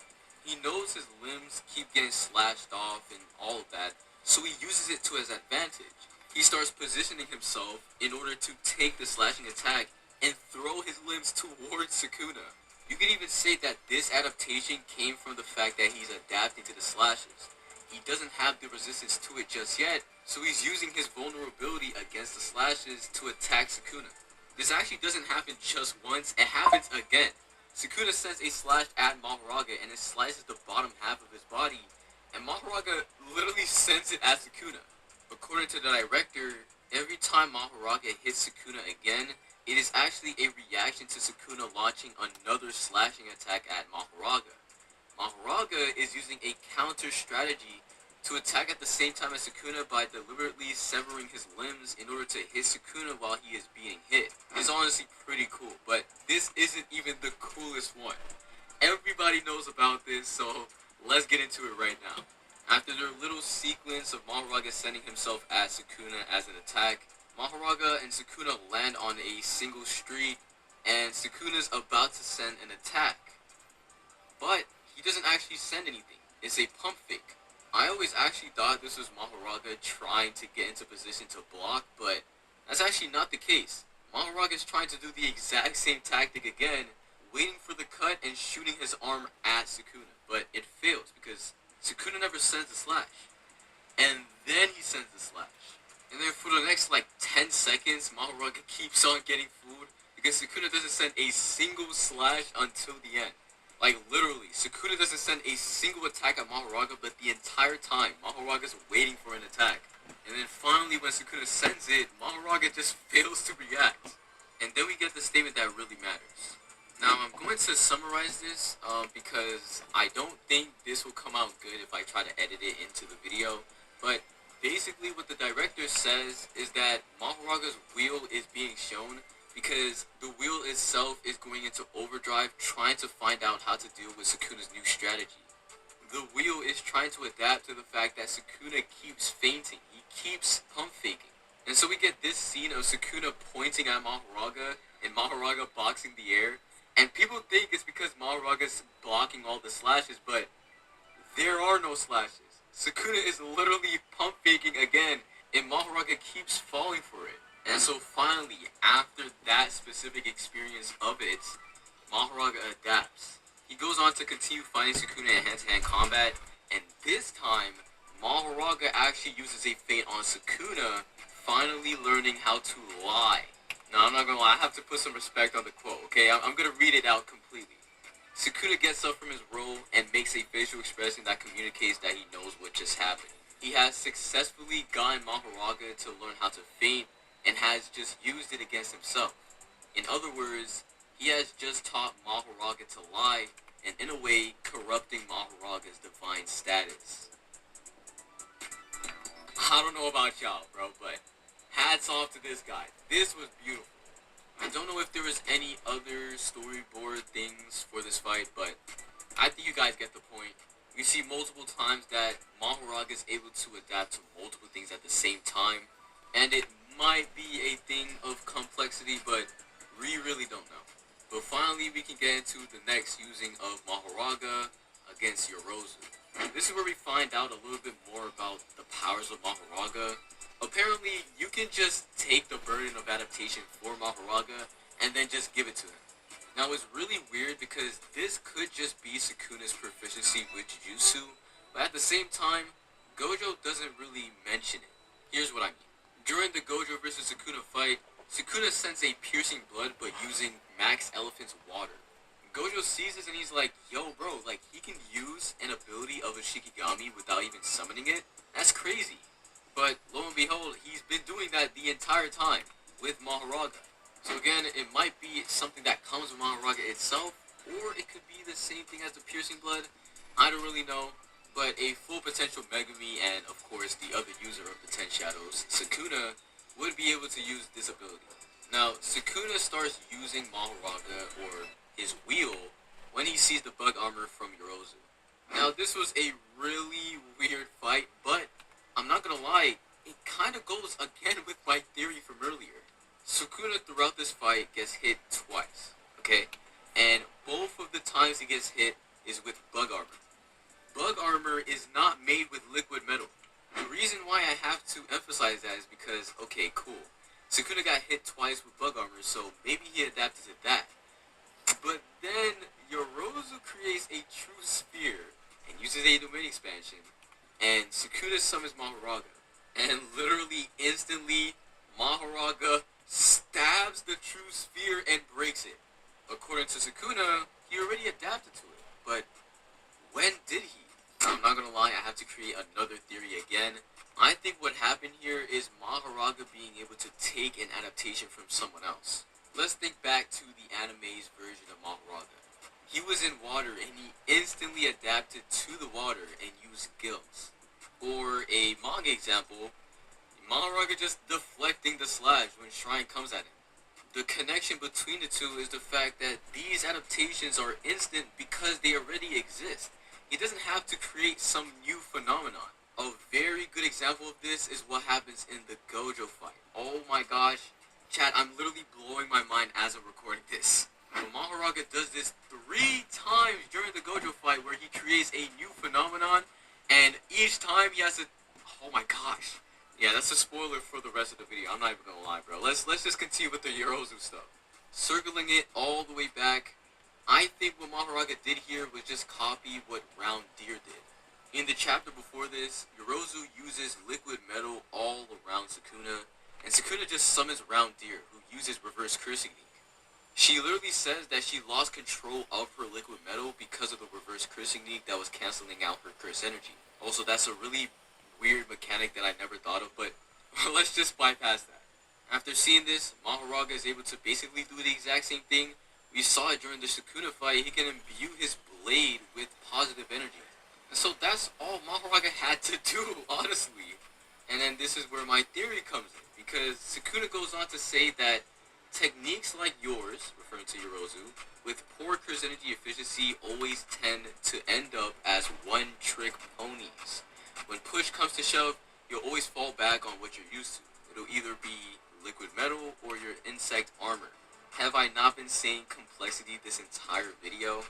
He knows his limbs keep getting slashed off and all of that, so he uses it to his advantage. He starts positioning himself in order to take the slashing attack and throw his limbs towards Sukuna. You could even say that this adaptation came from the fact that he's adapting to the slashes. He doesn't have the resistance to it just yet, so he's using his vulnerability against the slashes to attack Sukuna. This actually doesn't happen just once, it happens again. Sukuna sends a slash at Mahoraga and it slices the bottom half of his body, and Mahoraga literally sends it at Sukuna. According to the director, every time Mahoraga hits Sukuna again, it is actually a reaction to Sukuna launching another slashing attack at Mahoraga. Mahoraga is using a counter strategy to attack at the same time as Sukuna by deliberately severing his limbs in order to hit Sukuna while he is being hit. It's honestly pretty cool, but this isn't even the coolest one. Everybody knows about this, so let's get into it right now. After their little sequence of Mahoraga sending himself at Sukuna as an attack, Mahoraga and Sukuna land on a single street, and Sukuna's about to send an attack. But he doesn't actually send anything. It's a pump fake. I always actually thought this was Mahoraga trying to get into position to block, but that's actually not the case. Mahoraga is trying to do the exact same tactic again, waiting for the cut and shooting his arm at Sukuna, but it fails because Sukuna never sends a slash. And then he sends the slash. And then for the next 10 seconds, Mahoraga keeps on getting food because Sukuna doesn't send a single slash until the end. Literally, Sukuna doesn't send a single attack at Mahoraga, but the entire time, Mahoraga's waiting for an attack. And then finally, when Sukuna sends it, Mahoraga just fails to react. And then we get the statement that really matters. Now, I'm going to summarize this because I don't think this will come out good if I try to edit it into the video. But basically what the director says is that Mahoraga's wheel is being shown because the wheel itself is going into overdrive trying to find out how to deal with Sukuna's new strategy. The wheel is trying to adapt to the fact that Sukuna keeps fainting. He keeps pump faking. And so we get this scene of Sukuna pointing at Mahoraga and Mahoraga boxing the air. And people think it's because Mahoraga's blocking all the slashes, but there are no slashes. Sukuna is literally pump faking again, and Mahoraga keeps falling for it. And so finally, after that specific experience of it, Mahoraga adapts. He goes on to continue fighting Sukuna in hand-to-hand combat, and this time, Mahoraga actually uses a feint on Sukuna, finally learning how to lie. Now, I'm not gonna lie, I have to put some respect on the quote, okay? I'm gonna read it out completely. Sukuna gets up from his role and makes a facial expression that communicates that he knows what just happened. He has successfully gotten Mahoraga to learn how to feint and has just used it against himself. In other words, he has just taught Mahoraga to lie and in a way corrupting Mahoraga's divine status. I don't know about y'all, bro, but hats off to this guy. This was beautiful. I don't know if there was any other storyboard things for this fight, but I think you guys get the point. We see multiple times that Mahoraga is able to adapt to multiple things at the same time, and it might be a thing of complexity, but we really don't know. But finally, we can get into the next using of Mahoraga against Yorozu. This is where we find out a little bit more about the powers of Mahoraga. Apparently, you can just take the burden of adaptation for Mahoraga and then just give it to him. Now, it's really weird because this could just be Sukuna's proficiency with Jujutsu, but at the same time, Gojo doesn't really mention it. Here's what I mean. During the Gojo vs Sukuna fight, Sukuna sends a piercing blood but using Max Elephant's water. Gojo sees this and he's like, yo bro, like he can use an ability of a Shikigami without even summoning it? That's crazy. But lo and behold, he's been doing that the entire time with Mahoraga. So again, it might be something that comes with Mahoraga itself, or it could be the same thing as the piercing blood. I don't really know, but a full potential Megumi and of course the other user of the 10 Shadows, Sukuna, would be able to use this ability. Now, Sukuna starts using Mahoraga, or his wheel, when he sees the bug armor from Yorozu. Now, this was a really weird fight, but I'm not gonna lie, it kind of goes again with my theory from earlier. Sukuna throughout this fight gets hit twice, okay? And both of the times he gets hit is with bug armor. Bug armor is not made with liquid metal. The reason why I have to emphasize that is because, okay, cool. Sukuna got hit twice with bug armor, so maybe he adapted to that. But then Yorozu creates a true spear and uses a domain expansion, and Sukuna summons Mahoraga. And literally, instantly, Mahoraga stabs the true spear and breaks it. According to Sukuna, he already adapted to it. But when did he? I'm not gonna lie, I have to create another theory again. I think what happened here is Mahoraga being able to take an adaptation from someone else. Let's think back to the anime's version of Mahoraga. He was in water and he instantly adapted to the water and used gills. Or a manga example, Mahoraga just deflecting the slash when Shrine comes at him. The connection between the two is the fact that these adaptations are instant because they already exist. He doesn't have to create some new phenomenon. A very good example of this is what happens in the Gojo fight. Oh my gosh, chat, I'm literally blowing my mind as I'm recording this. But Mahoraga does this 3 times during the Gojo fight where he creates a new phenomenon, and each time he has to... Oh my gosh. Yeah, that's a spoiler for the rest of the video. I'm not even gonna lie, bro. Let's just continue with the Yorozu stuff. Circling it all the way back, I think what Mahoraga did here was just copy what Round Deer did. In the chapter before this, Yorozu uses liquid metal all around Sukuna, and Sukuna just summons Round Deer, who uses reverse cursing technique. She literally says that she lost control of her liquid metal because of the reverse cursing technique that was canceling out her curse energy. Also, that's a really weird mechanic that I never thought of, but let's just bypass that. After seeing this, Mahoraga is able to basically do the exact same thing. We saw it during the Sukuna fight. He can imbue his blade with positive energy. And so that's all Mahoraga had to do, honestly. And And this is where my theory comes in, because Sukuna goes on to say that techniques like yours, referring to Yorozu, with poor curse energy efficiency always tend to end up as one-trick ponies. When push comes to shove, you'll always fall back on what you're used to. It'll either be liquid metal or your insect armor. Have I not been saying complexity this entire video?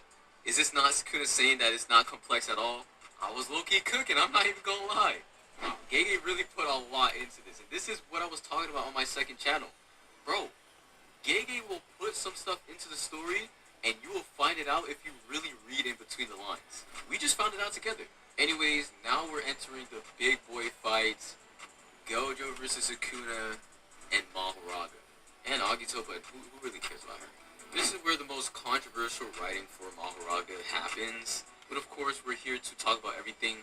Is this not Sukuna saying that it's not complex at all? I was low-key cooking, I'm not even gonna lie. Gege really put a lot into this, and this is what I was talking about on my second channel. Bro, Gege will put some stuff into the story, and you will find it out if you really read in between the lines. We just found it out together. Anyways, now we're entering the big boy fights. Gojo versus Sukuna and Mahoraga. And Agito, but who really cares about her? This is where the most controversial writing for Mahoraga happens. But of course, we're here to talk about everything.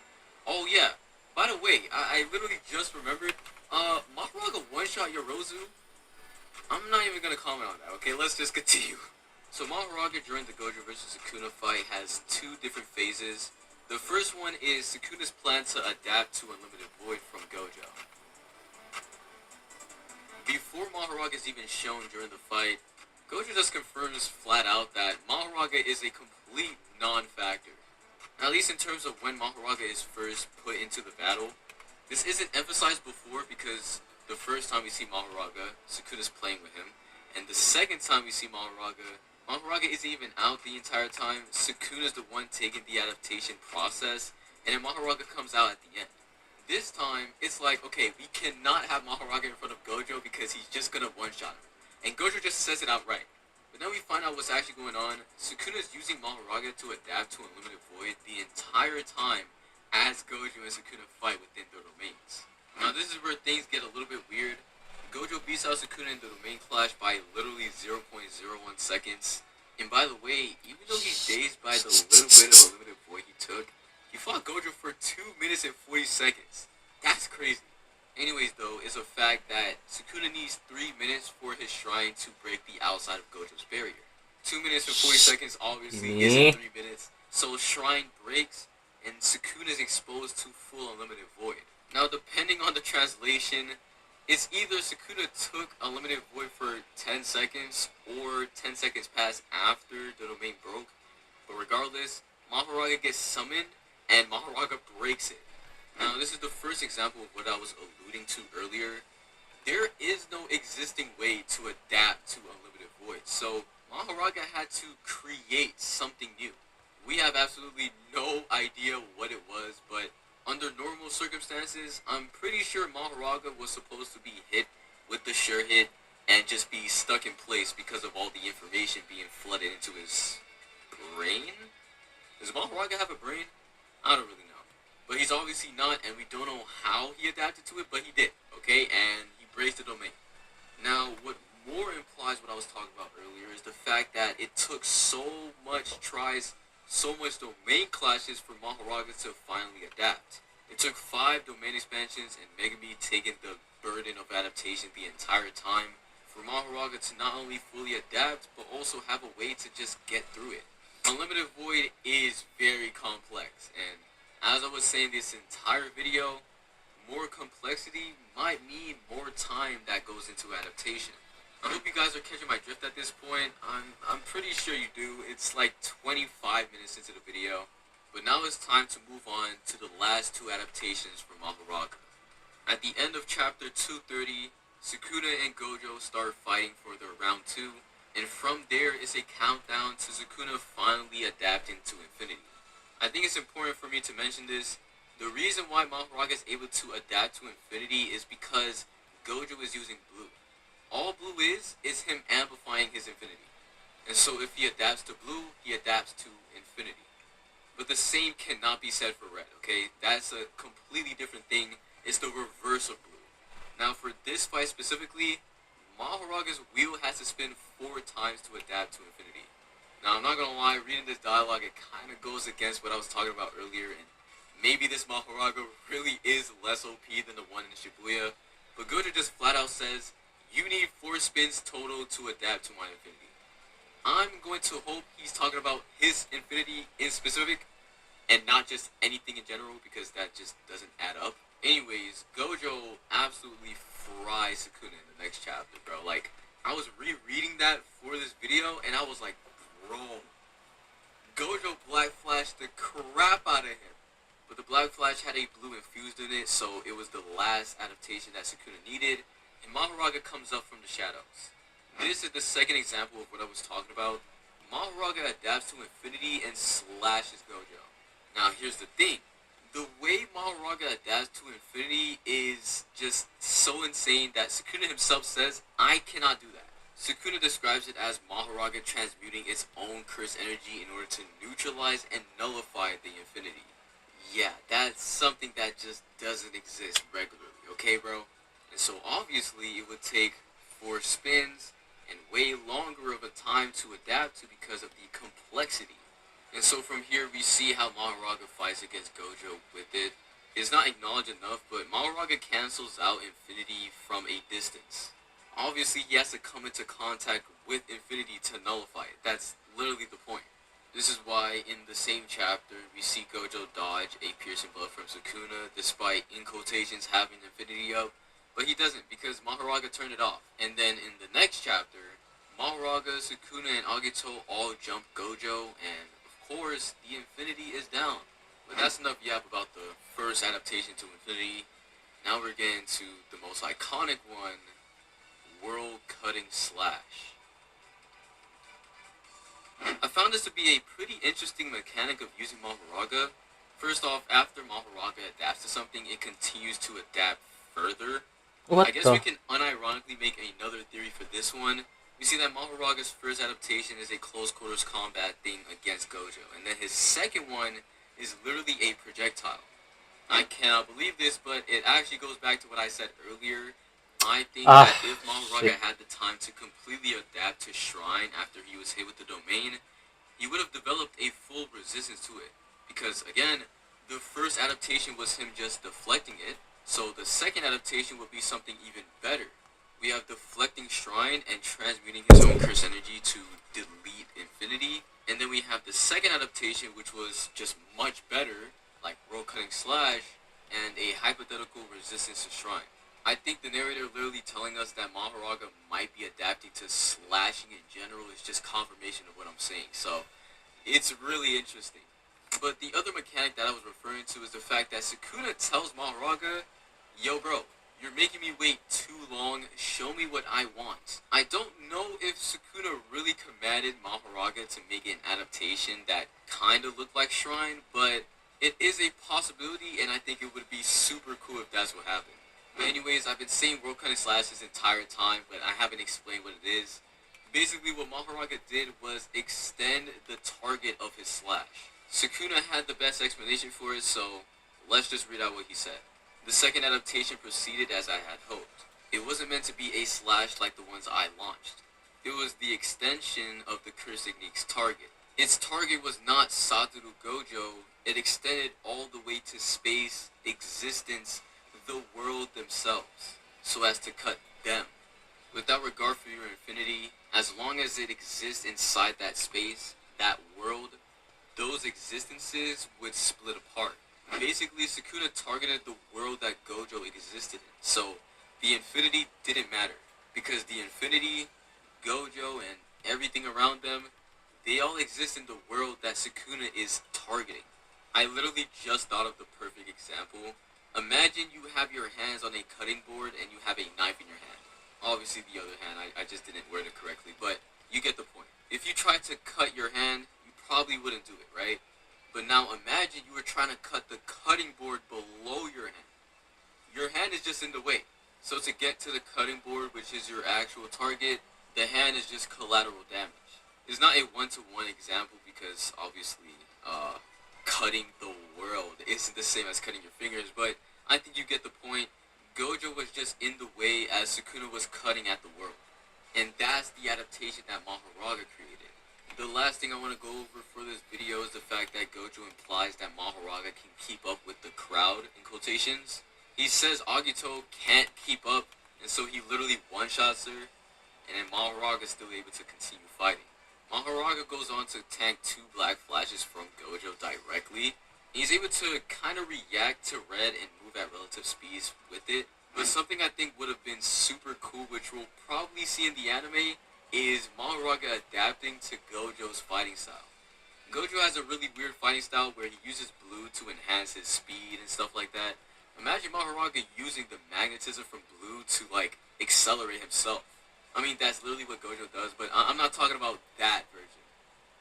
Oh yeah, by the way, I literally just remembered, Mahoraga one-shot Yorozu. I'm not even gonna comment on that, okay? Let's just continue. So Mahoraga during the Gojo vs. Sukuna fight has two different phases. The first one is Sukuna's plan to adapt to Unlimited Void from Gojo. Before Mahoraga is even shown during the fight, Gojo just confirms flat out that Mahoraga is a complete non-factor. At least in terms of when Mahoraga is first put into the battle. This isn't emphasized before because the first time we see Mahoraga, Sukuna's playing with him. And the second time we see Mahoraga isn't even out the entire time. Sukuna's the one taking the adaptation process, and then Mahoraga comes out at the end. This time, it's like, okay, we cannot have Mahoraga in front of Gojo because he's just gonna one-shot him. And Gojo just says it outright. But then we find out what's actually going on. Sukuna's using Mahoraga to adapt to Unlimited Void the entire time as Gojo and Sukuna fight within their domains. Now this is where things get a little bit weird. Gojo beats out Sukuna in the domain clash by literally 0.01 seconds. And by the way, even though he's dazed by the little bit of Unlimited Void he took, he fought Gojo for 2 minutes and 40 seconds. That's crazy. Anyways though, it's a fact that Sukuna needs 3 minutes for his shrine to break the outside of Gojo's barrier. 2 minutes and 40 seconds obviously isn't 3 minutes, so shrine breaks and Sukuna is exposed to full Unlimited Void. Now depending on the translation, it's either Sukuna took Unlimited Void for 10 seconds or 10 seconds passed after the domain broke, but regardless, Mahoraga gets summoned and Mahoraga breaks it. Now this is the first example of what I was alluding to earlier. There is no existing way to adapt to Unlimited Void, so Mahoraga had to create something new. We have absolutely no idea what it was, but under normal circumstances, I'm pretty sure Mahoraga was supposed to be hit with the sure hit and just be stuck in place because of all the information being flooded into his brain? Does Mahoraga have a brain? I don't really know. But he's obviously not, and we don't know how he adapted to it, but he did, okay? And he breaks the domain. Now, what more implies what I was talking about earlier is the fact that it took so much tries, so much domain clashes for Mahoraga to finally adapt. It took 5 domain expansions and Megami taking the burden of adaptation the entire time for Mahoraga to not only fully adapt, but also have a way to just get through it. Unlimited Void is very complex, and as I was saying this entire video, more complexity might mean more time that goes into adaptation. I hope you guys are catching my drift at this point. I'm pretty sure you do. It's like 25 minutes into the video. But now it's time to move on to the last 2 adaptations for Mahoraga. At the end of chapter 230, Sukuna and Gojo start fighting for their round 2, and from there is a countdown to Sukuna finally adapting to Infinity. I think it's important for me to mention this. The reason why Mahoraga is able to adapt to Infinity is because Gojo is using blue. All blue is him amplifying his Infinity. And so if he adapts to blue, he adapts to Infinity. But the same cannot be said for red, okay? That's a completely different thing. It's the reverse of blue. Now for this fight specifically, Mahoraga's wheel has to spin 4 times to adapt to Infinity. Now, I'm not gonna lie, reading this dialogue, it kind of goes against what I was talking about earlier, and maybe this Mahoraga really is less OP than the one in Shibuya, but Gojo just flat out says, you need 4 spins total to adapt to my Infinity. I'm going to hope he's talking about his Infinity in specific, and not just anything in general, because that just doesn't add up. Anyways, Gojo, absolutely fry Sukuna in the next chapter, bro. Like, I was rereading that for this video, and I was like, bro, Gojo Black Flashed the crap out of him. But the Black Flash had a blue infused in it, so it was the last adaptation that Sukuna needed, and Mahoraga comes up from the shadows. This is the second example of what I was talking about. Mahoraga adapts to infinity and slashes Gojo. Now here's the thing. The way Mahoraga adapts to infinity is just so insane that Sukuna himself says, I cannot do that. Sukuna describes it as Mahoraga transmuting its own curse energy in order to neutralize and nullify the infinity. Yeah, that's something that just doesn't exist regularly, okay, bro? And so obviously it would take 4 spins and way longer of a time to adapt to because of the complexity. And so from here we see how Mahoraga fights against Gojo with it. It's not acknowledged enough, but Mahoraga cancels out infinity from a distance. Obviously he has to come into contact with infinity to nullify it. That's literally the point. This is why in the same chapter we see Gojo dodge a piercing blow from Sukuna despite, in quotations, having infinity up, but he doesn't because Mahoraga turned it off. And then in the next chapter, Mahoraga, Sukuna, and Agito all jump Gojo, and of course the infinity is down. But that's enough yap about the first adaptation to infinity. Now we're getting to the most iconic one, world-cutting slash. I found this to be a pretty interesting mechanic of using Mahoraga. First off, after Mahoraga adapts to something, it continues to adapt further. What I guess the? we can unironically make another theory for this one. We see that Mahoraga's first adaptation is a close quarters combat thing against Gojo, and then his second one is literally a projectile. I cannot believe this, but it actually goes back to what I said earlier. I think that if Mahoraga shit. had the time to completely adapt to Shrine after he was hit with the domain, he would have developed a full resistance to it. Because again, the first adaptation was him just deflecting it, so the second adaptation would be something even better. We have deflecting Shrine and transmuting his own curse energy to delete infinity, and then we have the second adaptation, which was just much better, like World Cutting Slash, and a hypothetical resistance to Shrine. I think the narrator literally telling us that Mahoraga might be adapting to slashing in general is just confirmation of what I'm saying, so it's really interesting. But the other mechanic that I was referring to is the fact that Sukuna tells Mahoraga, yo bro, you're making me wait too long, show me what I want. I don't know if Sukuna really commanded Mahoraga to make an adaptation that kinda looked like Shrine, but it is a possibility, and I think it would be super cool if that's what happened. But anyways, I've been saying World Cutting Slash this entire time, but I haven't explained what it is. Basically, what Mahoraga did was extend the target of his slash. Sukuna had the best explanation for it, so let's just read out what he said. The second adaptation proceeded as I had hoped. It wasn't meant to be a slash like the ones I launched. It was the extension of the curse technique's target. Its target was not Satoru Gojo, it extended all the way to space, existence, the world themselves, so as to cut them. Without regard for your infinity, as long as it exists inside that space, that world, those existences would split apart. Basically, Sukuna targeted the world that Gojo existed in, so the infinity didn't matter, because the infinity, Gojo, and everything around them, they all exist in the world that Sukuna is targeting. I literally just thought of the perfect example. Imagine you have your hands on a cutting board and you have a knife in your hand. Obviously the other hand, I just didn't word it correctly, but you get the point. If you tried to cut your hand, you probably wouldn't do it, right? But now imagine you were trying to cut the cutting board below your hand. Your hand is just in the way. So to get to the cutting board, which is your actual target, the hand is just collateral damage. It's not a one-to-one example because obviously, cutting the world isn't the same as cutting your fingers, but I think you get the point. Gojo was just in the way as Sukuna was cutting at the world. And that's the adaptation that Mahoraga created. The last thing I want to go over for this video is the fact that Gojo implies that Mahoraga can keep up with the crowd, in quotations. He says Agito can't keep up, and so he literally one-shots her, and then Mahoraga is still able to continue fighting. Mahoraga goes on to tank 2 black flashes from Gojo directly. He's able to kind of react to red and move at relative speeds with it. But something I think would have been super cool, which we'll probably see in the anime, is Mahoraga adapting to Gojo's fighting style. Gojo has a really weird fighting style where he uses blue to enhance his speed and stuff like that. Imagine Mahoraga using the magnetism from blue to like accelerate himself. I mean, that's literally what Gojo does, but I'm not talking about that version.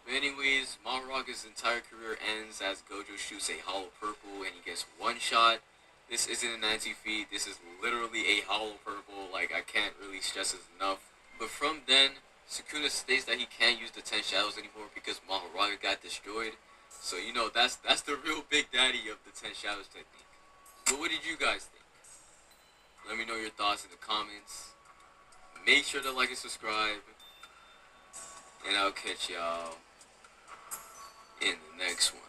But anyways, Mahoraga's entire career ends as Gojo shoots a hollow purple and he gets one shot. This isn't a 90 feet, this is literally a hollow purple, like I can't really stress this enough. But from then, Sukuna states that he can't use the 10 shadows anymore because Mahoraga got destroyed. So you know, that's the real big daddy of the 10 shadows technique. But what did you guys think? Let me know your thoughts in the comments. Make sure to like and subscribe. And I'll catch y'all in the next one.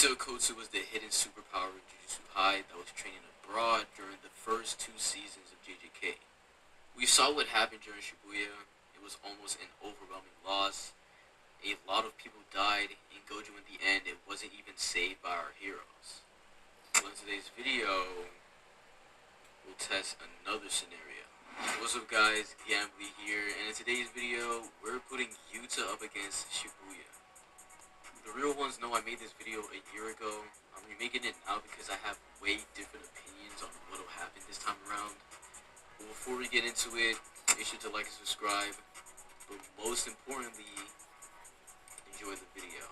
Yuta Okkotsu was the hidden superpower of Jujutsu High that was training abroad during the first 2 seasons of JJK. We saw what happened during Shibuya. It was almost an overwhelming loss. A lot of people died, and Gojo in the end, it wasn't even saved by our heroes. Well, in today's video, we'll test another scenario. What's up guys, Gambly here, and in today's video, we're putting Yuta up against Shibuya. The real ones know I made this video a year ago. I'm remaking it now because I have way different opinions on what will happen this time around. But before we get into it, make sure to like and subscribe. But most importantly, enjoy the video.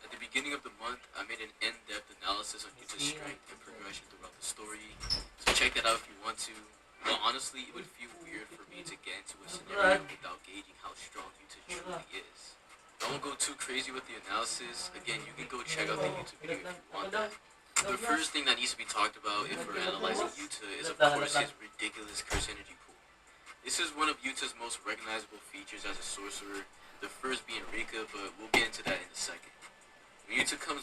At the beginning of the month, I made an in-depth analysis on Yuta's strength and progression throughout the story. So check that out if you want to. Well, honestly, it would feel weird for me to get into a scenario without gauging how strong Yuta truly is. I won't go too crazy with the analysis. Again, you can go check out the YouTube video if you want that. The first thing that needs to be talked about if we're analyzing Yuta is of course his ridiculous curse energy pool. This is one of Yuta's most recognizable features as a sorcerer, the first being Rika, but we'll get into that in a second. When Yuta comes